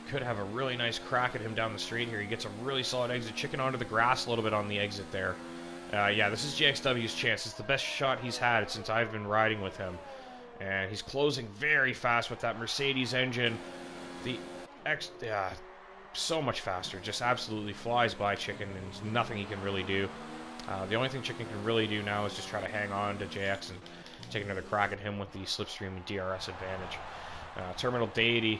could have a really nice crack at him down the straight here. He gets a really solid exit. Chicken onto the grass a little bit on the exit there. Yeah, this is JXW's chance. It's the best shot he's had since I've been riding with him. And he's closing very fast with that Mercedes engine. So much faster. Just absolutely flies by Chicken, and there's nothing he can really do. The only thing Chicken can really do now is just try to hang on to JX and take another crack at him with the slipstream and DRS advantage. Terminal Dady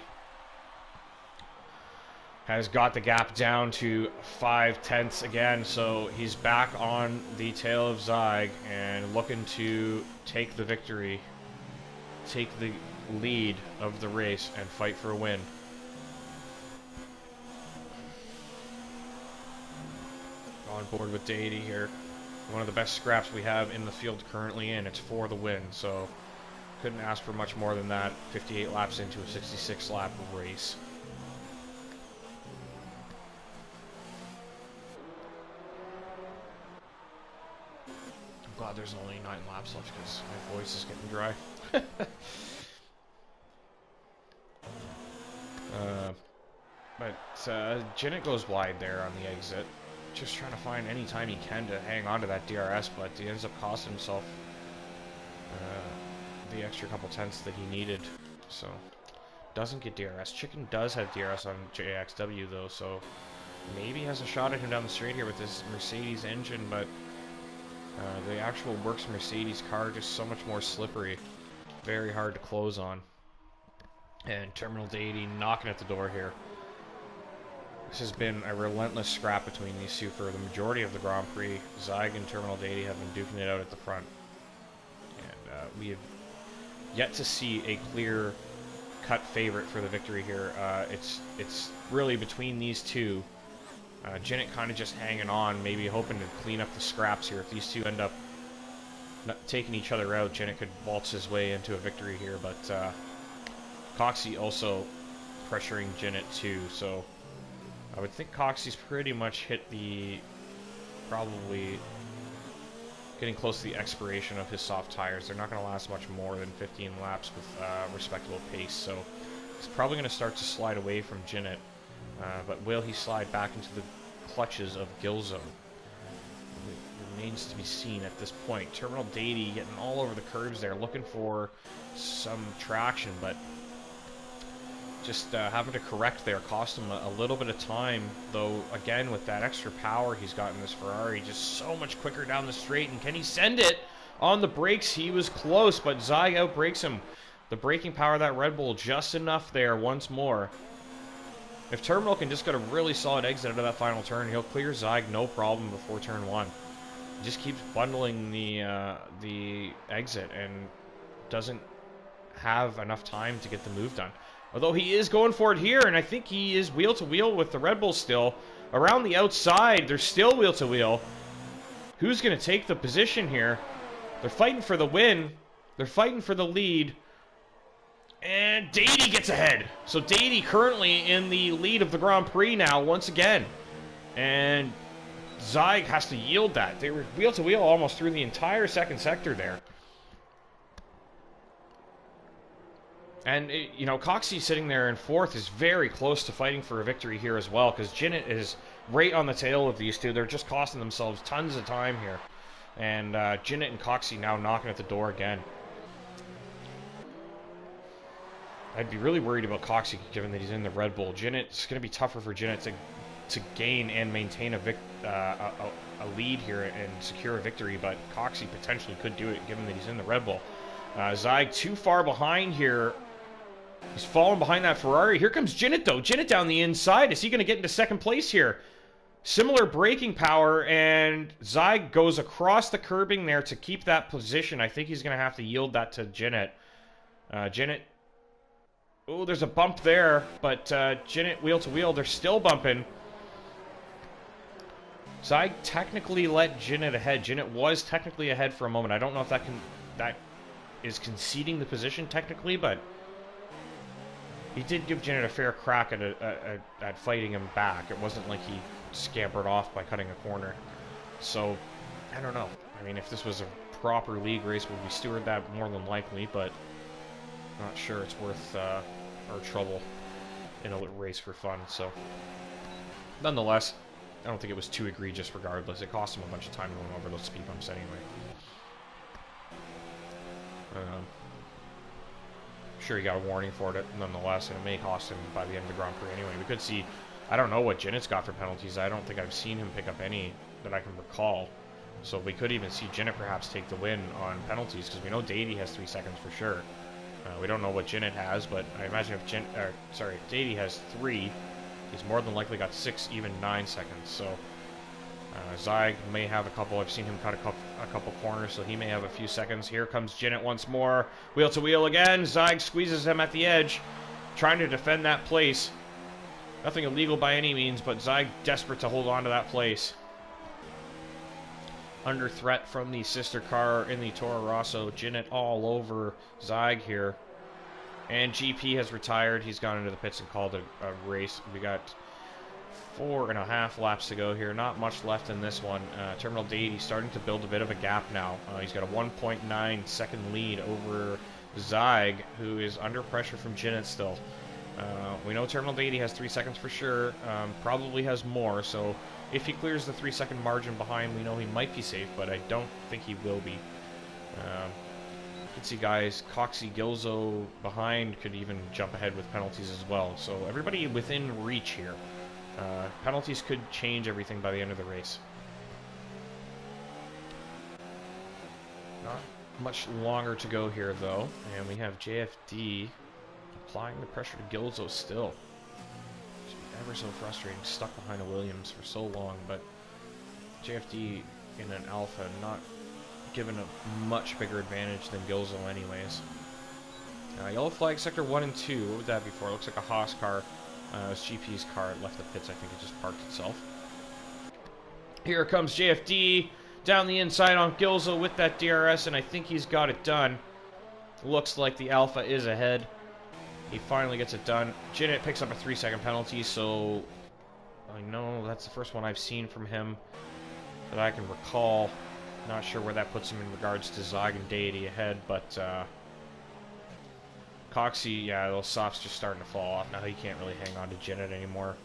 has got the gap down to 5/10 again, so he's back on the tail of Zyg and looking to take the victory, take the lead of the race, and fight for a win. On board with Dady here. One of the best scraps we have in the field currently, and it's for the win, so couldn't ask for much more than that. 58 laps into a 66 lap race. I'm glad there's only 9 laps left because my voice is getting dry. But Zenith goes wide there on the exit. Just trying to find any time he can to hang on to that DRS, but he ends up costing himself the extra couple tenths that he needed. So, doesn't get DRS. Chicken does have DRS on JXW though, so maybe has a shot at him down the straight here with this Mercedes engine, but the actual works Mercedes car just so much more slippery. Very hard to close on. And Terminal Deity knocking at the door here. This has been a relentless scrap between these two for the majority of the Grand Prix. Zeig and Terminal Deity have been duking it out at the front. And we have yet to see a clear-cut favorite for the victory here. It's really between these two. Jinnit kind of just hanging on, maybe hoping to clean up the scraps here. If these two end up taking each other out, Jinnit could waltz his way into a victory here. But Coxie also pressuring Jinnit too, so I would think Coxie's pretty much hit the, probably getting close to the expiration of his soft tires. They're not going to last much more than 15 laps with respectable pace, so he's probably going to start to slide away from Jinnit. But will he slide back into the clutches of Gilzo? It remains to be seen at this point. Terminal Deity getting all over the curves there, looking for some traction, but just having to correct there cost him a little bit of time, though. Again, with that extra power he's got in this Ferrari, just so much quicker down the straight. And can he send it on the brakes? He was close, but Zeig outbrakes him. The braking power of that Red Bull just enough there once more. If Terminal can just get a really solid exit out of that final turn, he'll clear Zeig no problem before turn 1. He just keeps bundling the exit and doesn't have enough time to get the move done. Although he is going for it here, and I think he is wheel-to-wheel with the Red Bull still. Around the outside, they're still wheel-to-wheel. Who's going to take the position here? They're fighting for the win. They're fighting for the lead. And Deity gets ahead. So Deity currently in the lead of the Grand Prix now, once again. And Zeig has to yield that. They were wheel-to-wheel almost through the entire second sector there. And, you know, Coxie sitting there in fourth is very close to fighting for a victory here as well, because Jinnit is right on the tail of these two. They're just costing themselves tons of time here. And Jinnit and Coxie now knocking at the door again. I'd be really worried about Coxie, given that he's in the Red Bull. It's going to be tougher for Jinnit to gain and maintain a lead here and secure a victory, but Coxie potentially could do it, given that he's in the Red Bull. Zeig too far behind here. He's falling behind that Ferrari. Here comes Jinnit, though. Jinnit down the inside. Is he going to get into second place here? Similar braking power, and Zeig goes across the curbing there to keep that position. I think he's going to have to yield that to Jinnit. Jinnit. Oh, there's a bump there, but Jinnit wheel-to-wheel. They're still bumping. Zeig technically let Jinnit ahead. Jinnit was technically ahead for a moment. I don't know if that is conceding the position technically, but he did give Jinnit a fair crack at fighting him back. It wasn't like he scampered off by cutting a corner. So, I don't know. I mean, if this was a proper league race, would we steward that more than likely, but not sure it's worth our trouble in a race for fun. So, nonetheless, I don't think it was too egregious regardless. It cost him a bunch of time going over those speed bumps anyway. Sure, he got a warning for it nonetheless, and it may cost him by the end of the Grand Prix anyway. We could see, I don't know what Jinnit's got for penalties. I don't think I've seen him pick up any that I can recall. So we could even see Jinnit perhaps take the win on penalties, because we know Deity has 3 seconds for sure. We don't know what Jinnit has, but I imagine if Deity has 3, he's more than likely got 6, even 9 seconds. So Zeig may have a couple. I've seen him cut a couple corners, so he may have a few seconds. Here comes Jinnit once more. Wheel to wheel again. Zeig squeezes him at the edge, trying to defend that place. Nothing illegal by any means, but Zeig desperate to hold on to that place. Under threat from the sister car in the Toro Rosso. Jinnit all over Zeig here. And GP has retired. He's gone into the pits and called a race. We got 4.5 laps to go here. Not much left in this one. Terminal Deity starting to build a bit of a gap now. He's got a 1.9 second lead over Zeig, who is under pressure from Jinnit still. We know Terminal Deity has 3 seconds for sure. Probably has more, so if he clears the 3 second margin behind, we know he might be safe, but I don't think he will be. You can see guys, Coxie, Gilzo behind could even jump ahead with penalties as well. So everybody within reach here. Penalties could change everything by the end of the race. Not much longer to go here, though. And we have JFD applying the pressure to Gilzo still. It's ever so frustrating, stuck behind a Williams for so long, but JFD in an Alpha not given a much bigger advantage than Gilzo anyways. Yellow flag sector 1 and 2. What would that be for? It looks like a Haas car. It was GP's car. It left the pits. I think it just parked itself. Here comes JFD down the inside on Gilzo with that DRS, and I think he's got it done. Looks like the Alpha is ahead. He finally gets it done. Jinnit picks up a 3-second penalty, so I know that's the first one I've seen from him that I can recall. Not sure where that puts him in regards to Zog and Deity ahead, but Coxie, yeah, those softs just starting to fall off. Now he can't really hang on to Jinnit anymore.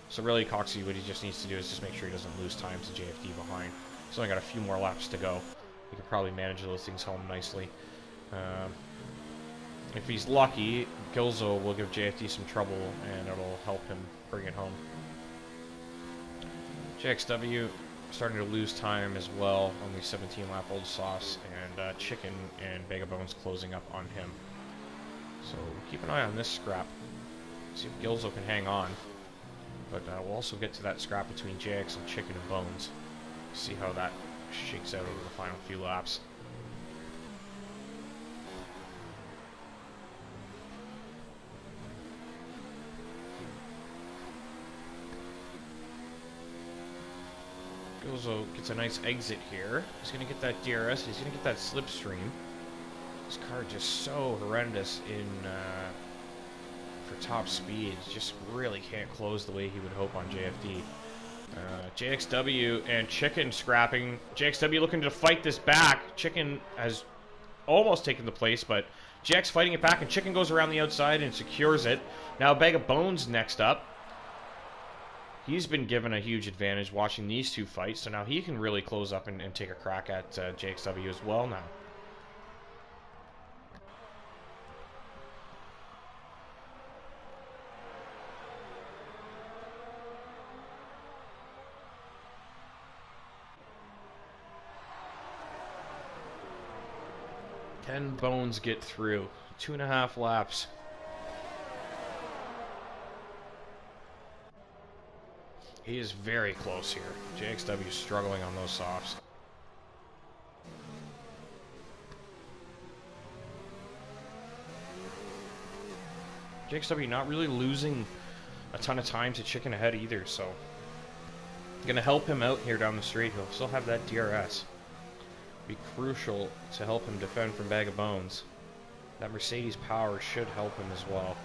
So really, Coxie, what he just needs to do is just make sure he doesn't lose time to JFD behind. He's only got a few more laps to go. He could probably manage those things home nicely. If he's lucky, Gilzo will give JFD some trouble, and it'll help him bring it home. JXW starting to lose time as well on the 17-lap old sauce, and Chicken and Bag of Bones closing up on him. So keep an eye on this scrap. See if Gilzo can hang on. But we'll also get to that scrap between JX and Chicken and Bones. See how that shakes out over the final few laps. Gilzo gets a nice exit here. He's going to get that DRS. He's going to get that slipstream. This car just so horrendous in for top speed. Just really can't close the way he would hope on JFD. JXW and Chicken scrapping. JXW looking to fight this back. Chicken has almost taken the place, but JX fighting it back, and Chicken goes around the outside and secures it. Now Bag of Bones next up. He's been given a huge advantage watching these two fight, so now he can really close up and take a crack at JXW as well now. Can Bones get through? 2.5 laps. He is very close here. JXW struggling on those softs. JXW not really losing a ton of time to Chicken ahead either, so gonna help him out here down the straight. He'll still have that DRS. Be crucial to help him defend from Bag of Bones. That Mercedes power should help him as well.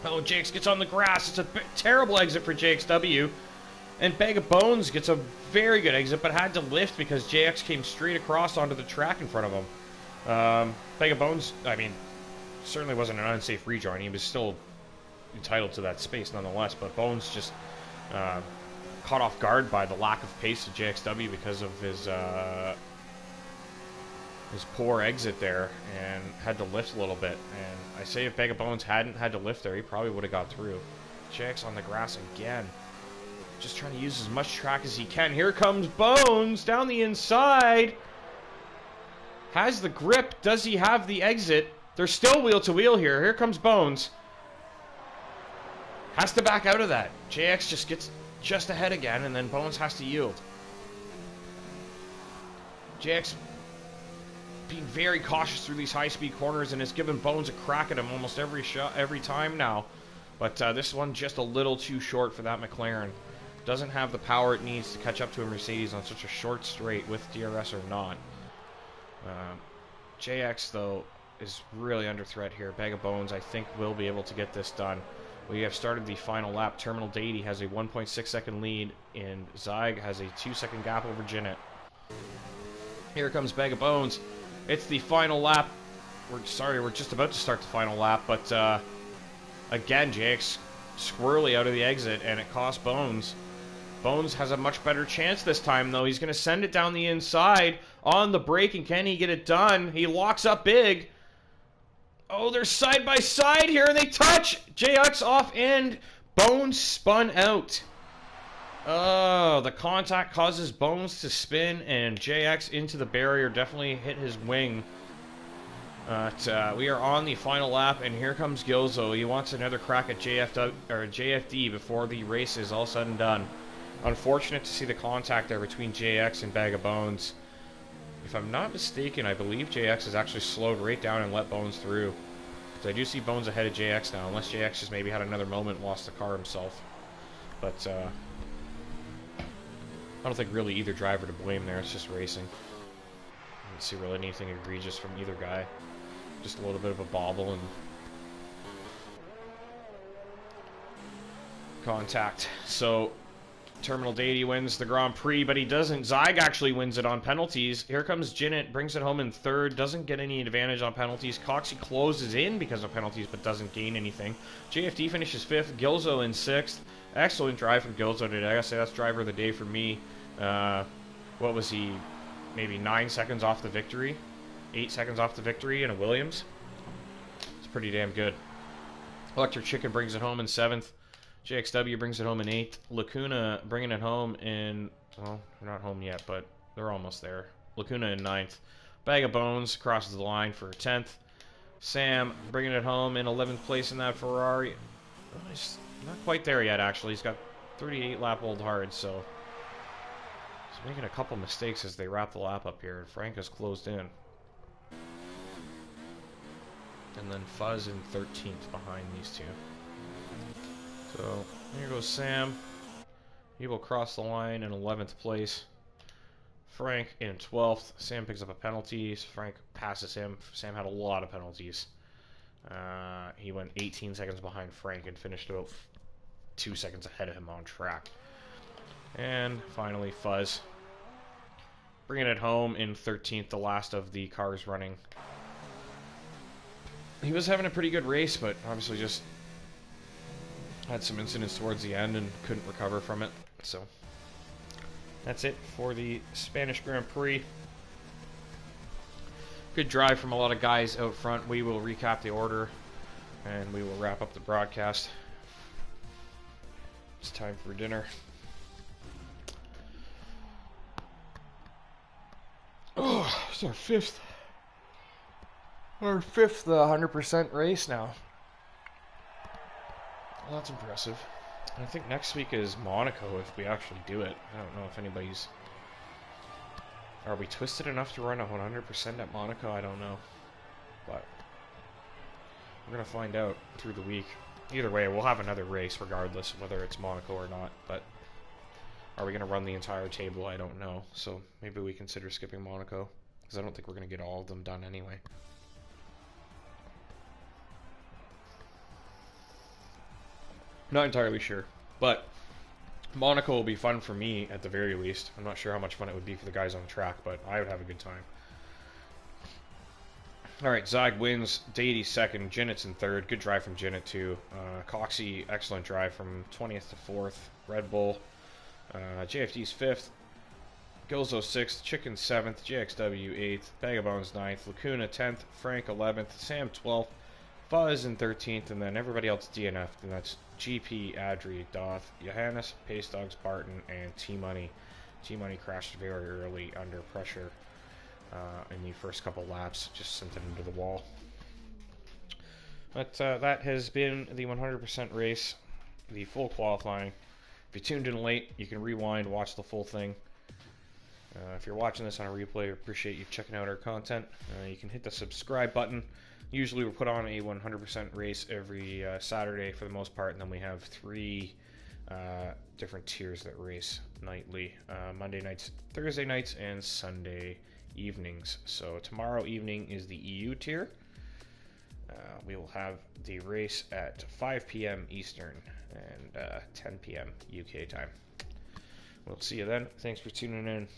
Oh, JX gets on the grass. It's a terrible exit for JXW. And Bag of Bones gets a very good exit, but had to lift because JX came straight across onto the track in front of him. Bag of Bones, I mean, certainly wasn't an unsafe rejoin. He was still entitled to that space nonetheless, but Bones just caught off guard by the lack of pace of JXW because of his poor exit there, and had to lift a little bit. And I say if Bag of Bones hadn't had to lift there, he probably would have got through. JX on the grass again. Just trying to use as much track as he can. Here comes Bones down the inside. Has the grip. Does he have the exit? They're still wheel to wheel here. Here comes Bones. Has to back out of that. JX just gets just ahead again, and then Bones has to yield. JX being very cautious through these high-speed corners, and it's given Bones a crack at him almost every shot, every time now. But this one just a little too short for that McLaren. Doesn't have the power it needs to catch up to a Mercedes on such a short straight with DRS or not. JX, though, is really under threat here. Bag of Bones, I think, will be able to get this done. We have started the final lap. Terminal Deity has a 1.6-second lead, and Zyg has a 2-second gap over Jinnit. Here comes Bag of Bones. It's the final lap. We're just about to start the final lap, but again, JX squirrely out of the exit, and it cost Bones. Bones has a much better chance this time, though. He's going to send it down the inside on the brake, and can he get it done? He locks up big. Oh, they're side by side here, and they touch. JX off and Bones spun out. Oh, the contact causes Bones to spin, and JX into the barrier. Definitely hit his wing. But we are on the final lap, and here comes Gilzo. He wants another crack at JFD before the race is all said and done. Unfortunate to see the contact there between JX and Bag of Bones. If I'm not mistaken, I believe JX has actually slowed right down and let Bones through. Because I do see Bones ahead of JX now, unless JX just maybe had another moment and lost the car himself. But I don't think really either driver to blame there. It's just racing. I don't see really anything egregious from either guy. Just a little bit of a bobble and contact. So Terminal Deity wins the Grand Prix, but he doesn't. Zyg actually wins it on penalties. Here comes Jinnit, brings it home in third, doesn't get any advantage on penalties. Coxie closes in because of penalties, but doesn't gain anything. JFD finishes fifth, Gilzo in sixth. Excellent drive from Gilzo today. I gotta say, that's driver of the day for me. What was he? Maybe 9 seconds off the victory? 8 seconds off the victory in a Williams? It's pretty damn good. Electric Chicken brings it home in seventh. JXW brings it home in 8th. Lacuna bringing it home in, well, they're not home yet, but they're almost there. Lacuna in 9th. Bag of Bones crosses the line for 10th. Sam bringing it home in 11th place in that Ferrari. Well, he's not quite there yet, actually. He's got 38 lap old hard, so he's making a couple mistakes as they wrap the lap up here. Frank has closed in. And then Fuzz in 13th behind these two. So, here goes Sam. He will cross the line in 11th place. Frank in 12th. Sam picks up a penalty. Frank passes him. Sam had a lot of penalties. He went 18 seconds behind Frank and finished about 2 seconds ahead of him on track. And finally, Fuzz bringing it home in 13th, the last of the cars running. He was having a pretty good race, but obviously just had some incidents towards the end and couldn't recover from it. So that's it for the Spanish Grand Prix. Good drive from a lot of guys out front. We will recap the order and we will wrap up the broadcast. It's time for dinner. Oh, it's our fifth 100% race now. Well, that's impressive. I think next week is Monaco if we actually do it. I don't know if anybody's... Are we twisted enough to run a 100% at Monaco? I don't know. But we're going to find out through the week. Either way, we'll have another race regardless of whether it's Monaco or not. But are we going to run the entire table? I don't know. So maybe we consider skipping Monaco. Because I don't think we're going to get all of them done anyway. Not entirely sure, but Monaco will be fun for me at the very least. I'm not sure how much fun it would be for the guys on the track, but I would have a good time. Alright, Zag wins, Deity second, Jinnit's in third. Good drive from Jinnit too. Coxie, excellent drive from 20th to 4th. Red Bull, JFD's 5th. Gilzo 6th, Chicken 7th, JXW 8th, Bag of Bones 9th, Lacuna 10th, Frank 11th, Sam 12th, Fuzz in 13th, and then everybody else DNF'd, and that's GP, Adri, Doth, Johannes, Pace Dogs, Barton, and T-Money. T-Money crashed very early under pressure in the first couple laps, just sent it into the wall. But that has been the 100% race, the full qualifying. If you tuned in late, you can rewind, watch the full thing. If you're watching this on a replay, I appreciate you checking out our content. You can hit the subscribe button. Usually we put on a 100% race every Saturday for the most part, and then we have 3 different tiers that race nightly. Monday nights, Thursday nights, and Sunday evenings. So tomorrow evening is the EU tier. We will have the race at 5 p.m. Eastern and 10 p.m. UK time. We'll see you then. Thanks for tuning in.